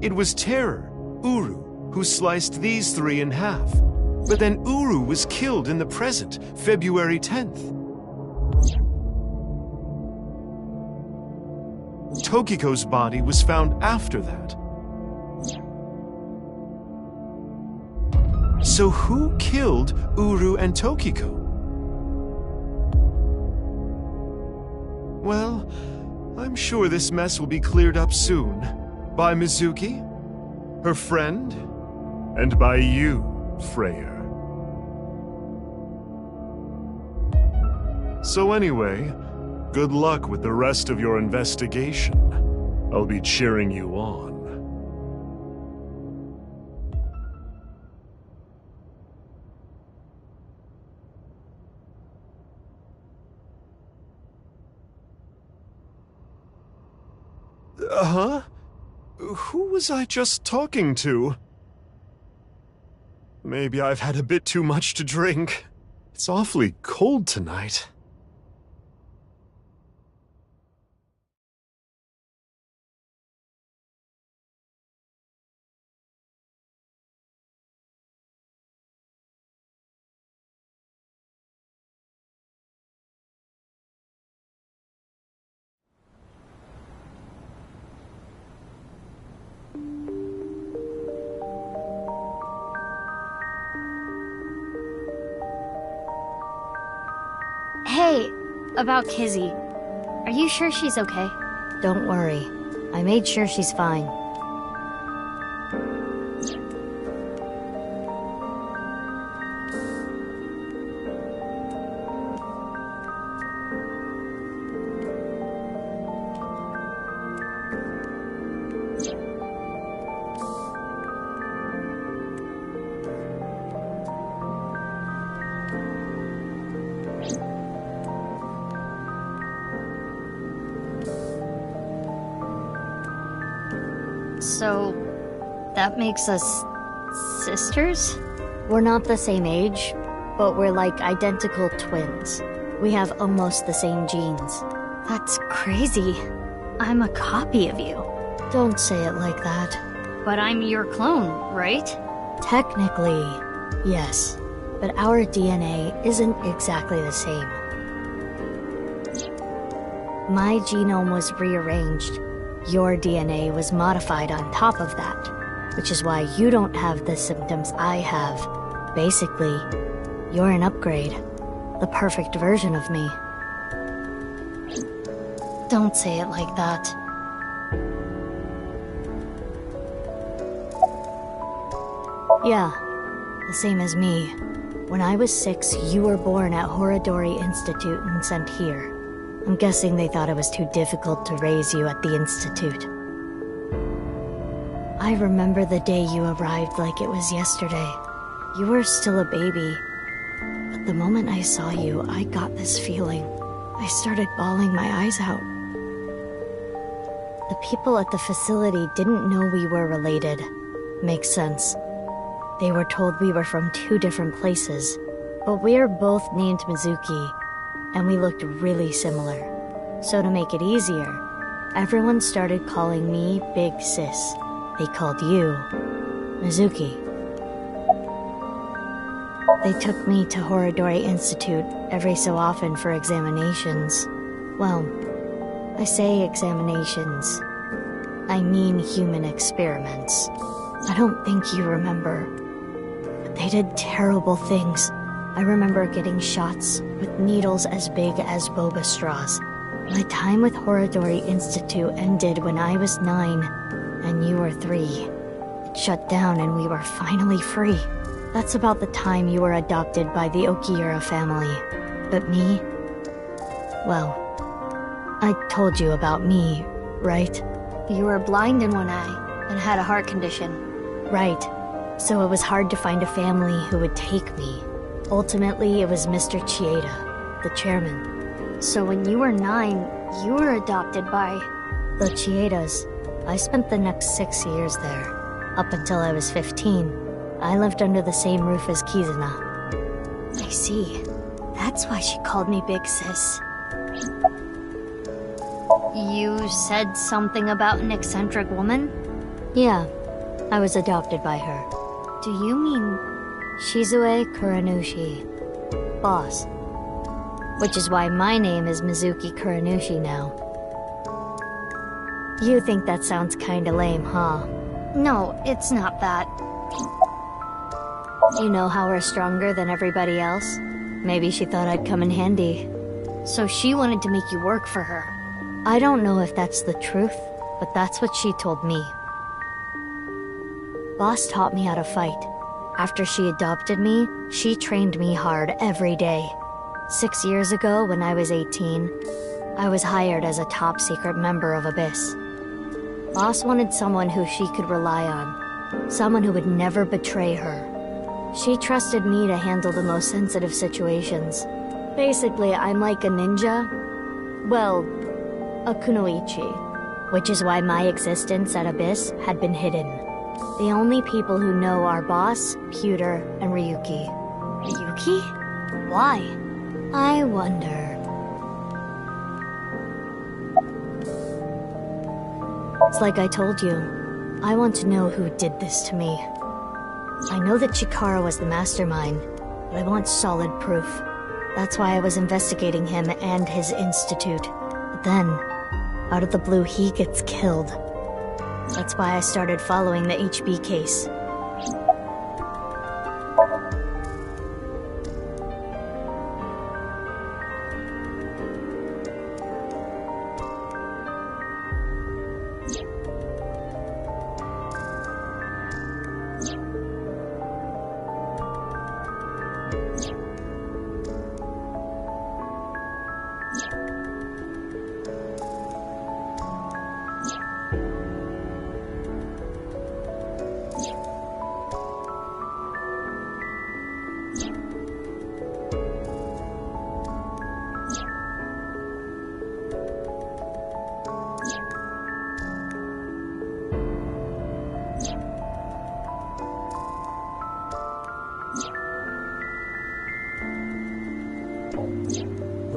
S12: It was Terror, Uru, who sliced these 3 in half. But then Uru was killed in the present, February 10th. Tokiko's body was found after that. So who killed Uru and Tokiko? Well, I'm sure this mess will be cleared up soon. By Mizuki, her friend, and by you, Freyr. So anyway, good luck with the rest of your investigation. I'll be cheering you on. Huh? Who was I just talking to? Maybe I've had a bit too much to drink. It's awfully cold tonight.
S4: Hey, about Kizzy. Are you sure she's okay?
S2: Don't worry. I made sure she's fine.
S4: So, that makes us sisters?
S2: We're not the same age, but we're like identical twins. We have almost the same genes.
S4: That's crazy. I'm a copy of you.
S2: Don't say it like that.
S4: But I'm your clone, right?
S2: Technically, yes. But our DNA isn't exactly the same. My genome was rearranged. Your DNA was modified on top of that, which is why you don't have the symptoms I have. Basically, you're an upgrade. The perfect version of me.
S4: Don't say it like that.
S2: Yeah, the same as me. When I was 6, you were born at Horadori Institute and sent here. I'm guessing they thought it was too difficult to raise you at the Institute. I remember the day you arrived like it was yesterday. You were still a baby. But the moment I saw you, I got this feeling. I started bawling my eyes out. The people at the facility didn't know we were related. Makes sense. They were told we were from 2 different places. But we're both named Mizuki, and we looked really similar. So to make it easier, everyone started calling me Big Sis. They called you Mizuki. They took me to Horadori Institute every so often for examinations. Well, I say examinations. I mean human experiments. I don't think you remember, but they did terrible things. I remember getting shots with needles as big as boba straws. My time with Horadori Institute ended when I was 9, and you were 3. It shut down and we were finally free. That's about the time you were adopted by the Okiura family. But me? Well, I told you about me, right?
S4: You were blind in one eye and had a heart condition.
S2: Right. So it was hard to find a family who would take me. Ultimately, it was Mr. Chieda, the chairman.
S4: So when you were 9, you were adopted by...
S2: the Chiedas. I spent the next 6 years there. Up until I was 15, I lived under the same roof as Kizuna.
S4: I see. That's why she called me Big Sis. You said something about an eccentric woman?
S2: Yeah, I was adopted by her.
S4: Do you mean...
S2: Shizue Kuranushi. Boss. Which is why my name is Mizuki Kuranushi now. You think that sounds kinda lame, huh?
S4: No, it's not that.
S2: You know how we're stronger than everybody else? Maybe she thought I'd come in handy.
S4: So she wanted to make you work for her.
S2: I don't know if that's the truth, but that's what she told me. Boss taught me how to fight. After she adopted me, she trained me hard every day. 6 years ago, when I was 18, I was hired as a top-secret member of Abyss. Boss wanted someone who she could rely on. Someone who would never betray her. She trusted me to handle the most sensitive situations. Basically, I'm like a ninja. Well, a kunoichi. Which is why my existence at Abyss had been hidden. The only people who know are Boss, Pewter, and Ryuki. Ryuki? Why? I wonder. It's like I told you. I want to know who did this to me. I know that Chikara was the mastermind, but I want solid proof. That's why I was investigating him and his institute. But then, out of the blue, he gets killed. That's why I started following the HB case.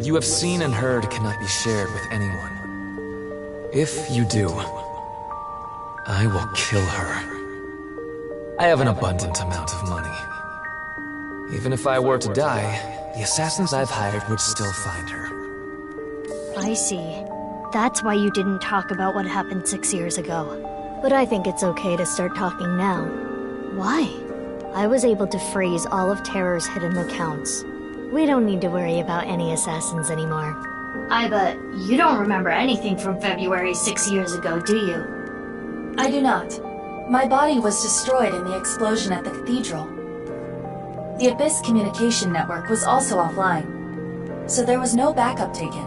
S8: What you have seen and heard cannot be shared with anyone. If you do, I will kill her. I have an abundant amount of money. Even if I were to die, the assassins I've hired would still find her.
S2: I see. That's why you didn't talk about what happened 6 years ago. But I think it's okay to start talking now. Why? I was able to freeze all of Terror's hidden accounts. We don't need to worry about any assassins anymore.
S4: I bet you don't remember anything from February 6 years ago, do you?
S6: I do not. My body was destroyed in the explosion at the cathedral. The Abyss communication network was also offline, so there was no backup taken.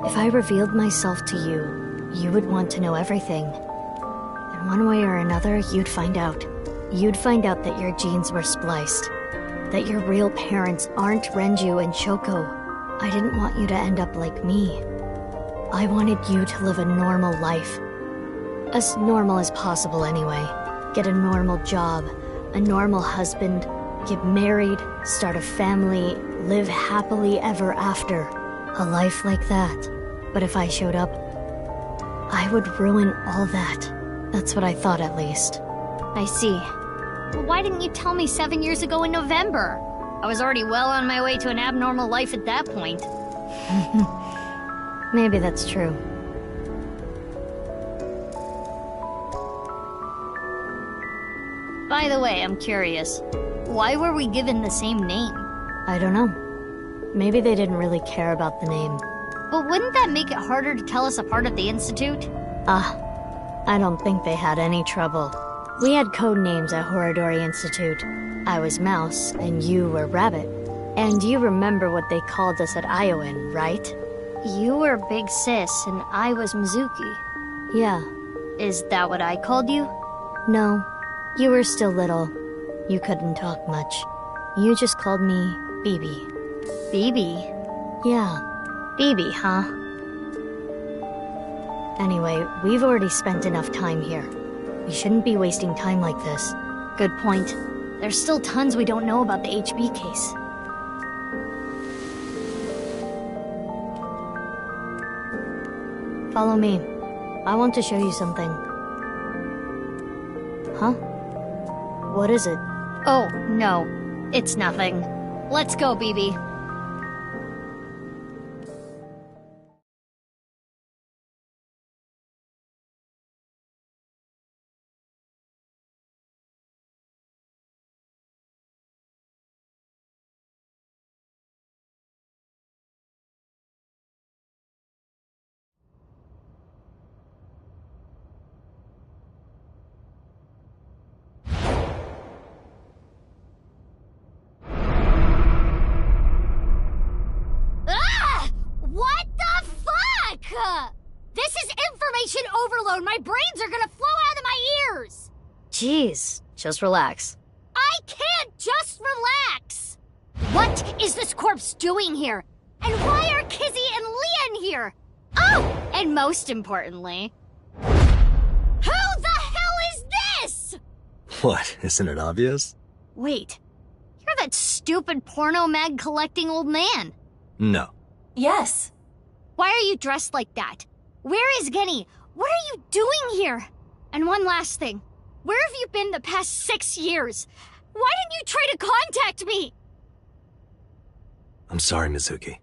S2: If I revealed myself to you, you would want to know everything. In one way or another, you'd find out. You'd find out that your genes were spliced. That your real parents aren't Renju and Shoko. I didn't want you to end up like me. I wanted you to live a normal life. As normal as possible anyway. Get a normal job, a normal husband, get married, start a family, live happily ever after. A life like that. But if I showed up, I would ruin all that. That's what I thought, at least. I see. Well, why didn't you tell me 7 years ago in November? I was already well on my way to an abnormal life at that point. Maybe that's true. By the way, I'm curious. Why were we given the same name? I don't know. Maybe they didn't really care about the name. But wouldn't that make it harder to tell us apart at the Institute? I don't think they had any trouble. We had code names at Horadori Institute. I was Mouse, and you were Rabbit. And you remember what they called us at Iowan, right? You were Big Sis, and I was Mizuki. Yeah. Is that what I called you? No. You were still little. You couldn't talk much. You just called me BB. BB? Yeah. BB, huh? Anyway, we've already spent enough time here. We shouldn't be wasting time like this. Good point. There's still tons we don't know about the HB case. Follow me. I want to show you something. Huh? What is it? Oh, no. It's nothing. Let's go, BB. This is information overload! My brains are gonna flow out of my ears! Jeez, just relax. I can't just relax! What is this corpse doing here? And why are Kizzy and Leon here? Oh! And most importantly, Who the hell is this?
S3: What, isn't it obvious?
S2: Wait, you're that stupid porno mag collecting old man.
S3: No.
S6: Yes.
S2: Why are you dressed like that? Where is Genny? What are you doing here? And one last thing. Where have you been the past 6 years? Why didn't you try to contact me?
S3: I'm sorry, Mizuki.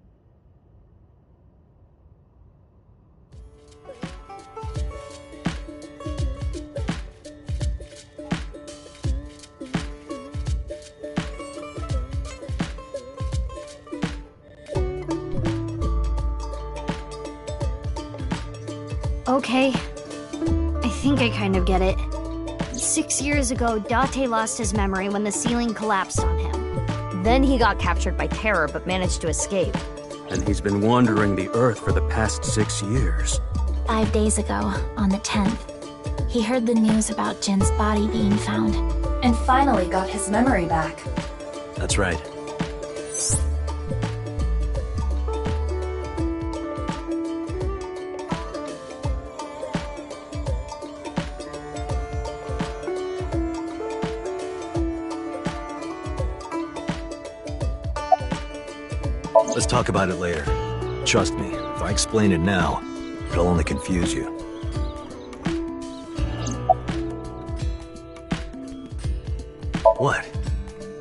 S2: Okay. I think I kind of get it. 6 years ago, Date lost his memory when the ceiling collapsed on him.
S11: Then he got captured by terror but managed to escape.
S10: And he's been wandering the Earth for the past 6 years.
S15: 5 days ago, on the 10th, he heard the news about Jin's body being found.
S6: And finally got his memory back.
S3: That's right. Let's talk about it later. Trust me, if I explain it now, it'll only confuse you. What?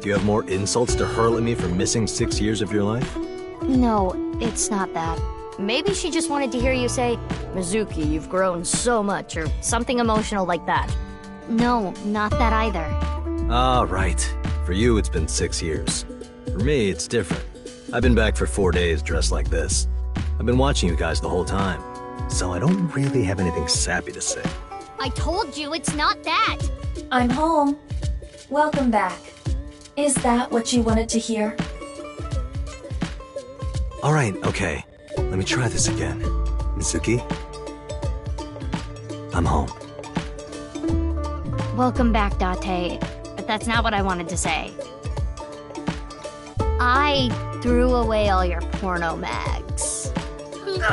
S3: Do you have more insults to hurl at me for missing 6 years of your life?
S2: No, it's not that.
S11: Maybe she just wanted to hear you say, Mizuki, you've grown so much, or something emotional like that.
S2: No, not that either.
S3: Ah, right. For you, it's been 6 years. For me, it's different. I've been back for 4 days dressed like this. I've been watching you guys the whole time, so I don't really have anything sappy to say.
S2: I told you it's not that!
S6: I'm home. Welcome back. Is that what you wanted to hear?
S3: Alright, okay. Let me try this again. Mizuki? I'm home.
S2: Welcome back, Date. But that's not what I wanted to say. I threw away all your porno mags.
S10: No!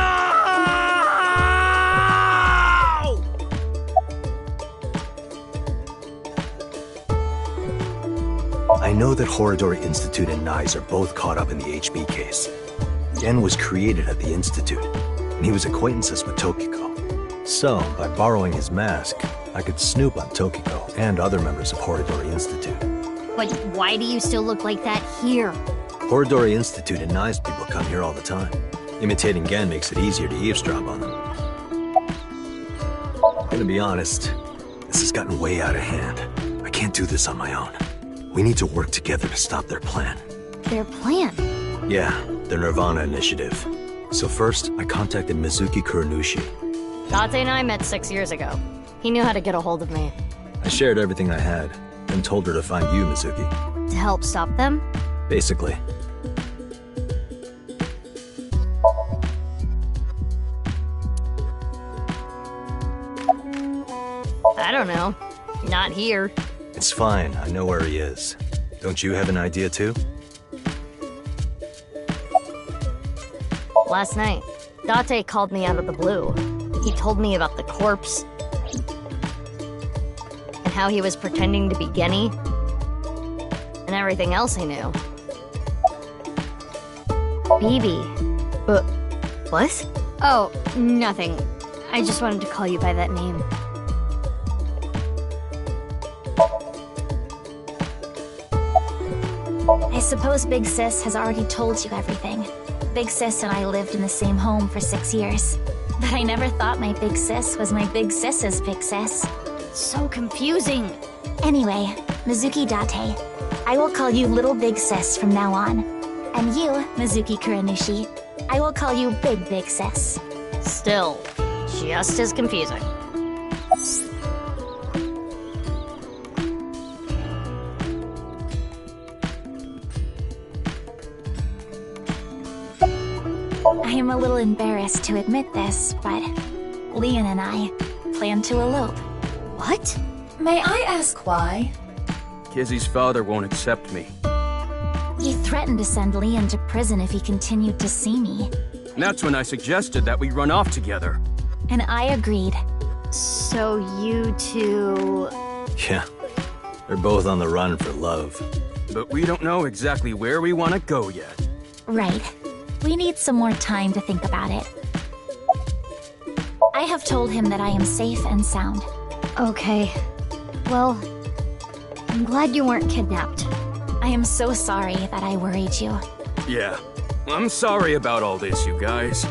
S3: I know that Horodori Institute and Nyes are both caught up in the HB case. Gen was created at the Institute, and he was acquaintances with Tokiko. So, by borrowing his mask, I could snoop on Tokiko and other members of Horodori Institute.
S2: But why do you still look like that here?
S3: Horodori Institute and Nyes people come here all the time. Imitating Gen makes it easier to eavesdrop on them. I'm gonna be honest, this has gotten way out of hand. I can't do this on my own. We need to work together to stop their plan.
S2: Their plan?
S3: Yeah, their Nirvana initiative. So first, I contacted Mizuki Kuranushi.
S11: Date and I met 6 years ago. He knew how to get a hold of me.
S3: I shared everything I had, and told her to find you, Mizuki.
S2: To help stop them?
S3: Basically.
S11: I don't know. Not here.
S3: It's fine, I know where he is. Don't you have an idea too?
S11: Last night, Date called me out of the blue. He told me about the corpse, and how he was pretending to be Genny, and everything else he knew.
S2: BB.
S11: What?
S2: Oh, nothing. I just wanted to call you by that name.
S15: I suppose Big Sis has already told you everything. Big Sis and I lived in the same home for 6 years. But I never thought my Big Sis was my Big Sis's Big Sis.
S2: So confusing.
S15: Anyway, Mizuki Date, I will call you Little Big Sis from now on. And you, Mizuki Kuranushi, I will call you Big Big Sis.
S11: Still, just as confusing.
S15: I am a little embarrassed to admit this, but Leon and I plan to elope.
S2: What?
S6: May I ask why?
S10: Kizzy's father won't accept me.
S15: He threatened to send Leon to prison if he continued to see me.
S10: And that's when I suggested that we run off together.
S15: And I agreed.
S2: So you two...
S3: Yeah, they're both on the run for love.
S10: But we don't know exactly where we want to go yet.
S15: Right. We need some more time to think about it. I have told him that I am safe and sound.
S2: Okay. Well, I'm glad you weren't kidnapped.
S15: I am so sorry that I worried you.
S10: Yeah, I'm sorry about all this, you guys.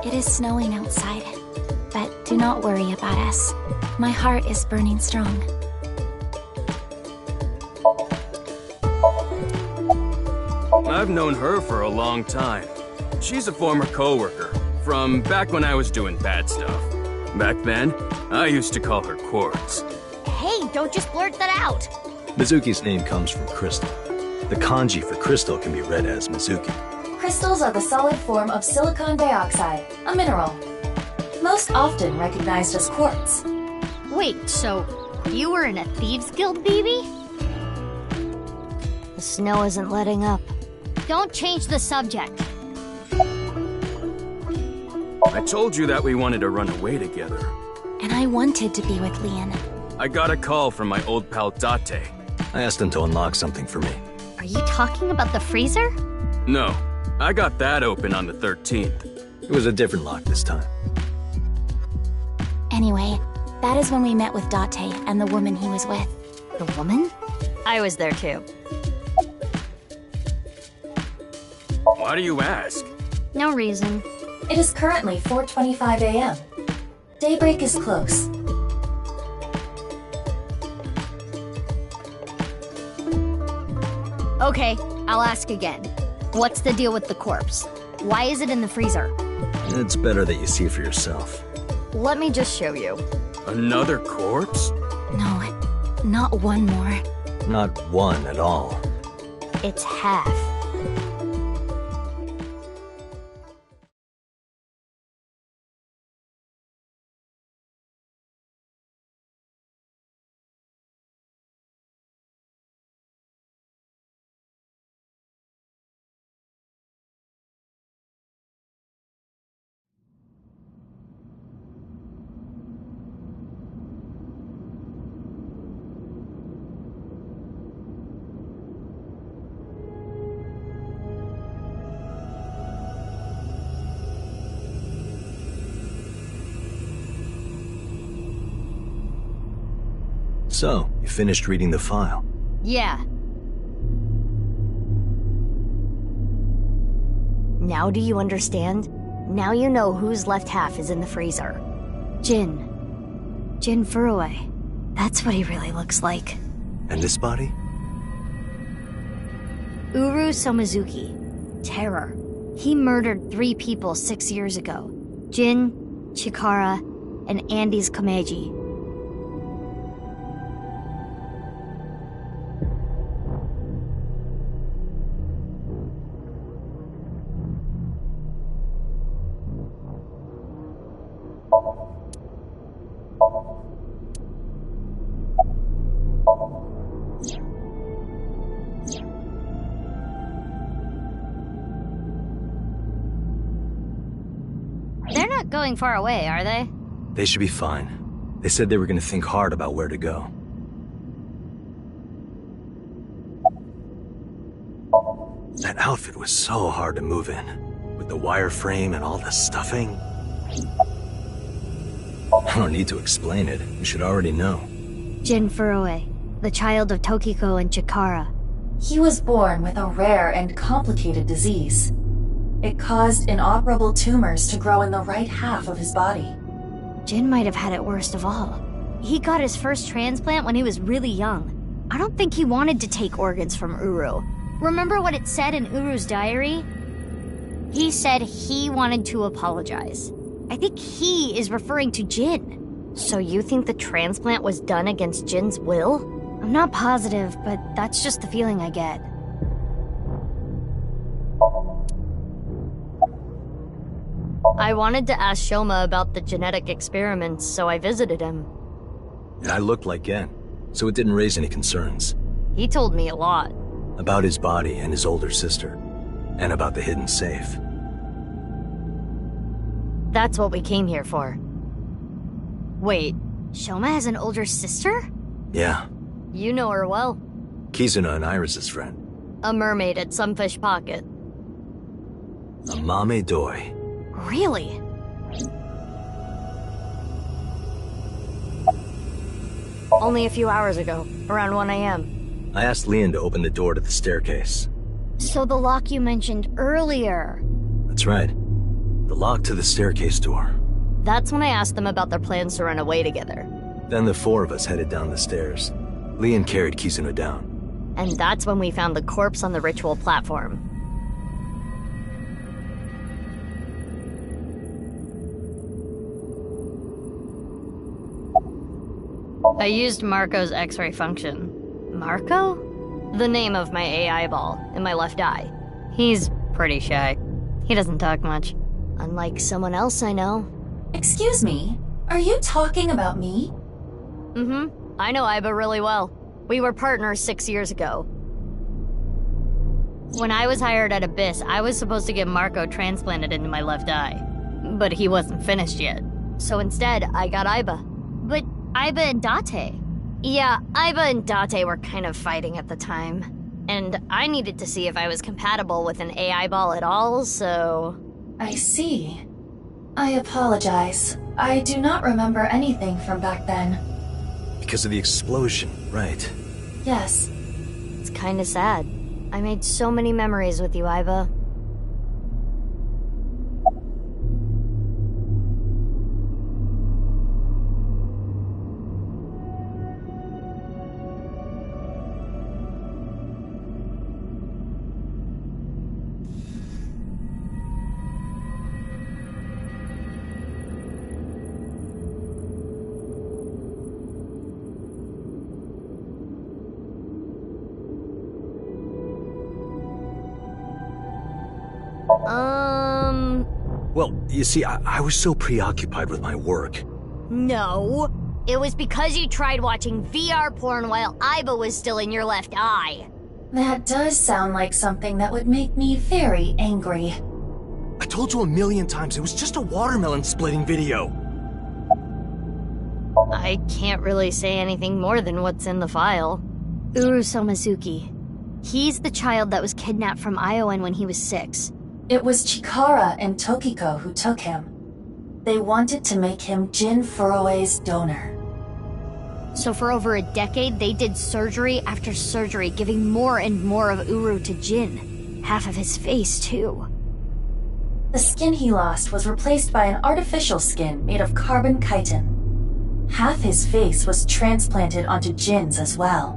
S15: It is snowing outside, but do not worry about us. My heart is burning strong.
S10: I've known her for a long time. She's a former coworker, from back when I was doing bad stuff. Back then, I used to call her Quartz.
S2: Hey, don't just blurt that out!
S3: Mizuki's name comes from crystal. The kanji for crystal can be read as Mizuki.
S6: Crystals are the solid form of silicon dioxide, a mineral. Most often recognized as quartz.
S2: Wait, so you were in a Thieves Guild, baby? The snow isn't letting up. Don't change the subject.
S10: I told you that we wanted to run away together.
S15: And I wanted to be with Lian.
S10: I got a call from my old pal Date.
S3: I asked him to unlock something for me.
S2: Are you talking about the freezer?
S10: No, I got that open on the 13th.
S3: It was a different lock this time.
S15: Anyway, that is when we met with Date and the woman he was with.
S2: The woman? I was there too.
S10: Why do you ask?
S2: No reason.
S6: It is currently 4:25 a.m. Daybreak is close.
S2: Okay, I'll ask again. What's the deal with the corpse? Why is it in the freezer?
S3: It's better that you see for yourself.
S2: Let me just show you.
S10: Another corpse?
S15: No, not one more.
S3: Not one at all.
S2: It's half.
S3: So, you finished reading the file?
S2: Yeah. Now do you understand? Now you know whose left half is in the freezer. Jin. Jin Furue. That's what he really looks like.
S3: And this body?
S2: Uru Somizuki. Terror. He murdered 3 people 6 years ago. Jin, Chikara, and Andy's Kameji. They're not going far away, are they?
S3: They should be fine. They said they were going to think hard about where to go. That outfit was so hard to move in, with the wireframe and all the stuffing. I don't need to explain it. You should already know.
S2: Jin Furue, the child of Tokiko and Chikara.
S6: He was born with a rare and complicated disease. It caused inoperable tumors to grow in the right half of his body.
S2: Jin might have had it worst of all. He got his first transplant when he was really young. I don't think he wanted to take organs from Uru. Remember what it said in Uru's diary? He said he wanted to apologize. I think he is referring to Jin. So you think the transplant was done against Jin's will? I'm not positive, but that's just the feeling I get. I wanted to ask Shoma about the genetic experiments, so I visited him.
S3: And I looked like Gen, so it didn't raise any concerns.
S2: He told me a lot.
S3: About his body and his older sister, and about the hidden safe.
S2: That's what we came here for.
S11: Wait, Shoma has an older sister?
S3: Yeah,
S11: You know her well.
S3: Kizuna and Iris's friend.
S11: A mermaid at some fish pocket.
S3: A mame doi.
S11: Really? Only a few hours ago, around 1 a.m.
S3: I asked Leon to open the door to the staircase.
S2: So the lock you mentioned earlier.
S3: That's right. The lock to the staircase door.
S11: That's when I asked them about their plans to run away together.
S3: Then the four of us headed down the stairs. Leon carried Kizuna down.
S11: And that's when we found the corpse on the ritual platform. I used Marco's X-ray function. Marco? The name of my AI ball in my left eye. He's pretty shy. He doesn't talk much. Unlike someone else I know.
S6: Excuse me, are you talking about me?
S11: Mm-hmm. I know Iba really well. We were partners 6 years ago. When I was hired at Abyss, I was supposed to get Marco transplanted into my left eye. But he wasn't finished yet. So instead, I got Iba.
S2: But Iba and Date.
S11: Yeah, Iba and Date were kind of fighting at the time. And I needed to see if I was compatible with an AI ball at all, so...
S6: I see. I apologize. I do not remember anything from back then.
S3: Because of the explosion, right?
S6: Yes.
S11: It's kinda sad. I made so many memories with you, Iba.
S3: Well, you see, I was so preoccupied with my work.
S2: No. It was because you tried watching VR porn while Iba was still in your left eye.
S6: That does sound like something that would make me very angry.
S12: I told you a million times, it was just a watermelon splitting video.
S11: I can't really say anything more than what's in the file.
S2: Uru Somazuki. He's the child that was kidnapped from Iowan when he was 6.
S6: It was Chikara and Tokiko who took him. They wanted to make him Jin Furue's donor.
S2: So for over a decade, they did surgery after surgery, giving more and more of Uru to Jin. Half of his face, too.
S6: The skin he lost was replaced by an artificial skin made of carbon chitin. Half his face was transplanted onto Jin's as well.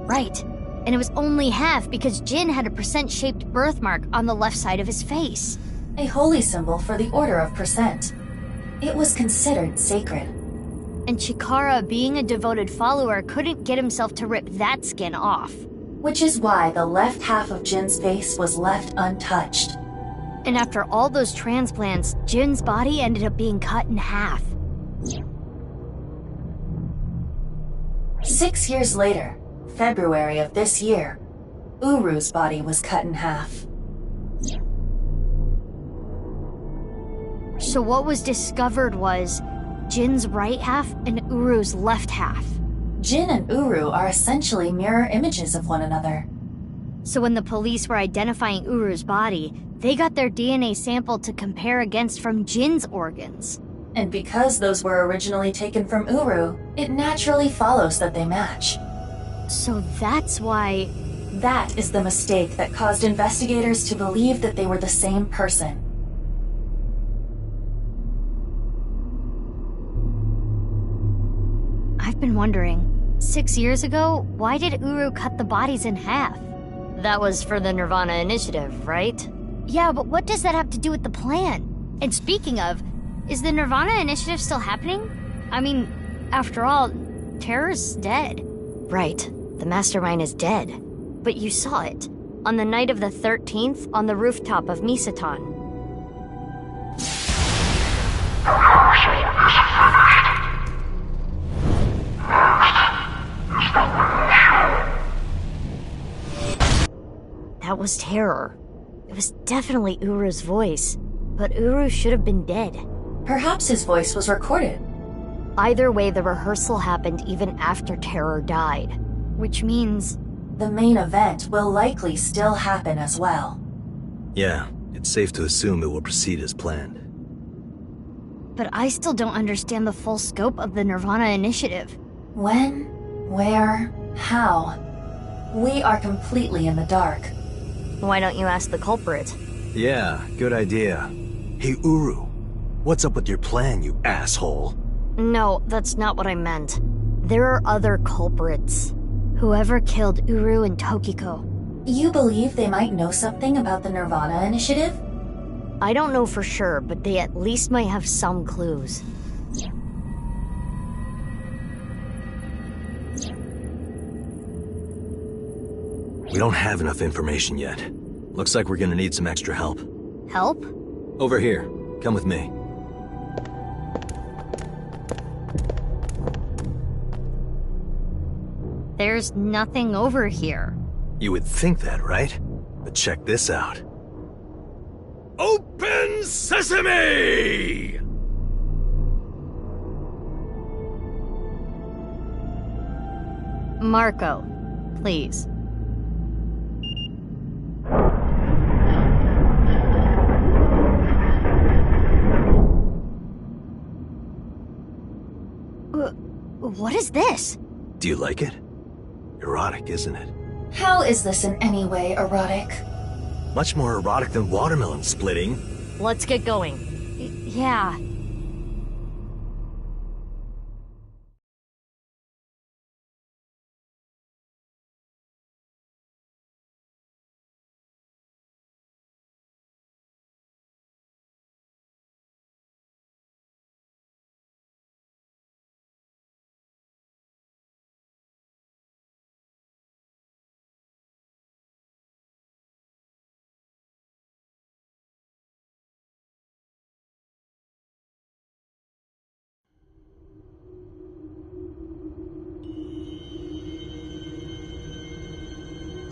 S2: Right. And it was only half because Jin had a percent-shaped birthmark on the left side of his face.
S6: A holy symbol for the Order of Percent. It was considered sacred.
S2: And Chikara, being a devoted follower, couldn't get himself to rip that skin off.
S6: Which is why the left half of Jin's face was left untouched.
S2: And after all those transplants, Jin's body ended up being cut in half.
S6: 6 years later, February of this year, Uru's body was cut in half.
S2: So what was discovered was Jin's right half and Uru's left half.
S6: Jin and Uru are essentially mirror images of one another.
S2: So when the police were identifying Uru's body, they got their DNA sample to compare against from Jin's organs.
S6: And because those were originally taken from Uru, it naturally follows that they match.
S2: So that's why...
S6: That is the mistake that caused investigators to believe that they were the same person.
S2: I've been wondering, 6 years ago, why did Uru cut the bodies in half?
S11: That was for the Nirvana Initiative, right?
S2: Yeah, but what does that have to do with the plan? And speaking of, is the Nirvana Initiative still happening? I mean, after all, Terror's dead.
S11: Right. The mastermind is dead. But you saw it. On the night of the 13th, on the rooftop of Misaton. That was Terror. It was definitely Uru's voice. But Uru should have been dead.
S6: Perhaps his voice was recorded.
S11: Either way, the rehearsal happened even after Terror died. Which means...
S6: the main event will likely still happen as well.
S3: Yeah, it's safe to assume it will proceed as planned.
S2: But I still don't understand the full scope of the Nirvana initiative.
S6: When, where, how? We are completely in the dark.
S11: Why don't you ask the culprit?
S3: Yeah, good idea. Hey, Uru, what's up with your plan, you asshole?
S11: No, that's not what I meant. There are other culprits.
S2: Whoever killed Uru and Tokiko.
S6: You believe they might know something about the Nirvana initiative?
S11: I don't know for sure, but they at least might have some clues.
S3: We don't have enough information yet. Looks like we're gonna need some extra help.
S11: Help?
S3: Over here. Come with me.
S2: There's nothing over here.
S3: You would think that, right? But check this out. Open Sesame!
S11: Marco, please.
S2: What is this?
S3: Do you like it? Erotic, isn't it?
S6: How is this in any way erotic?
S3: Much more erotic than watermelon splitting.
S11: Let's get going.
S2: Yeah.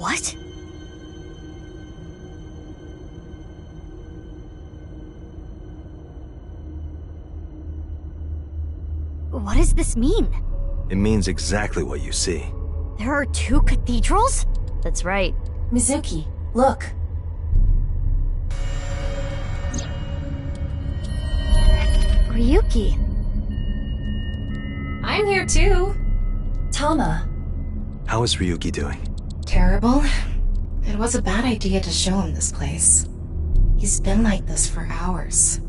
S2: What? What does this mean?
S3: It means exactly what you see.
S2: There are 2 cathedrals?
S11: That's right.
S6: Mizuki, look.
S2: Ryuki.
S16: I'm here too.
S6: Tama.
S3: How is Ryuki doing?
S16: Terrible. It was a bad idea to show him this place. He's been like this for hours.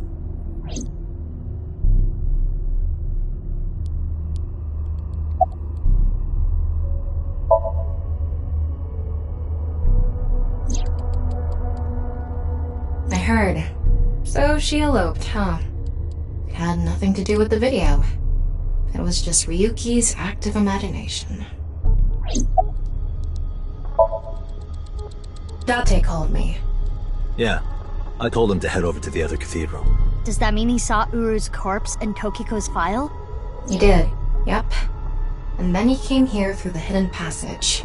S16: I heard. So she eloped, huh? It had nothing to do with the video. It was just Ryuki's active imagination. Date called me.
S3: Yeah. I told him to head over to the other cathedral.
S2: Does that mean he saw Uru's corpse and Tokiko's file?
S16: He did, yep. And then he came here through the hidden passage.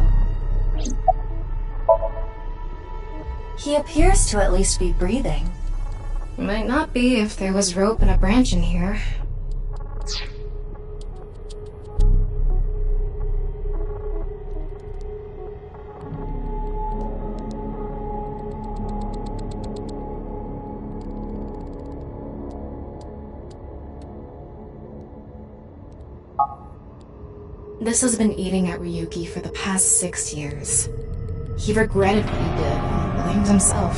S6: He appears to at least be breathing.
S16: He might not be if there was rope and a branch in here. This has been eating at Ryuki for the past 6 years. He regretted what he did and blamed himself.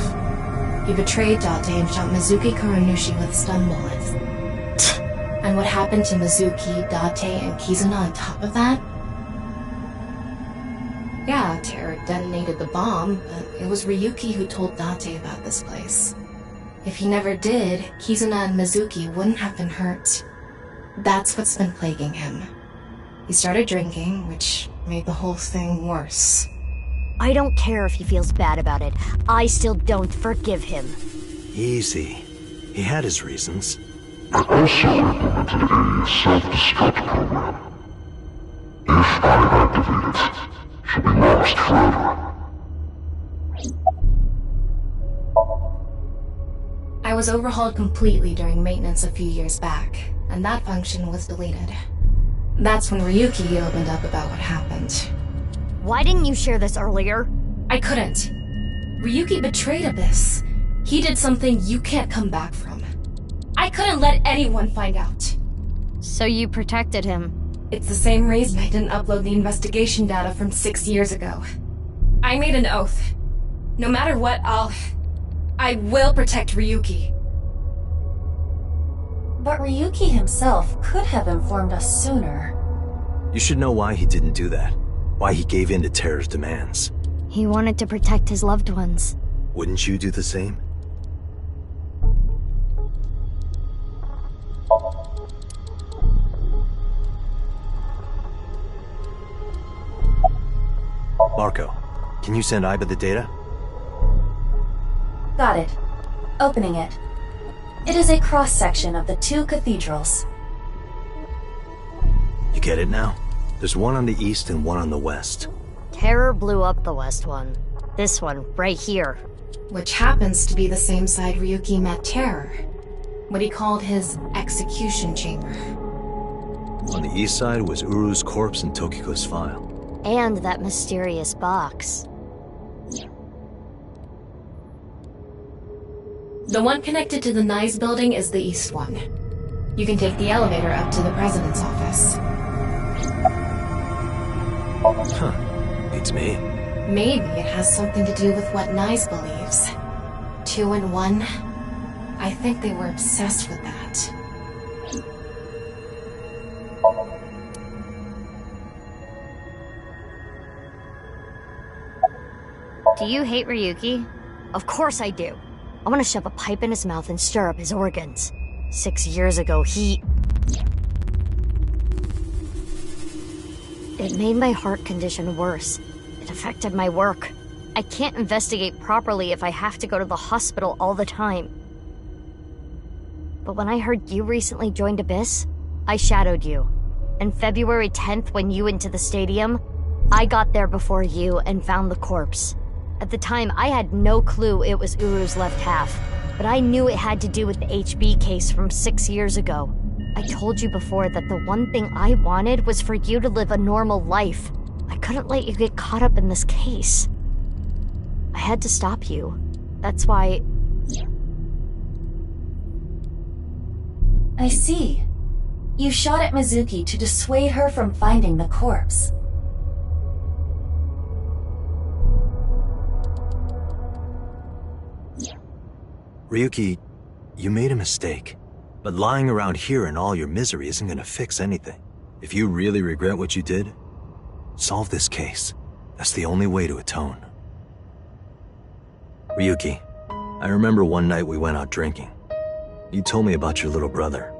S16: He betrayed Date and shot Mizuki Kuranushi with stun bullets. And what happened to Mizuki, Date, and Kizuna on top of that? Yeah, Terror detonated the bomb, but it was Ryuki who told Date about this place. If he never did, Kizuna and Mizuki wouldn't have been hurt. That's what's been plaguing him. He started drinking, which made the whole thing worse.
S11: I don't care if he feels bad about it. I still don't forgive him.
S3: Easy. He had his reasons.
S17: It also implemented a self-destruct program. If I activate it, she'll be lost forever.
S16: I was overhauled completely during maintenance a few years back, and that function was deleted. That's when Ryuki opened up about what happened.
S11: Why didn't you share this earlier?
S16: I couldn't. Ryuki betrayed Abyss. He did something you can't come back from. I couldn't let anyone find out.
S11: So you protected him?
S16: It's the same reason I didn't upload the investigation data from 6 years ago. I made an oath. No matter what, I will protect Ryuki.
S6: But Ryuki himself could have informed us sooner.
S3: You should know why he didn't do that. Why he gave in to Terra's demands.
S11: He wanted to protect his loved ones.
S3: Wouldn't you do the same? Marco, can you send Iba the data?
S6: Got it. Opening it. It is a cross-section of the 2 cathedrals.
S3: You get it now? There's one on the east and one on the west.
S11: Terror blew up the west one. This one, right here.
S16: Which happens to be the same side Ryuki met Terror. What he called his execution chamber.
S3: On the east side was Uru's corpse and Tokiko's file.
S11: And that mysterious box.
S16: The one connected to the Nyes building is the east one. You can take the elevator up to the president's office.
S3: Huh. Beats me.
S16: Maybe it has something to do with what Nyes believes. 2 in 1. I think they were obsessed with that.
S11: Do you hate Ryuki? Of course I do. I want to shove a pipe in his mouth and stir up his organs. 6 years ago, It made my heart condition worse. It affected my work. I can't investigate properly if I have to go to the hospital all the time. But when I heard you recently joined Abyss, I shadowed you. And February 10th, when you went to the stadium, I got there before you and found the corpse. At the time, I had no clue it was Uru's left half, but I knew it had to do with the HB case from 6 years ago. I told you before that the one thing I wanted was for you to live a normal life. I couldn't let you get caught up in this case. I had to stop you. That's why...
S6: I see. You shot at Mizuki to dissuade her from finding the corpse.
S3: Ryuki, you made a mistake. But lying around here in all your misery isn't gonna fix anything. If you really regret what you did, solve this case. That's the only way to atone. Ryuki, I remember one night we went out drinking. You told me about your little brother.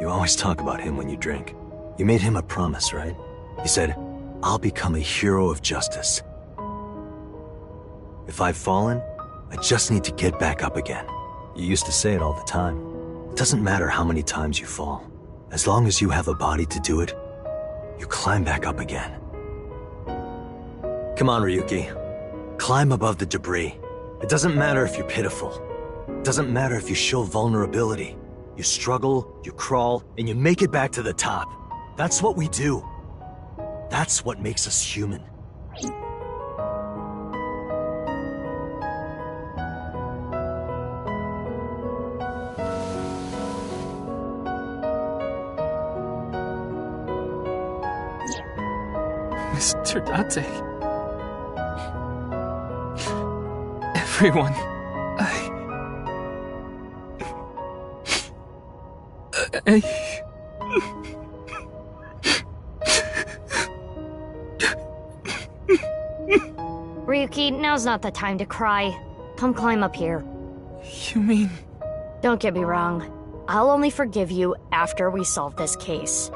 S3: You always talk about him when you drink. You made him a promise, right? You said, I'll become a hero of justice. If I've fallen, I just need to get back up again. You used to say it all the time. It doesn't matter how many times you fall. As long as you have a body to do it, you climb back up again. Come on, Ryuki. Climb above the debris. It doesn't matter if you're pitiful. It doesn't matter if you show vulnerability. You struggle, you crawl, and you make it back to the top. That's what we do. That's what makes us human.
S10: Mr. Date. Everyone,
S11: Ryuki, now's not the time to cry. Come climb up here.
S10: You mean...
S11: Don't get me wrong. I'll only forgive you after we solve this case.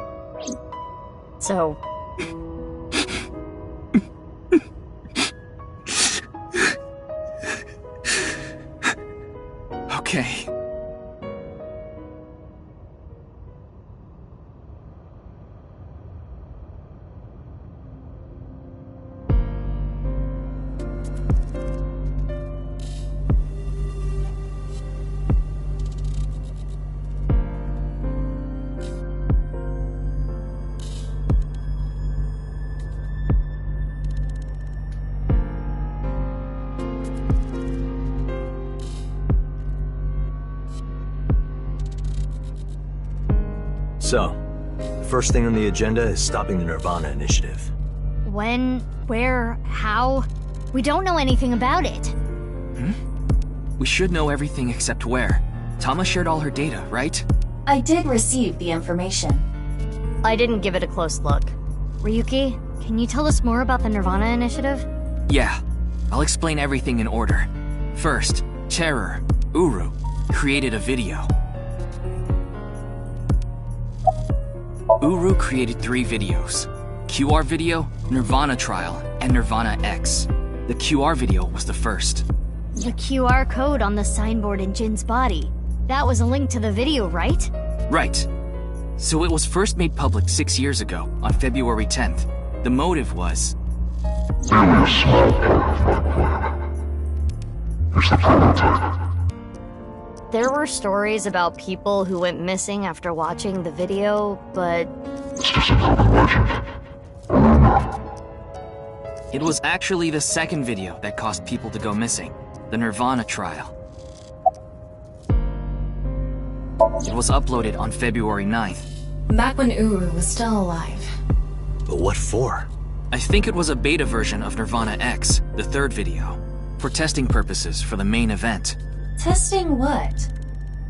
S11: So...
S10: Okay.
S3: So, first thing on the agenda is stopping the Nirvana initiative.
S2: When? Where? How? We don't know anything about it.
S7: We should know everything except where. Tama shared all her data, right?
S6: I did receive the information.
S11: I didn't give it a close look.
S2: Ryuki, can you tell us more about the Nirvana initiative?
S7: Yeah, I'll explain everything in order. First, Terror, Uru, created a video. Uru created 3 videos. QR video, Nirvana Trial, and Nirvana X. The QR video was the first.
S2: The QR code on the signboard in Jin's body. That was a link to the video, right?
S7: Right. So it was first made public 6 years ago, on February 10th. The motive was...
S17: Only a small part of my plan. It's the prototype.
S11: There were stories about people who went missing after watching the video, but...
S17: It's just an urban legend.
S7: It was actually the second video that caused people to go missing. The Nirvana Trial. It was uploaded on February 9th.
S16: Back when Uru was still alive.
S3: But what for?
S7: I think it was a beta version of Nirvana X, the third video, for testing purposes for the main event.
S6: Testing what?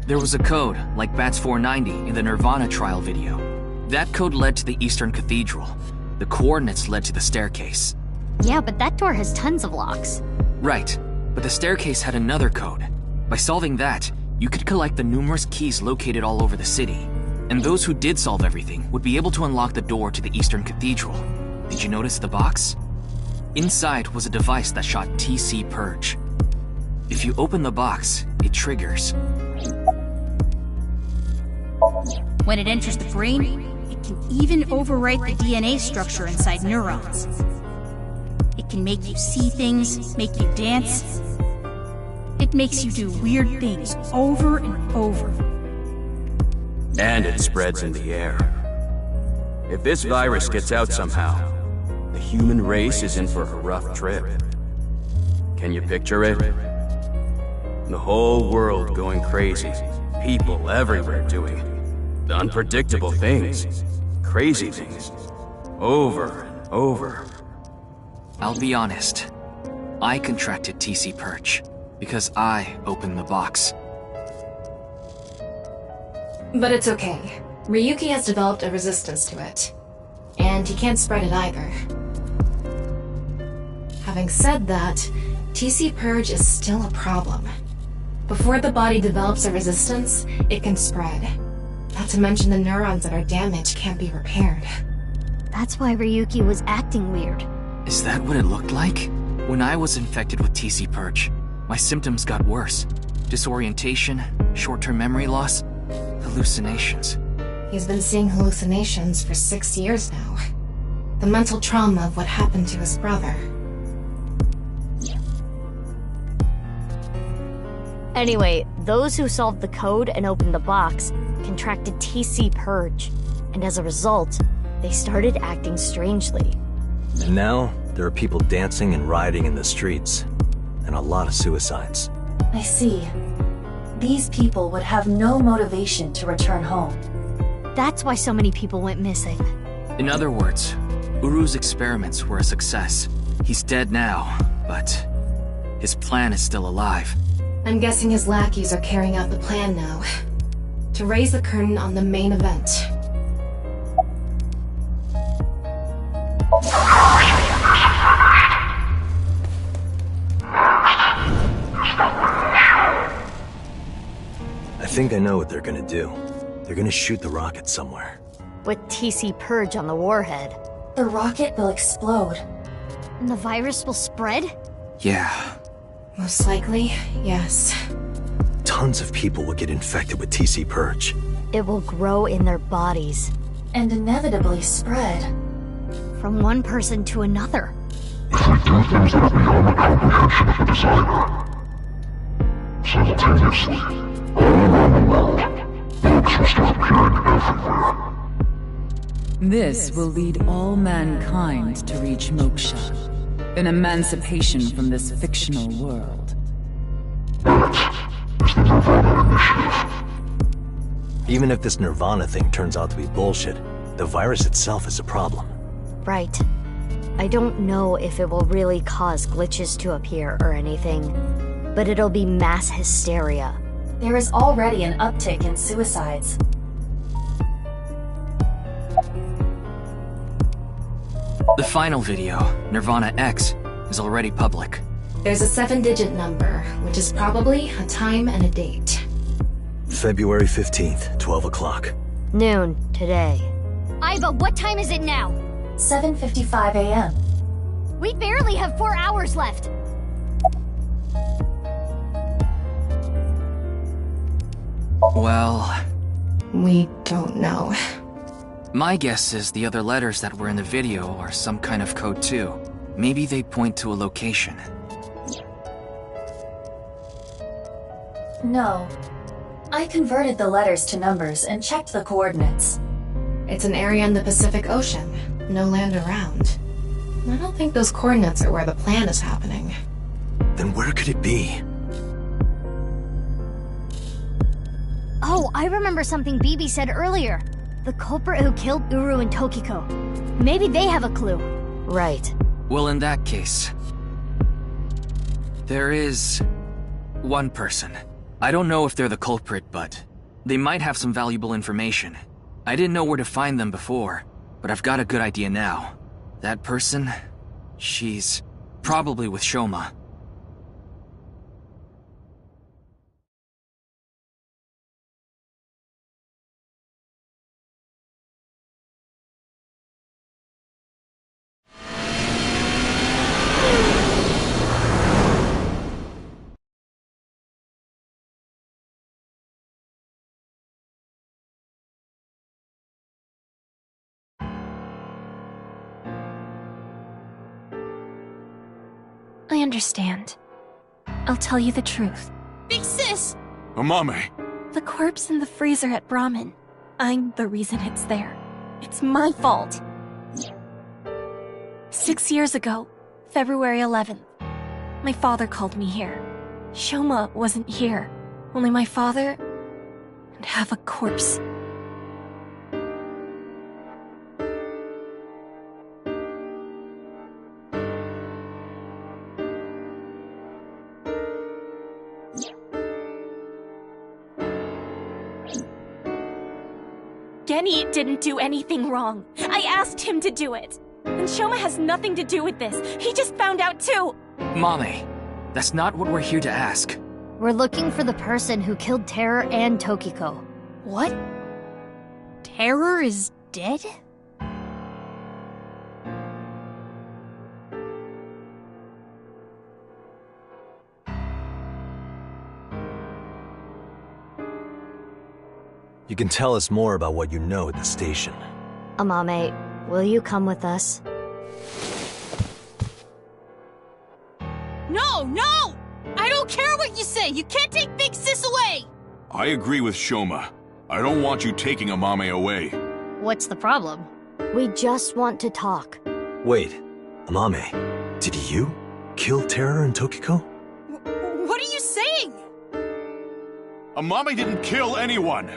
S7: There was a code, like BATS 490 in the Nirvana Trial video. That code led to the Eastern Cathedral. The coordinates led to the staircase.
S2: Yeah, but that door has tons of locks.
S7: Right, but the staircase had another code. By solving that, you could collect the numerous keys located all over the city. And those who did solve everything would be able to unlock the door to the Eastern Cathedral. Did you notice the box? Inside was a device that shot TC Purge. If you open the box, it triggers.
S1: When it enters the brain, it can even overwrite the DNA structure inside neurons. It can make you see things, make you dance. It makes you do weird things over and over.
S10: And it spreads in the air. If this virus gets out somehow, the human race is in for a rough trip. Can you picture it? The whole world going crazy. People everywhere doing unpredictable things. Crazy things. Over and over.
S7: I'll be honest. I contracted TC Purge because I opened the box.
S16: But it's okay. Ryuki has developed a resistance to it. And he can't spread it either. Having said that, TC Purge is still a problem. Before the body develops a resistance, it can spread. Not to mention the neurons that are damaged can't be repaired.
S2: That's why Ryuki was acting weird.
S7: Is that what it looked like? When I was infected with TC Purge, my symptoms got worse. Disorientation, short-term memory loss, hallucinations.
S16: He's been seeing hallucinations for 6 years now. The mental trauma of what happened to his brother.
S11: Anyway, those who solved the code and opened the box contracted TC Purge, and as a result, they started acting strangely.
S3: And now, there are people dancing and rioting in the streets. And a lot of suicides.
S6: I see. These people would have no motivation to return home.
S2: That's why so many people went missing.
S7: In other words, Uru's experiments were a success. He's dead now, but his plan is still alive.
S16: I'm guessing his lackeys are carrying out the plan now. To raise the curtain on the main event.
S3: I think I know what they're gonna do. They're gonna shoot the rocket somewhere.
S11: With TC Purge on the warhead.
S6: The rocket will explode.
S2: And the virus will spread?
S7: Yeah.
S16: Most likely, yes.
S3: Tons of people will get infected with TC Purge.
S11: It will grow in their bodies.
S6: And inevitably spread.
S2: From one person to another.
S17: If we do things that are beyond the comprehension of the designer, simultaneously, all around the world, bugs will start appearing everywhere.
S13: This will lead all mankind to reach moksha, an emancipation from this fictional world.
S17: That is the Nirvana Initiative.
S3: Even if this Nirvana thing turns out to be bullshit, the virus itself is a problem.
S11: Right. I don't know if it will really cause glitches to appear or anything, but it'll be mass hysteria.
S6: There is already an uptick in suicides.
S7: The final video, Nirvana X, is already public.
S16: There's a 7-digit number, which is probably a time and a date.
S3: February 15th, 12 o'clock.
S11: Noon, today.
S2: Iva, what time is it now?
S6: 7:55 a.m.
S2: We barely have 4 hours left.
S7: Well...
S16: we don't know.
S7: My guess is the other letters that were in the video are some kind of code too. Maybe they point to a location.
S6: No. I converted the letters to numbers and checked the coordinates.
S16: It's an area in the Pacific Ocean. No land around. I don't think those coordinates are where the plan is happening.
S3: Then where could it be?
S2: Oh, I remember something BB said earlier. The culprit who killed Uru and Tokiko. Maybe they have a clue.
S11: Right.
S7: Well, in that case... there is... one person. I don't know if they're the culprit, but... they might have some valuable information. I didn't know where to find them before, but I've got a good idea now. That person... she's... probably with Shoma.
S14: I understand. I'll tell you the truth.
S9: Big sis!
S5: Amame!
S14: The corpse in the freezer at Brahmin. I'm the reason it's there. It's my fault. 6 years ago, February 11th, my father called me here. Shoma wasn't here. Only my father and half a corpse. Genny didn't do anything wrong. I asked him to do it. And Shoma has nothing to do with this. He just found out too.
S7: Mame, that's not what we're here to ask.
S11: We're looking for the person who killed Terror and Tokiko.
S1: What? Terror is dead?
S3: You can tell us more about what you know at the station.
S11: Amame, will you come with us?
S9: No, no! I don't care what you say! You can't take Big Sis away!
S5: I agree with Shoma. I don't want you taking Amame away.
S11: What's the problem? We just want to talk.
S3: Wait, Amame, did you kill Terror and Tokiko?
S9: What are you saying?
S5: Amame didn't kill anyone!